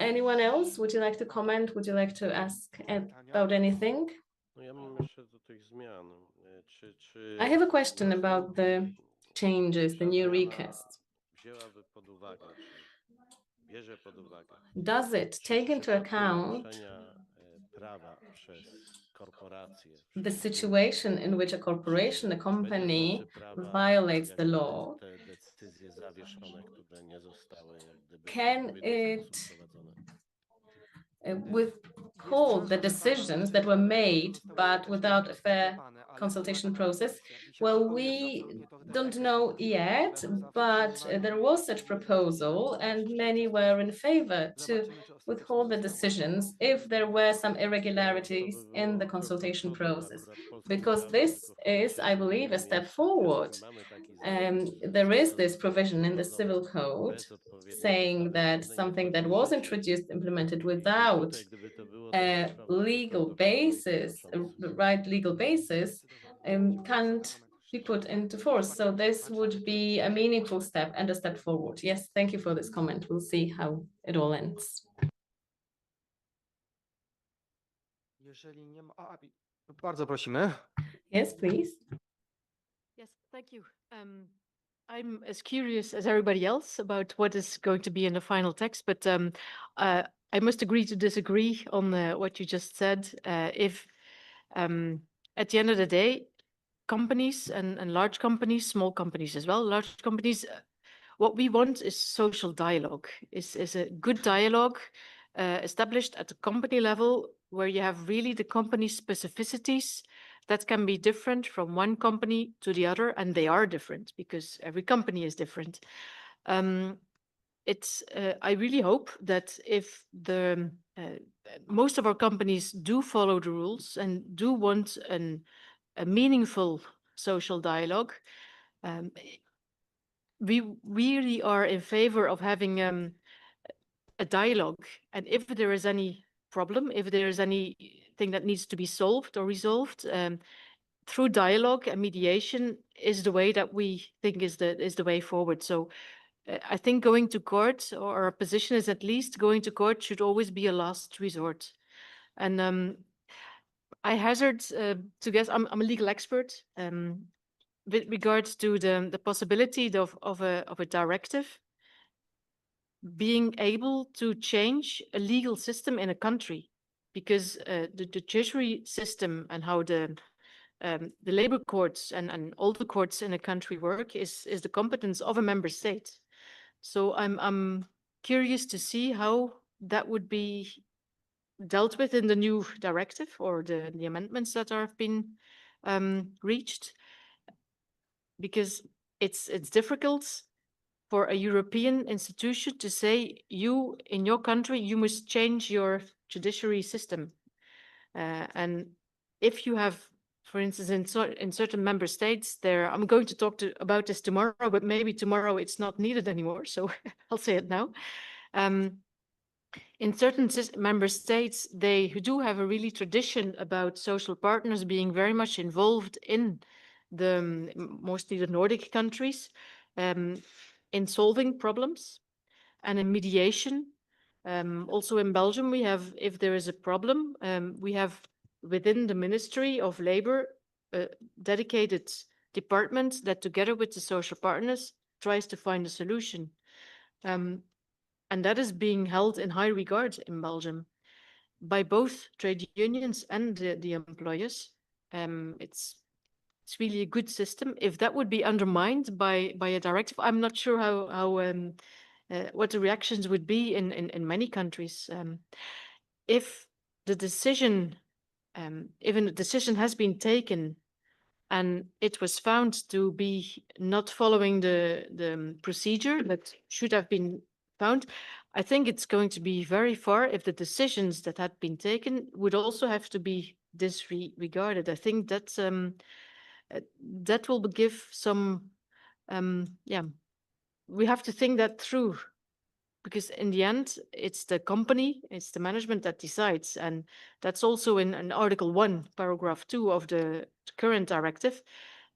Anyone else? Would you like to comment? Would you like to ask about anything? I have a question about the changes, the new recast. Does it take into account the situation in which a corporation, a company, violates the law? Can it withhold the decisions that were made, but without a fair consultation process? Well, we don't know yet, but there was such proposal and many were in favor to withhold the decisions if there were some irregularities in the consultation process, because this is, I believe, a step forward. There is this provision in the civil code saying that something that was introduced, implemented without a legal basis, the right legal basis, can't be put into force. So this would be a meaningful step and a step forward. Yes, thank you for this comment. We'll see how it all ends. Bardzo prosimy. Yes, please. Yes, thank you. I'm as curious as everybody else about what is going to be in the final text, but I must agree to disagree on what you just said. If at the end of the day, companies and large companies, small companies as well, large companies, what we want is social dialogue, is a good dialogue established at the company level where you have really the company specificities that can be different from one company to the other, and they are different because every company is different. I really hope that if most of our companies do follow the rules and do want a meaningful social dialogue, we really are in favor of having a dialogue. And if there is any problem, if there is anything that needs to be solved or resolved, through dialogue and mediation is the way that we think is the way forward. So I think going to court, or our position is at least going to court should always be a last resort. And I hazard to guess, I'm a legal expert with regards to the possibility of a directive being able to change a legal system in a country, because the judiciary system and how the labor courts and all the courts in a country work is the competence of a member state. So I'm curious to see how that would be dealt with in the new directive or the amendments that have been reached, because it's difficult for a European institution to say, you in your country, you must change your judiciary system. And if you have, for instance, in certain member states, I'm going to talk about this tomorrow, but maybe tomorrow it's not needed anymore. So I'll say it now. In certain member states, they do have a really tradition about social partners being very much involved in mostly the Nordic countries, in solving problems. and in mediation. Also in Belgium, we have, if there is a problem, we have within the Ministry of Labour a dedicated department that together with the social partners tries to find a solution. And that is being held in high regard in Belgium by both trade unions and the employers. It's really a good system. If that would be undermined by a directive, I'm not sure how what the reactions would be in many countries. If the decision, even a decision has been taken and it was found to be not following the procedure that should have been found, I think it's going to be very far if the decisions that had been taken would also have to be disregarded. I think that that will give some, yeah, we have to think that through, because in the end, it's the company, it's the management that decides. And that's also in Article 1, Paragraph 2 of the current directive,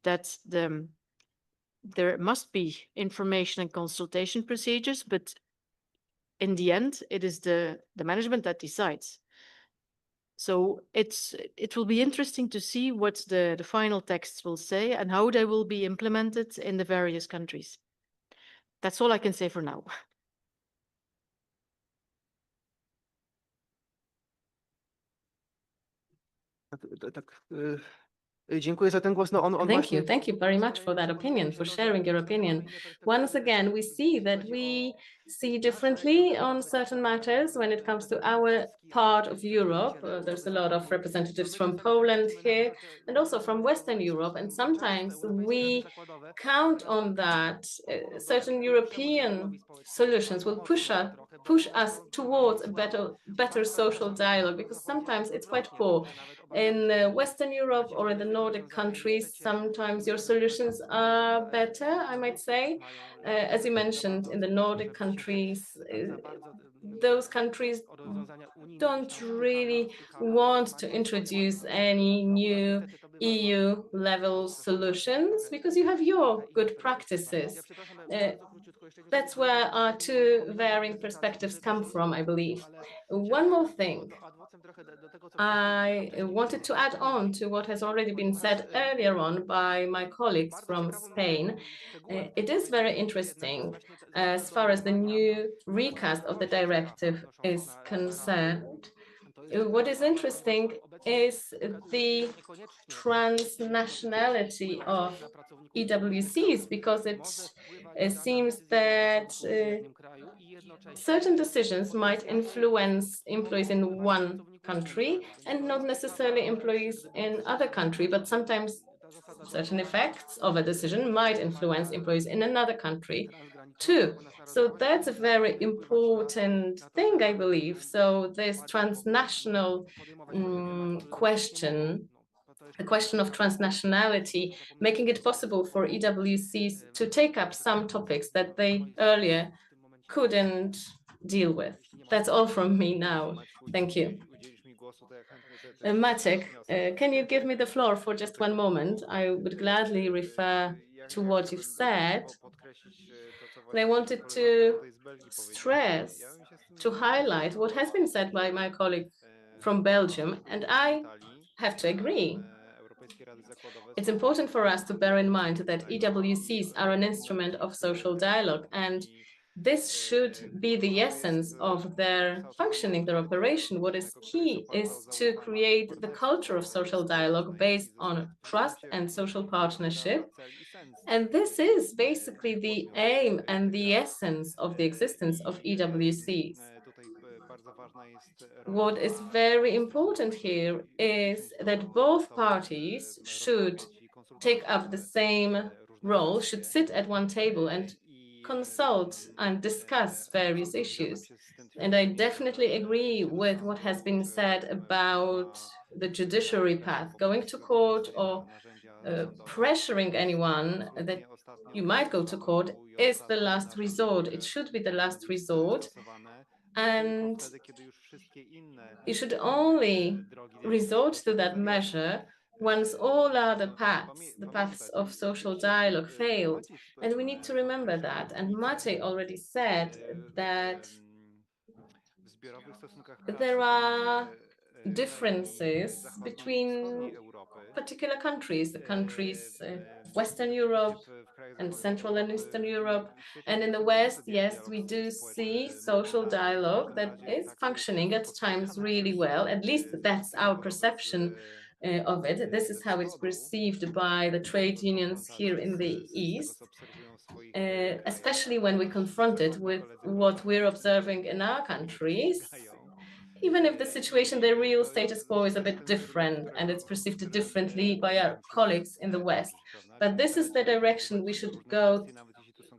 that there must be information and consultation procedures, but in the end, it is the management that decides. So it will be interesting to see what the final texts will say and how they will be implemented in the various countries. That's all I can say for now. Thank you very much for that opinion, for sharing your opinion. Once again, we see that we see differently on certain matters when it comes to our part of Europe. There's a lot of representatives from Poland here and also from Western Europe, and sometimes we count on that certain European solutions will push us towards a better social dialogue, because sometimes it's quite poor. In Western Europe or in the Nordic countries, sometimes your solutions are better, I might say. As you mentioned, in the Nordic countries, those countries don't really want to introduce any new EU-level solutions because you have your good practices. That's where our two varying perspectives come from, I believe. One more thing. I wanted to add on to what has already been said earlier on by my colleagues from Spain. It is very interesting as far as the new recast of the directive is concerned. What is interesting is the transnationality of EWCs, because it seems that certain decisions might influence employees in one country and not necessarily employees in other country, but sometimes certain effects of a decision might influence employees in another country too. So that's a very important thing, I believe. So this transnational question, the question of transnationality, making it possible for EWCs to take up some topics that they earlier couldn't deal with. That's all from me now. Thank you. Maciek, can you give me the floor for just one moment? I would gladly refer to what you've said. And I wanted to stress, to highlight what has been said by my colleague from Belgium, and I have to agree. It's important for us to bear in mind that EWCs are an instrument of social dialogue, and this should be the essence of their functioning, their operation. What is key is to create the culture of social dialogue based on trust and social partnership. And this is basically the aim and the essence of the existence of EWCs. What is very important here is that both parties should take up the same role, should sit at one table and consult and discuss various issues. And I definitely agree with what has been said about the judiciary path, going to court or pressuring anyone that you might go to court is the last resort. It should be the last resort. And you should only resort to that measure once all other paths, the paths of social dialogue failed. And we need to remember that. And Maciej already said that there are differences between particular countries, the countries of Western Europe and Central and Eastern Europe. And in the West, yes, we do see social dialogue that is functioning at times really well. At least that's our perception of it. This is how it's perceived by the trade unions here in the East, especially when we confront it with what we're observing in our countries. Even if the situation, the real status quo is a bit different and it's perceived differently by our colleagues in the West. But this is the direction we should go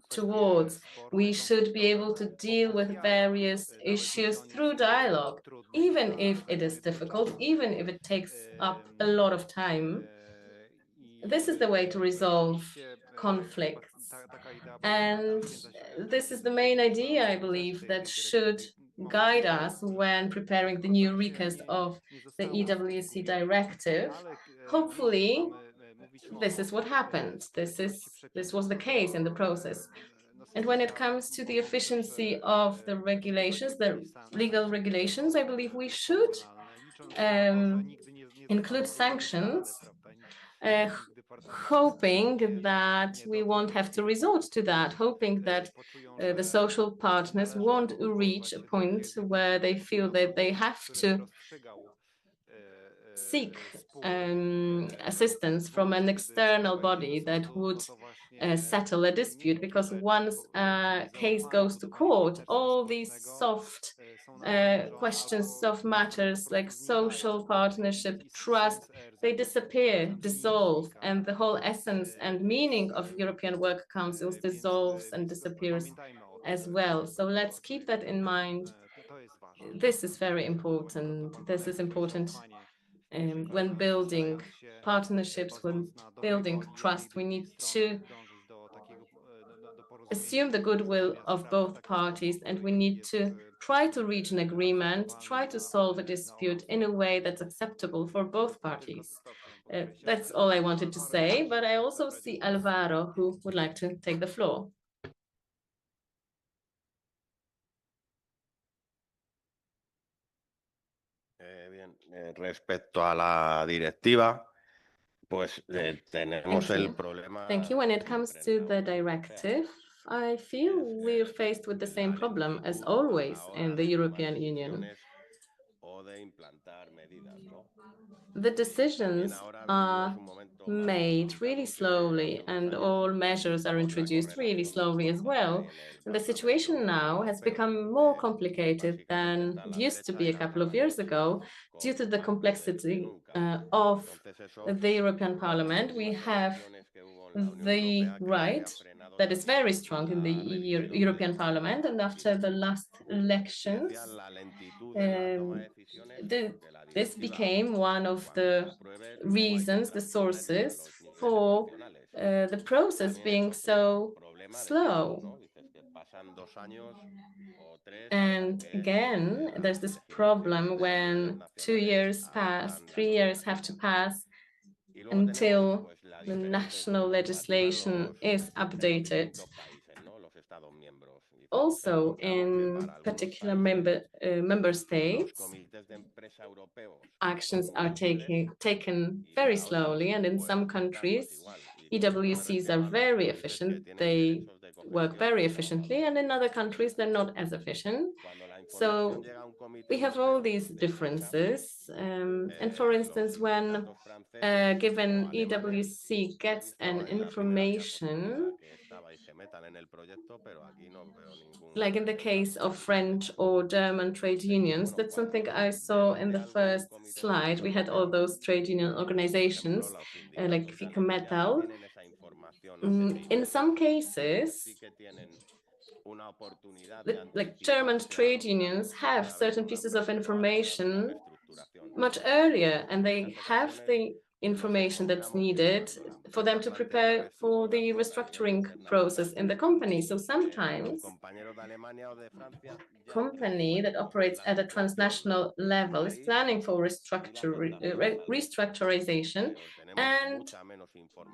towards. We should be able to deal with various issues through dialogue, even if it is difficult, even if it takes up a lot of time. This is the way to resolve conflicts. And this is the main idea, I believe, that should guide us when preparing the new recast of the EWC directive. Hopefully, this is what happened. This was the case in the process. And when it comes to the efficiency of the regulations, the legal regulations, I believe we should include sanctions, hoping that we won't have to resort to that, hoping that the social partners won't reach a point where they feel that they have to seek assistance from an external body that would settle a dispute, because once a case goes to court, all these soft questions, soft matters like social partnership, trust, they disappear, dissolve, and the whole essence and meaning of European Work Councils dissolves and disappears as well. So let's keep that in mind. This is very important. This is important when building partnerships, when building trust. We need to assume the goodwill of both parties, and we need to try to reach an agreement, try to solve a dispute in a way that's acceptable for both parties. That's all I wanted to say, but I also see Alvaro, who would like to take the floor. Bien, respecto a la directiva, pues tenemos el problema. Thank you. When it comes to the directive, I feel we're faced with the same problem as always in the European Union. The decisions are made really slowly, and all measures are introduced really slowly as well. And the situation now has become more complicated than it used to be a couple of years ago due to the complexity of the European Parliament. We have the right that is very strong in the European Parliament, and after the last elections, this became one of the reasons, the sources for the process being so slow. And again, there's this problem when 2 years pass, 3 years have to pass until the national legislation is updated. Also, in particular member states, actions are taken very slowly, and in some countries, EWCs are very efficient. They work very efficiently, and in other countries, they're not as efficient. So we have all these differences. And for instance, when a given EWC gets an information, like in the case of French or German trade unions, that's something I saw in the first slide. We had all those trade union organizations, like FICA Metal. In some cases, like German trade unions have certain pieces of information much earlier, and they have the information that's needed for them to prepare for the restructuring process in the company. So sometimes company that operates at a transnational level is planning for restructurization, and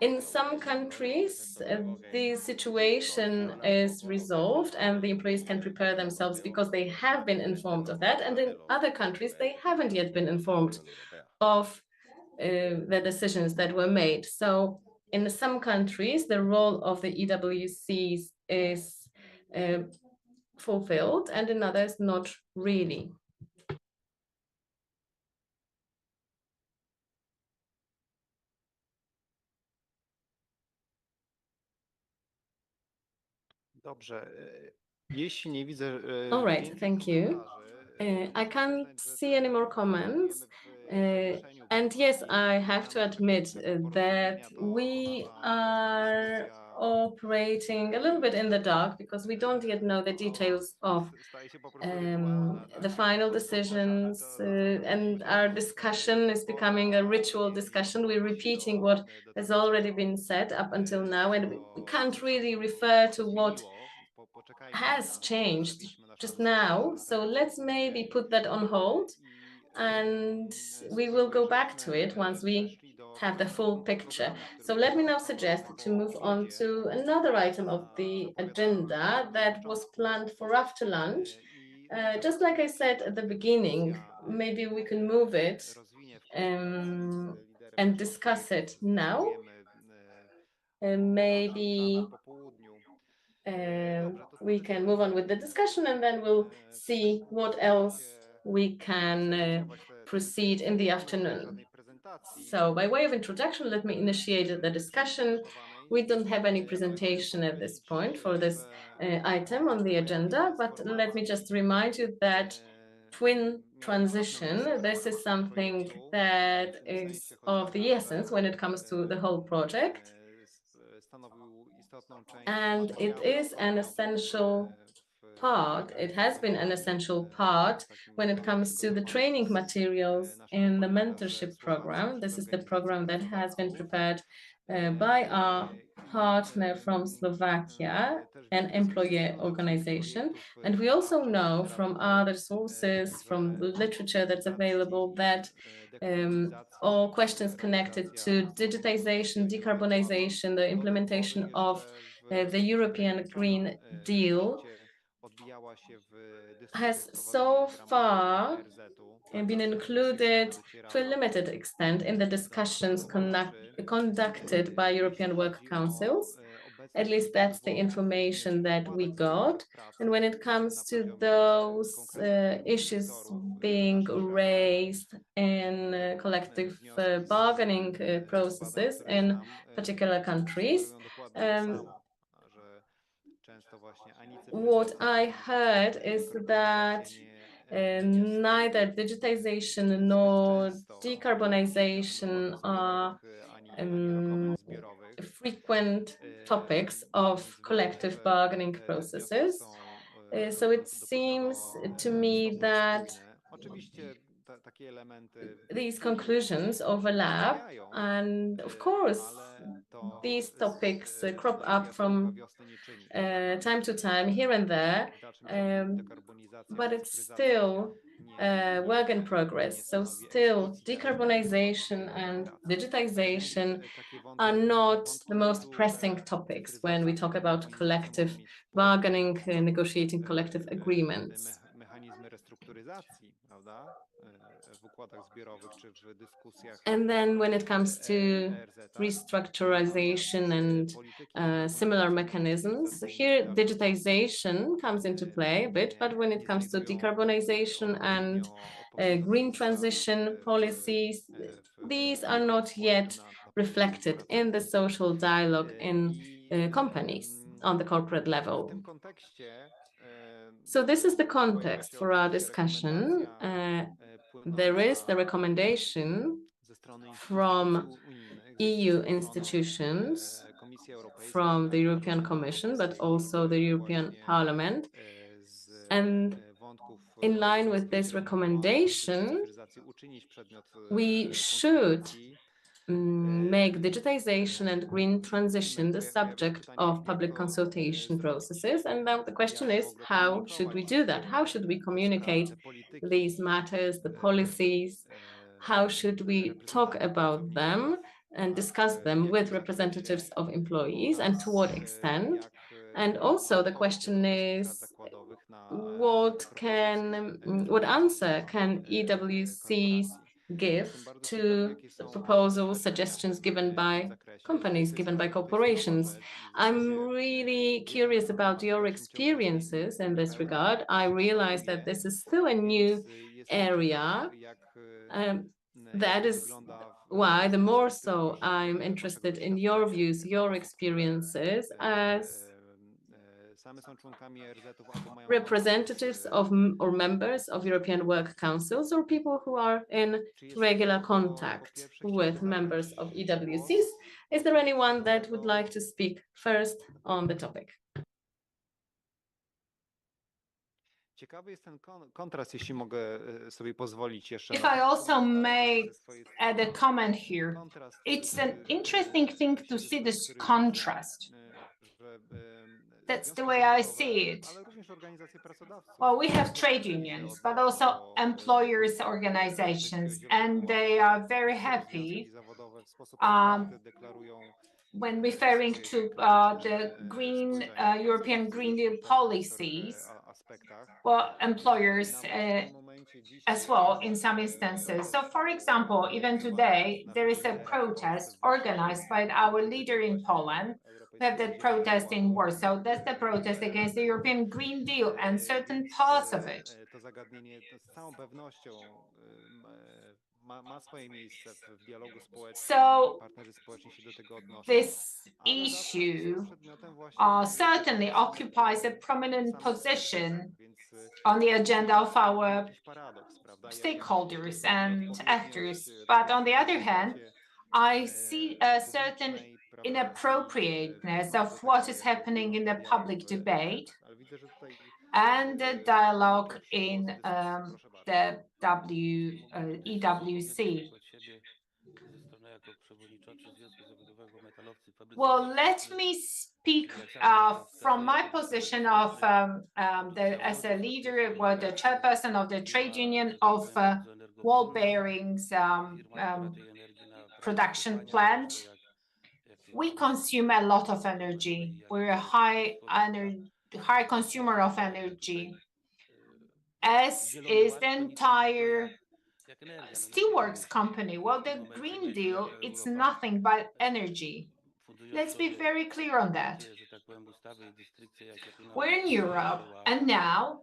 in some countries the situation is resolved and the employees can prepare themselves because they have been informed of that, and in other countries they haven't yet been informed of the decisions that were made. So in some countries the role of the EWCs is fulfilled, and in others not really. Dobrze. Jeśli nie widzę All right, thank you. I can't see any more comments. And yes, I have to admit that we are operating a little bit in the dark because we don't yet know the details of the final decisions, and our discussion is becoming a ritual discussion. We're repeating what has already been said up until now, and we can't really refer to what has changed just now. So let's maybe put that on hold, and we will go back to it once we have the full picture. So let me now suggest to move on to another item of the agenda that was planned for after lunch. Just like I said at the beginning, maybe we can move it and discuss it now. Maybe we can move on with the discussion, and then we'll see what else we can proceed in the afternoon. So by way of introduction, let me initiate the discussion. We don't have any presentation at this point for this item on the agenda, but let me just remind you that twin transition, this is something that is of the essence when it comes to the whole project. And it is an essential part, it has been an essential part when it comes to the training materials in the mentorship program. This is the program that has been prepared by our partner from Slovakia, an employer organization. And we also know from other sources, from literature that's available, that all questions connected to digitization, decarbonization, the implementation of the European Green Deal has so far been included to a limited extent in the discussions conducted by European work councils. At least that's the information that we got. And when it comes to those issues being raised in collective bargaining processes in particular countries, what I heard is that neither digitization nor decarbonization are frequent topics of collective bargaining processes. So it seems to me that these conclusions overlap, and of course these topics crop up from time to time here and there, but it's still work in progress. So still decarbonization and digitization are not the most pressing topics when we talk about collective bargaining, negotiating collective agreements. And then when it comes to restructurization and similar mechanisms, here digitization comes into play a bit, but when it comes to decarbonization and green transition policies, these are not yet reflected in the social dialogue in companies on the corporate level. So this is the context for our discussion. There is the recommendation from EU institutions, from the European Commission, but also the European Parliament. And in line with this recommendation, we should make digitization and green transition the subject of public consultation processes. And now the question is, how should we do that? How should we communicate these matters, the policies? How should we talk about them and discuss them with representatives of employees, and to what extent? And also the question is, what answer can EWCs give to the proposals, suggestions given by companies, given by corporations? I'm really curious about your experiences in this regard. I realize that this is still a new area. That is why the more so I'm interested in your views, your experiences as representatives of or members of European Work Councils, or people who are in regular contact with members of EWCs. Is there anyone that would like to speak first on the topic? If I also may add a comment here, it's an interesting thing to see this contrast. That's the way I see it. Well, we have trade unions, but also employers' organizations, and they are very happy when referring to the green European Green Deal policies. Well, employers as well in some instances. So, for example, even today, there is a protest organized by our leader in Poland. We have that protest in Warsaw. That's the protest against the European Green Deal and certain parts of it. So this issue certainly occupies a prominent position on the agenda of our stakeholders and actors. But on the other hand, I see a certain inappropriateness of what is happening in the public debate and the dialogue in the EWC. Well, let me speak from my position of as a leader, well, the chairperson of the trade union of wall bearings production plant. We consume a lot of energy. We're a high consumer of energy, as is the entire steelworks company. Well, the Green Deal, it's nothing but energy. Let's be very clear on that. We're in Europe, and now,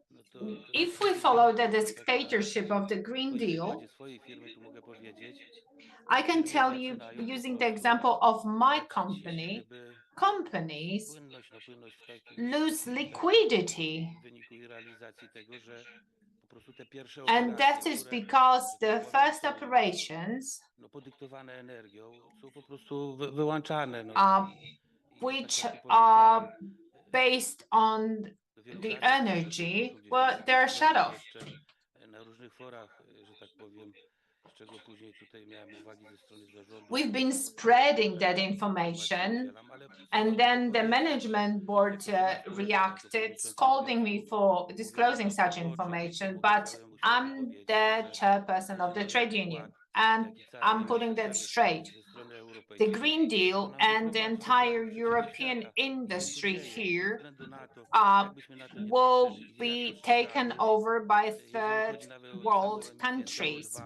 if we follow the dictatorship of the Green Deal, I can tell you, using the example of my company, companies lose liquidity. And that is because the first operations, which are based on the energy, well, they're shut off. We've been spreading that information, and then the management board reacted, scolding me for disclosing such information. But I'm the chairperson of the trade union, and I'm putting that straight. The Green Deal and the entire European industry here will be taken over by third world countries.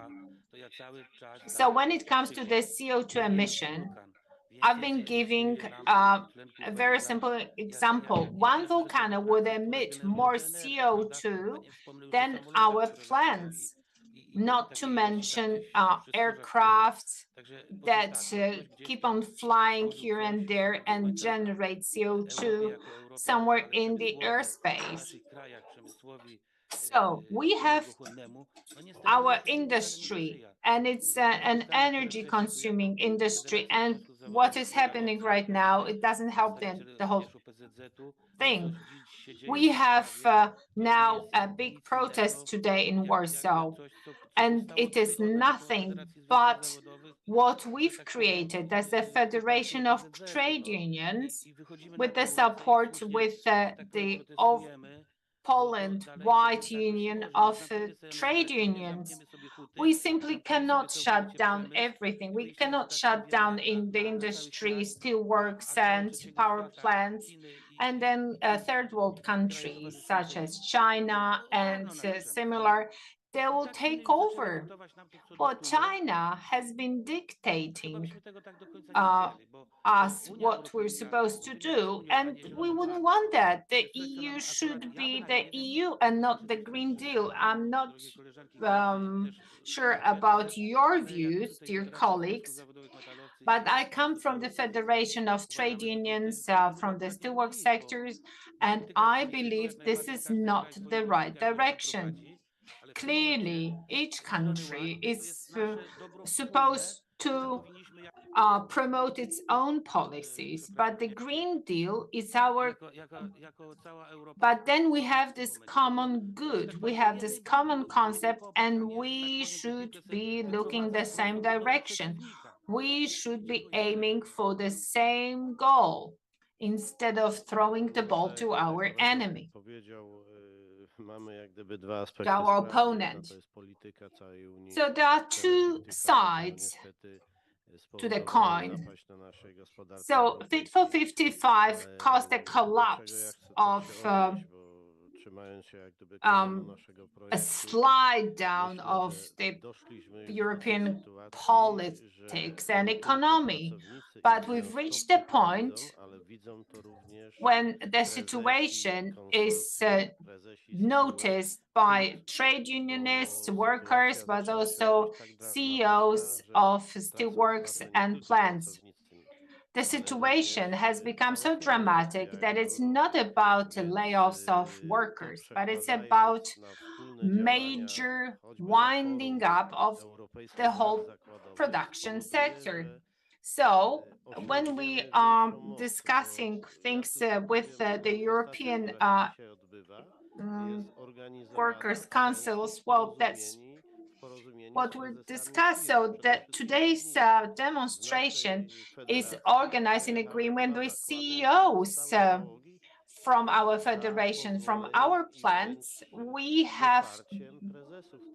So when it comes to the CO2 emission, I've been giving a very simple example. One volcano would emit more CO2 than our plants, not to mention aircraft that keep on flying here and there and generate CO2 somewhere in the airspace. So we have our industry, and it's an energy consuming industry. And what is happening right now, it doesn't help the whole thing. We have now a big protest today in Warsaw, and it is nothing but what we've created as a federation of trade unions with the support with the Poland White Union of Trade Unions. We simply cannot shut down everything. We cannot shut down in the industry, steelworks and power plants, and then third world countries such as China and similar, they will take over. But China has been dictating us what we're supposed to do, and we wouldn't want that. The EU should be the EU and not the Green Deal. I'm not sure about your views, dear colleagues, but I come from the Federation of Trade Unions, from the steelwork sectors, and I believe this is not the right direction. Clearly, each country is supposed to promote its own policies, but the Green Deal is our, but then we have this common good, we have this common concept, and we should be looking the same direction. We should be aiming for the same goal instead of throwing the ball to our enemy, to our opponent. So there are two sides to the coin. So Fit for 55 caused a collapse of a slide down of the European politics and economy. But we've reached a point when the situation is noticed by trade unionists, workers, but also CEOs of steelworks and plants. The situation has become so dramatic that it's not about layoffs of workers, but it's about major winding up of the whole production sector. So when we are discussing things with the European workers' councils, well, that's what we discussed. So that today's demonstration is organized in agreement with CEOs from our federation, from our plants. We have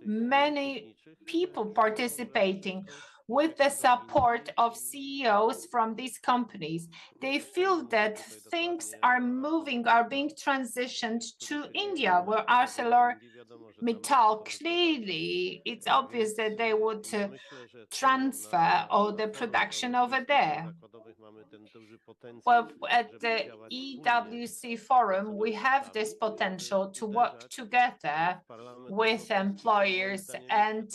many people participating with the support of CEOs from these companies. They feel that things are moving, are being transitioned to India, where ArcelorMittal, clearly, it's obvious that they would transfer all the production over there. Well, at the EWC forum, we have this potential to work together with employers, and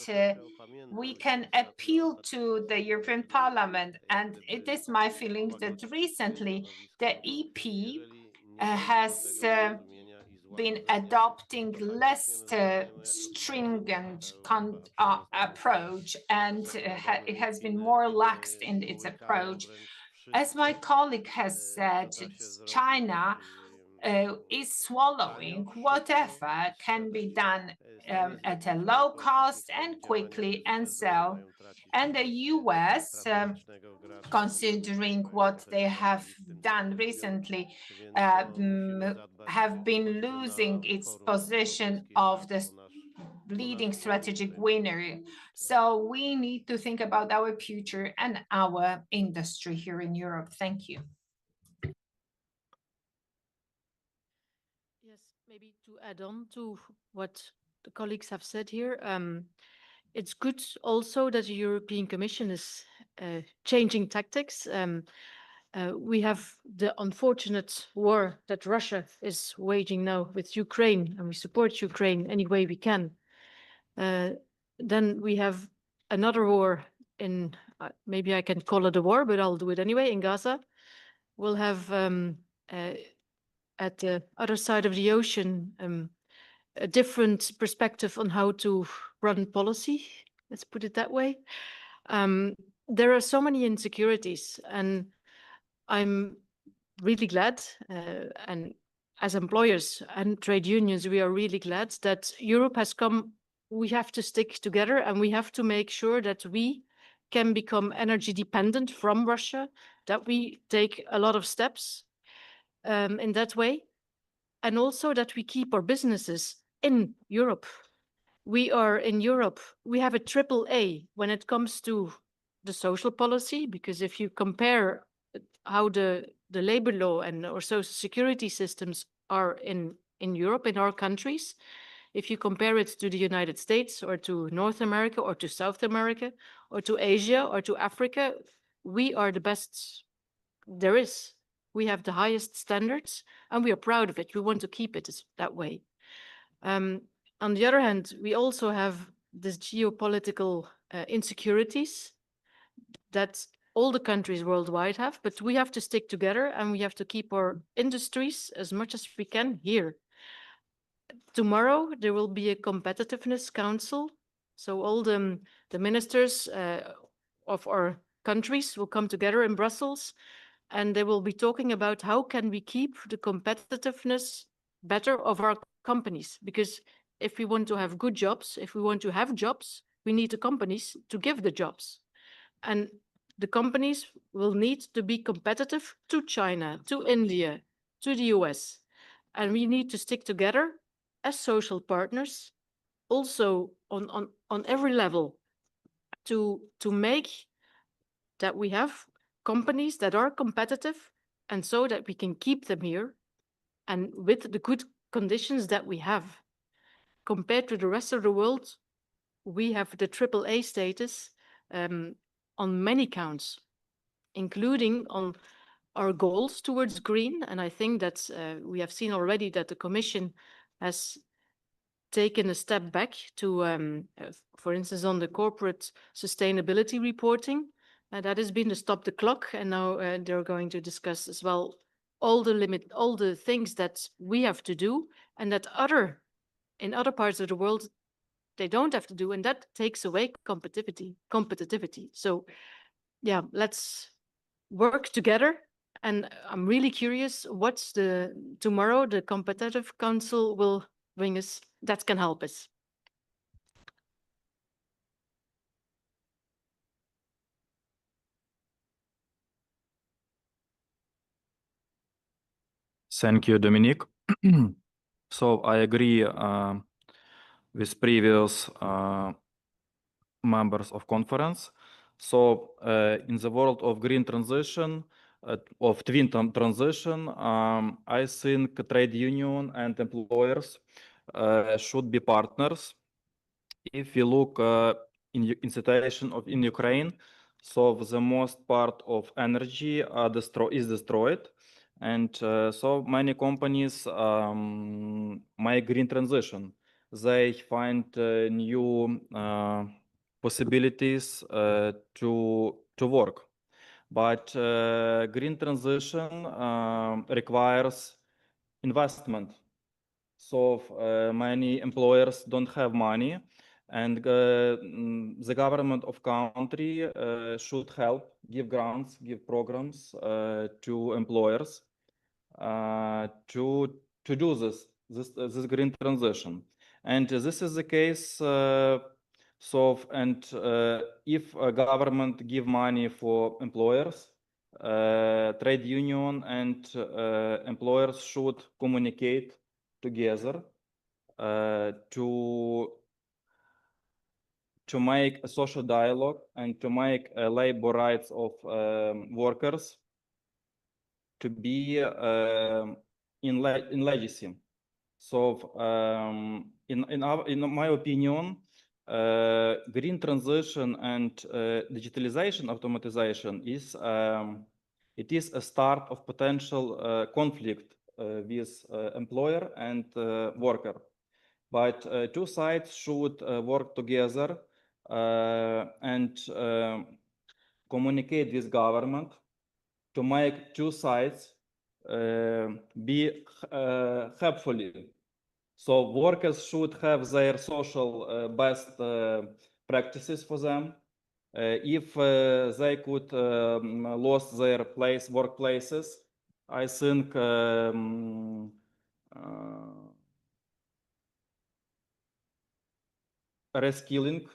we can appeal to the European Parliament. And it is my feeling that recently the EP has been adopting less stringent approach, and it has been more laxed in its approach. As my colleague has said, China is swallowing whatever can be done at a low cost and quickly and sell. And the US, considering what they have done recently, have been losing its position of the leading strategic winner. So we need to think about our future and our industry here in Europe. Thank you. Yes, maybe to add on to what the colleagues have said here, it's good also that the European Commission is changing tactics. We have the unfortunate war that Russia is waging now with Ukraine, and we support Ukraine any way we can. Then we have another war in, maybe I can call it a war, but I'll do it anyway, in Gaza. We'll have at the other side of the ocean a different perspective on how to run policy. Let's put it that way. There are so many insecurities, and I'm really glad, and as employers and trade unions, we are really glad that Europe has come. We have to stick together, and we have to make sure that we can become energy dependent from Russia, that we take a lot of steps in that way, and also that we keep our businesses in Europe. We are in Europe, we have a AAA when it comes to the social policy, because if you compare how the labor law and our social security systems are in Europe, in our countries, if you compare it to the United States or to North America or to South America or to Asia or to Africa, we are the best there is. We have the highest standards and we are proud of it. We want to keep it that way. On the other hand, we also have this geopolitical insecurities that all the countries worldwide have, but we have to stick together and we have to keep our industries as much as we can here. Tomorrow, there will be a competitiveness council. So all the ministers of our countries will come together in Brussels and they will be talking about how can we keep the competitiveness better of our companies. Because if we want to have good jobs, if we want to have jobs, we need the companies to give the jobs. And the companies will need to be competitive to China, to India, to the US. And we need to stick together as social partners, also on every level, to make that we have companies that are competitive and so that we can keep them here and with the good conditions that we have. Compared to the rest of the world, we have the AAA status on many counts, including on our goals towards green. And I think that we have seen already that the Commission has taken a step back to, for instance, on the corporate sustainability reporting. That has been to stop the clock, and now they're going to discuss as well all the things that we have to do, and that in other parts of the world they don't have to do, and that takes away competitivity. So, yeah, let's work together. And I'm really curious what's tomorrow the Competitive Council will bring us that can help us. Thank you, Dominique. So I agree with previous members of conference. So in the world of green transition, of twin transition, I think trade union and employers should be partners. If we look in situation in Ukraine, so the most part of energy is destroyed. And so many companies make green transition. They find new possibilities to work. But green transition requires investment. So many employers don't have money, and the government of country should help, give grants, give programs to employers to do this green transition. And this is the case. If a government give money for employers, trade union and employers should communicate together to make a social dialogue and to make labor rights of workers to be in legacy. So in my opinion, green transition and digitalization, automatization is a start of potential conflict with employer and worker. But two sides should work together and communicate with government to make two sides be helpfully So workers should have their social best practices for them. If they could lose their workplaces, I think reskilling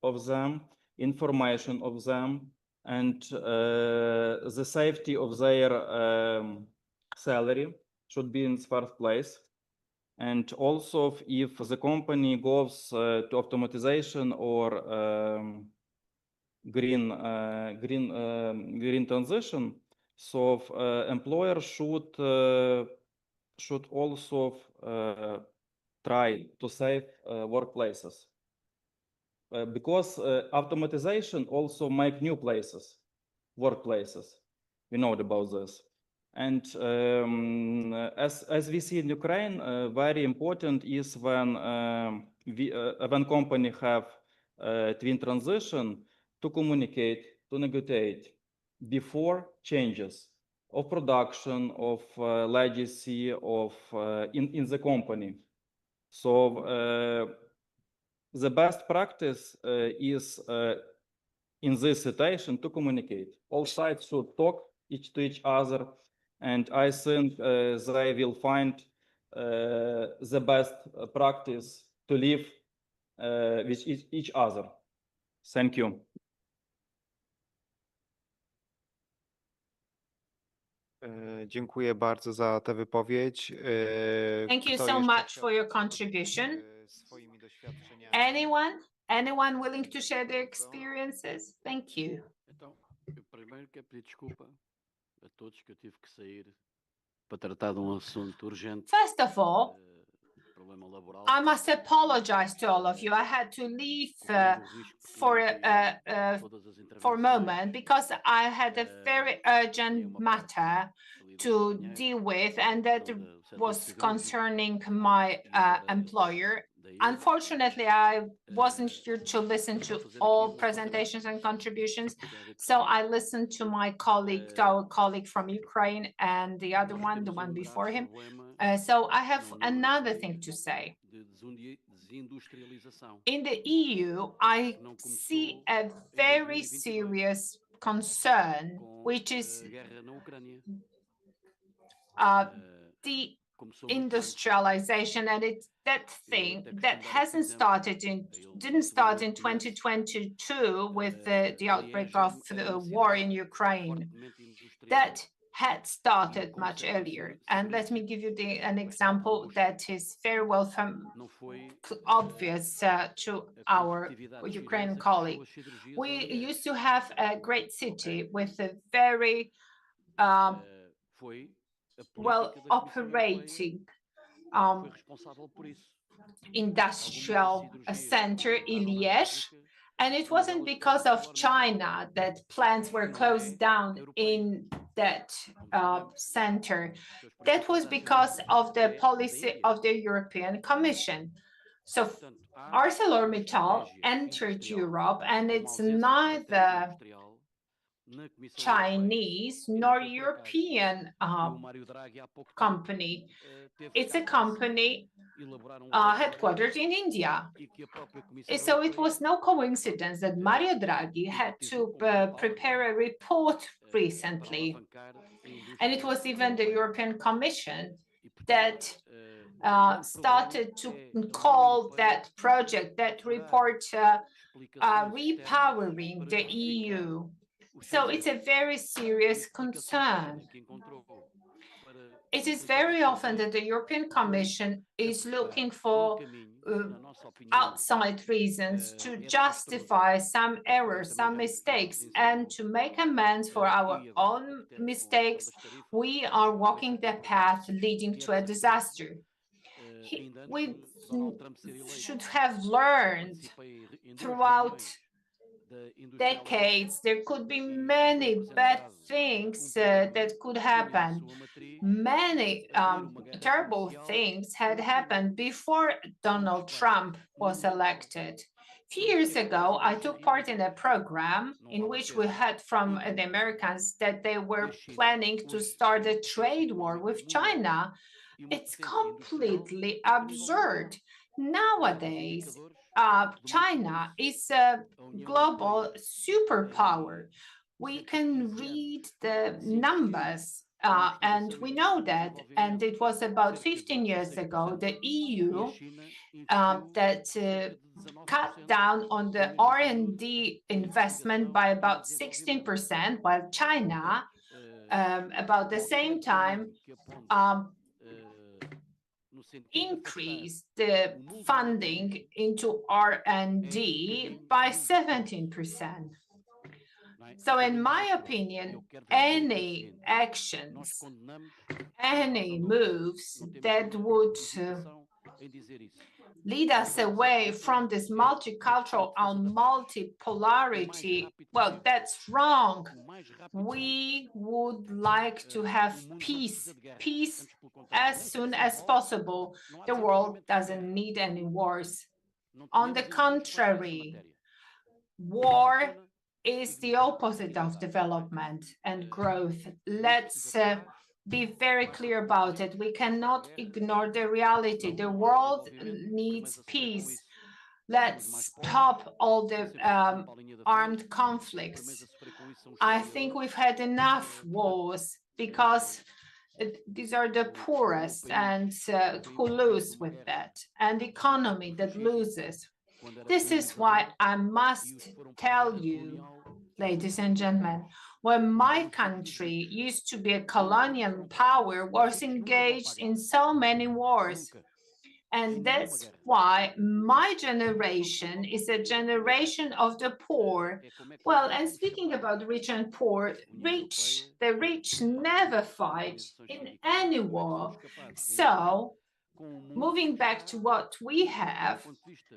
of them, information of them, and the safety of their salary should be in the first place. And also, if the company goes to automatization or green transition, so employer should also try to save workplaces. Because automatization also make new workplaces. We know about this. And as we see in Ukraine, very important is when company have twin transition to communicate, to negotiate before changes of production, of legacy, of in the company. So the best practice is in this situation to communicate. All sides should talk to each other, and I think they will find the best practice to live with each other. Thank you. Dziękuję bardzo za tę wypowiedź. Thank you Kto so jeszcze much for your contribution. swoimi doświadczeniami? Anyone willing to share their experiences? Thank you. Então, eu primeiro quero pedir desculpa a todos que eu tive que sair para tratar de assunto urgente. First of all, problema laboral. I must apologize to all of you. I had to leave for a moment because I had a very urgent matter to deal with, and that was concerning my employer. Unfortunately, I wasn't here to listen to all presentations and contributions, so I listened to our colleague from Ukraine, and the other one, the one before him. So I have another thing to say. In the EU, I see a very serious concern, which is the industrialization, and it's that thing that didn't start in 2022 with the outbreak of the war in Ukraine. That had started much earlier. And let me give you an example that is very well obvious to our Ukrainian colleague. We used to have a great city with a very well operating industrial center in Liège. And it wasn't because of China that plants were closed down in that center. That was because of the policy of the European Commission. So ArcelorMittal entered Europe, and it's neither Chinese nor European company. It's a company headquartered in India. So it was no coincidence that Mario Draghi had to prepare a report recently. And it was even the European Commission that started to call that project, that report, repowering the EU. So it's a very serious concern. It is very often that the European Commission is looking for outside reasons to justify some errors, some mistakes, and to make amends for our own mistakes. We are walking the path leading to a disaster. We should have learned throughout decades. There could be many bad things that could happen. Many terrible things had happened before Donald Trump was elected. A few years ago, I took part in a program in which we heard from the Americans that they were planning to start a trade war with China It's completely absurd. Nowadays, China is a global superpower. We can read the numbers, and we know that. And it was about 15 years ago, the EU that cut down on the R&D investment by about 16%, while China, about the same time, increased the funding into R&D by 17%. So in my opinion, any actions, any moves that would lead us away from this multicultural and multipolarity, well, that's wrong. We would like to have peace as soon as possible. The world doesn't need any wars. On the contrary, war is the opposite of development and growth. Let's be very clear about it. We cannot ignore the reality. The world needs peace. Let's stop all the armed conflicts. I think we've had enough wars because these are the poorest and who lose with that, and the economy that loses. This is why I must tell you, ladies and gentlemen, when my country used to be a colonial power, was engaged in so many wars. And that's why my generation is a generation of the poor. Well, and speaking about rich and poor, the rich never fight in any war. So, moving back to what we have,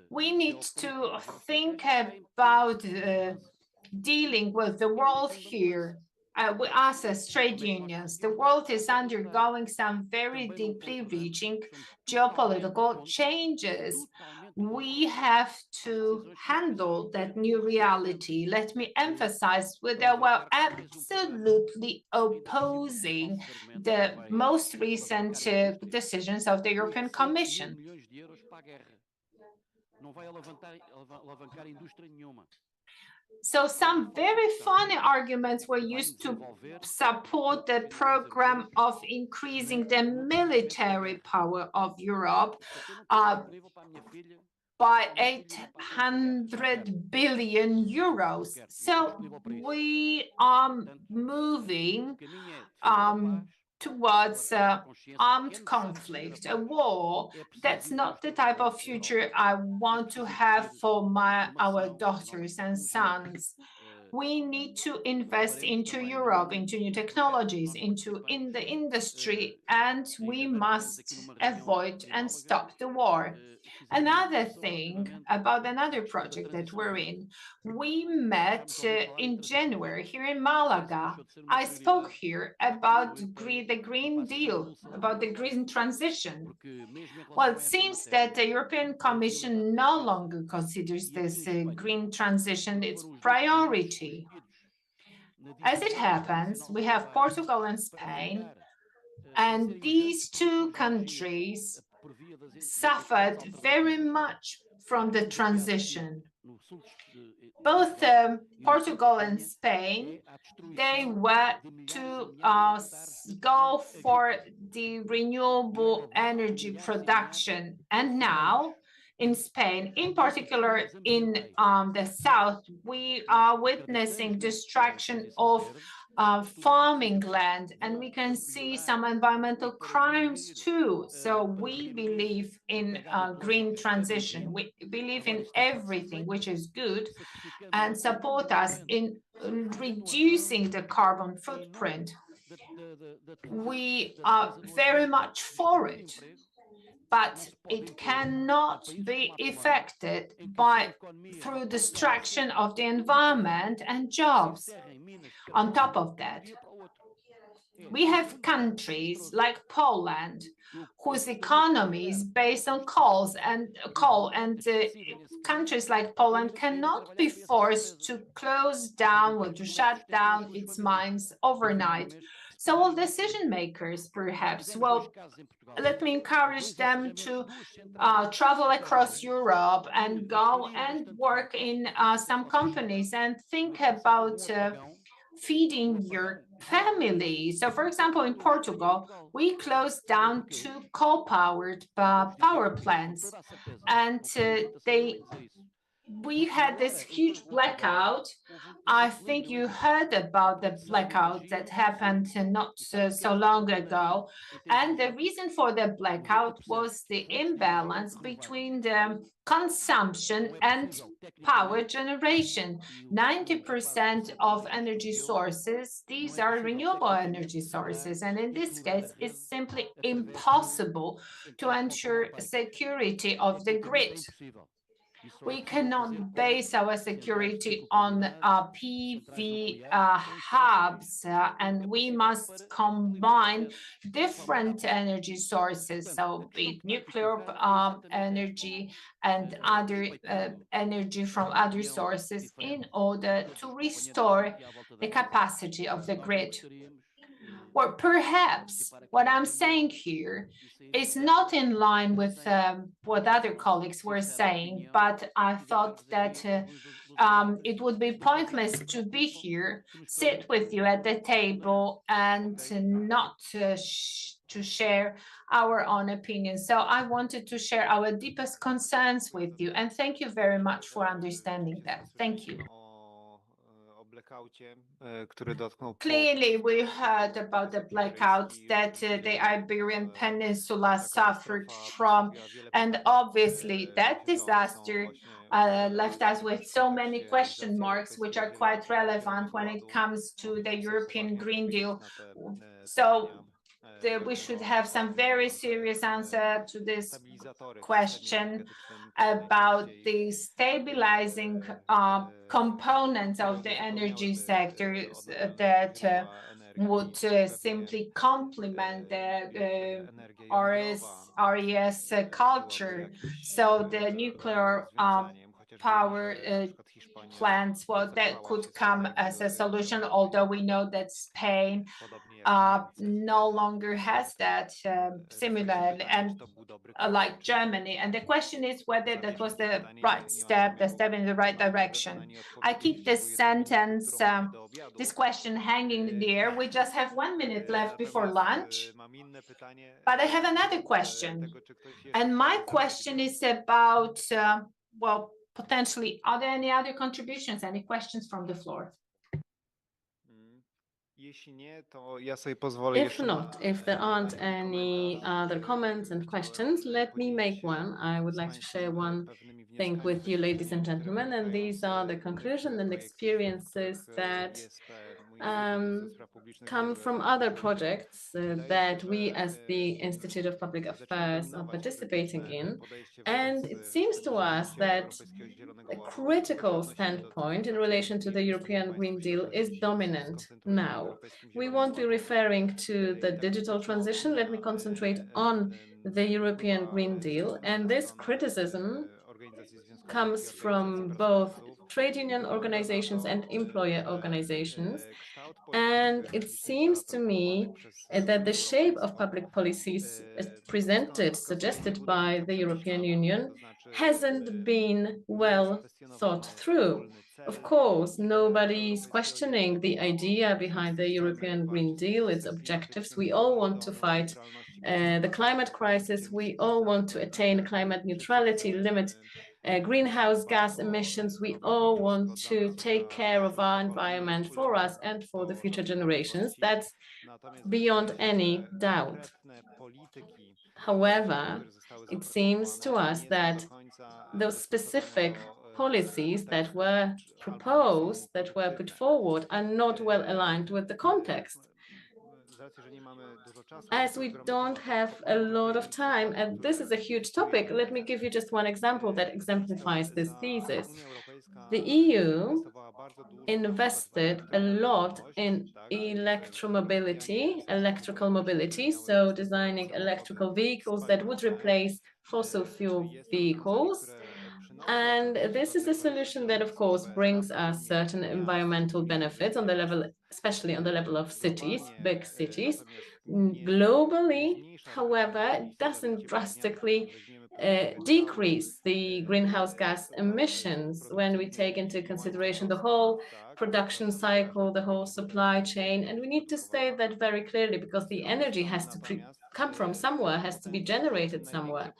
we need to think about dealing with the world here. Us as trade unions, the world is undergoing some very deeply reaching geopolitical changes. We have to handle that new reality. Let me emphasize that we're absolutely opposing the most recent decisions of the European Commission. So some very funny arguments were used to support the program of increasing the military power of Europe by 800 billion euros. So we are moving towards armed conflict, a war. That's not the type of future I want to have for our daughters and sons. We need to invest into Europe, into new technologies, in the industry, and we must avoid and stop the war. Another thing about another project that we're in, we met in January here in Malaga. I spoke here about the Green Deal, about the green transition. Well, it seems that the European Commission no longer considers this green transition its priority. As it happens, we have Portugal and Spain, and these two countries suffered very much from the transition. Both Portugal and Spain, they were to go for the renewable energy production. And now in Spain, in particular in the south, we are witnessing destruction of farming land, and we can see some environmental crimes too. So we believe in green transition. We believe in everything which is good and support us in reducing the carbon footprint. We are very much for it, but it cannot be effected through destruction of the environment and jobs. On top of that, we have countries like Poland, whose economy is based on coal, and countries like Poland cannot be forced to close down or to shut down its mines overnight. sole decision makers, perhaps. Well, let me encourage them to travel across Europe and go and work in some companies and think about feeding your family. So, for example, in Portugal, we closed down 2 coal-powered power plants, and we had this huge blackout. I think you heard about the blackout that happened not so long ago. And the reason for the blackout was the imbalance between the consumption and power generation. 90% of energy sources, these are renewable energy sources. And in this case, it's simply impossible to ensure security of the grid. We cannot base our security on PV hubs, and we must combine different energy sources, so be it nuclear energy and other energy from other sources, in order to restore the capacity of the grid. Or perhaps what I'm saying here is not in line with what other colleagues were saying, but I thought that it would be pointless to be here, sit with you at the table, and not to share our own opinions. So I wanted to share our deepest concerns with you, and thank you very much for understanding that. Thank you. Clearly, we heard about the blackout that the Iberian Peninsula suffered from, and obviously that disaster left us with so many question marks, which are quite relevant when it comes to the European Green Deal. So we should have some very serious answer to this question about the stabilizing components of the energy sector that would simply complement the RES culture. So the nuclear power plants, well, that could come as a solution, although we know that Spain no longer has that similarly, and like Germany. And the question is whether that was the right step, the step in the right direction. I keep this sentence, this question hanging in the air. We just have 1 minute left before lunch, but I have another question. And my question is about, well, potentially, are there any other contributions, any questions from the floor? If not, if there aren't any other comments and questions, let me make one. I would like to share one thing with you, ladies and gentlemen, and these are the conclusions and experiences that come from other projects that we as the Institute of Public Affairs are participating in. And it seems to us that a critical standpoint in relation to the European Green Deal is dominant now. We won't be referring to the digital transition. Let me concentrate on the European Green Deal. And this criticism comes from both trade union organizations and employer organizations. And it seems to me that the shape of public policies presented, suggested by the European Union, hasn't been well thought through. Of course, nobody's questioning the idea behind the European Green Deal, its objectives. We all want to fight the climate crisis. We all want to attain climate neutrality, limit greenhouse gas emissions. We all want to take care of our environment for us and for the future generations. That's beyond any doubt. However, it seems to us that those specific policies that were proposed, that were put forward, are not well aligned with the context. As we don't have a lot of time, and this is a huge topic, let me give you just one example that exemplifies this thesis. The EU invested a lot in electromobility, electrical mobility, so designing electrical vehicles that would replace fossil fuel vehicles. And this is a solution that, of course, brings us certain environmental benefits on the level, especially on the level of cities, big cities. Globally, however, it doesn't drastically decrease the greenhouse gas emissions when we take into consideration the whole production cycle, the whole supply chain. And we need to state that very clearly, because the energy has to come from somewhere, has to be generated somewhere.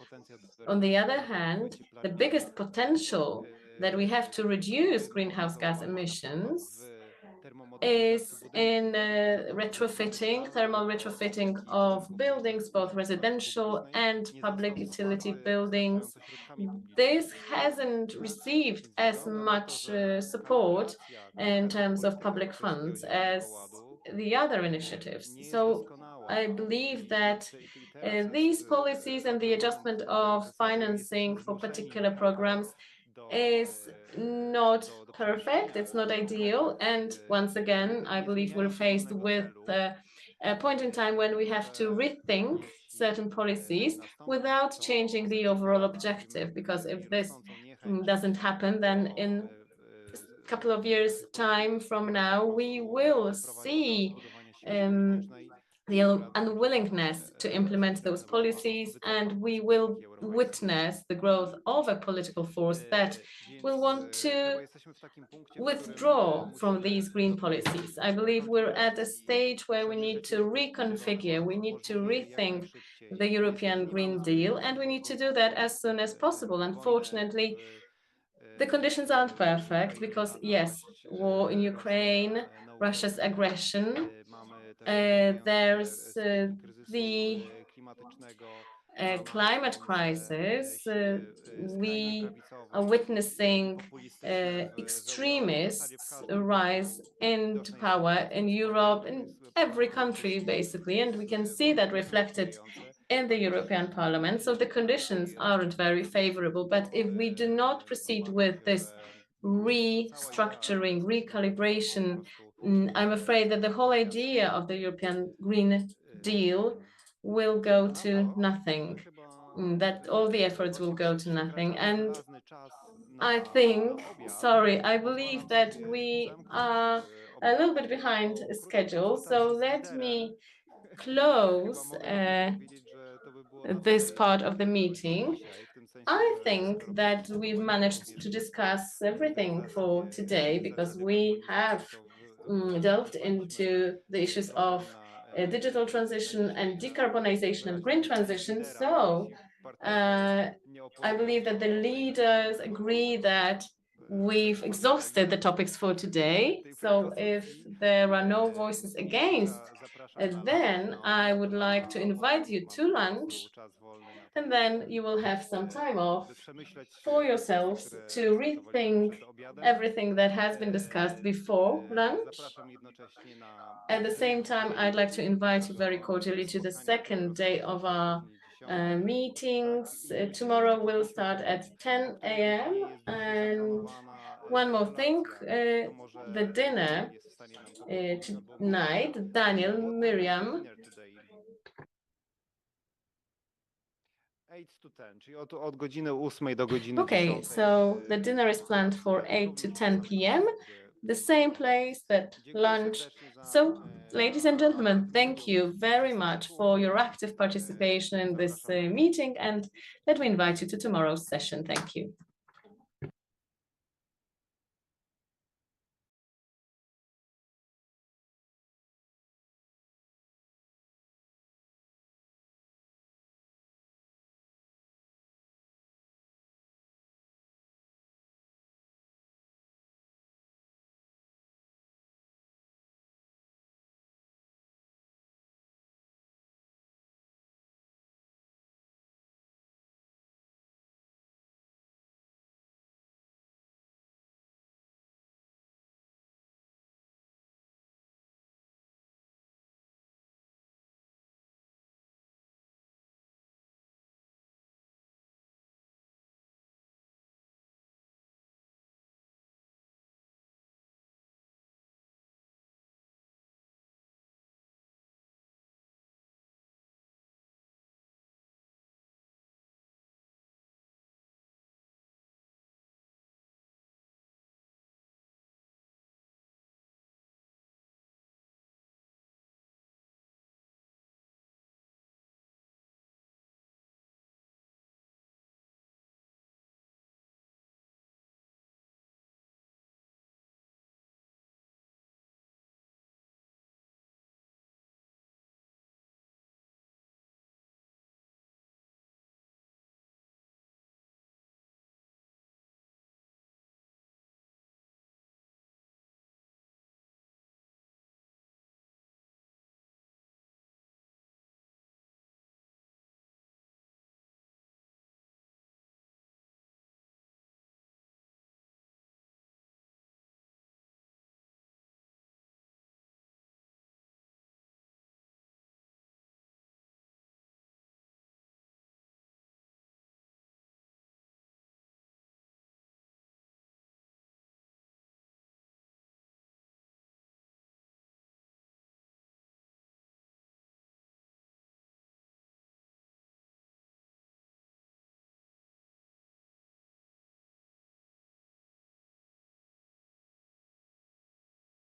On the other hand, the biggest potential that we have to reduce greenhouse gas emissions is in retrofitting, thermal retrofitting of buildings, both residential and public utility buildings. This hasn't received as much support in terms of public funds as the other initiatives. So I believe that these policies and the adjustment of financing for particular programs is not perfect, it's not ideal. And once again, I believe we're faced with a point in time when we have to rethink certain policies without changing the overall objective, because if this doesn't happen, then in a couple of years' time from now, we will see the unwillingness to implement those policies, and we will witness the growth of a political force that will want to withdraw from these green policies. I believe we're at a stage where we need to reconfigure, we need to rethink the European Green Deal, and we need to do that as soon as possible. Unfortunately, the conditions aren't perfect because, yes, war in Ukraine, Russia's aggression, there's the climate crisis. We are witnessing extremists rise into power in Europe, in every country, basically, and we can see that reflected in the European Parliament. So the conditions aren't very favorable, but if we do not proceed with this restructuring, recalibration, I'm afraid that the whole idea of the European Green Deal will go to nothing, that all the efforts will go to nothing. And I think, sorry, I believe that we are a little bit behind schedule. So let me close this part of the meeting. I think that we've managed to discuss everything for today, because we have delved into the issues of digital transition and decarbonization and green transition. So I believe that the leaders agree that we've exhausted the topics for today. So if there are no voices against, then I would like to invite you to lunch, and then you will have some time off for yourselves to rethink everything that has been discussed before lunch. At the same time, I'd like to invite you very cordially to the second day of our meetings. Tomorrow we'll start at 10 a.m. And one more thing, the dinner tonight, Daniel, Miriam. 8 to 10, czyli od godziny 8 do godziny 10. Okay, so the dinner is planned for 8 to 10 p.m. The same place, that lunch. So, ladies and gentlemen, thank you very much for your active participation in this meeting, and let me invite you to tomorrow's session. Thank you.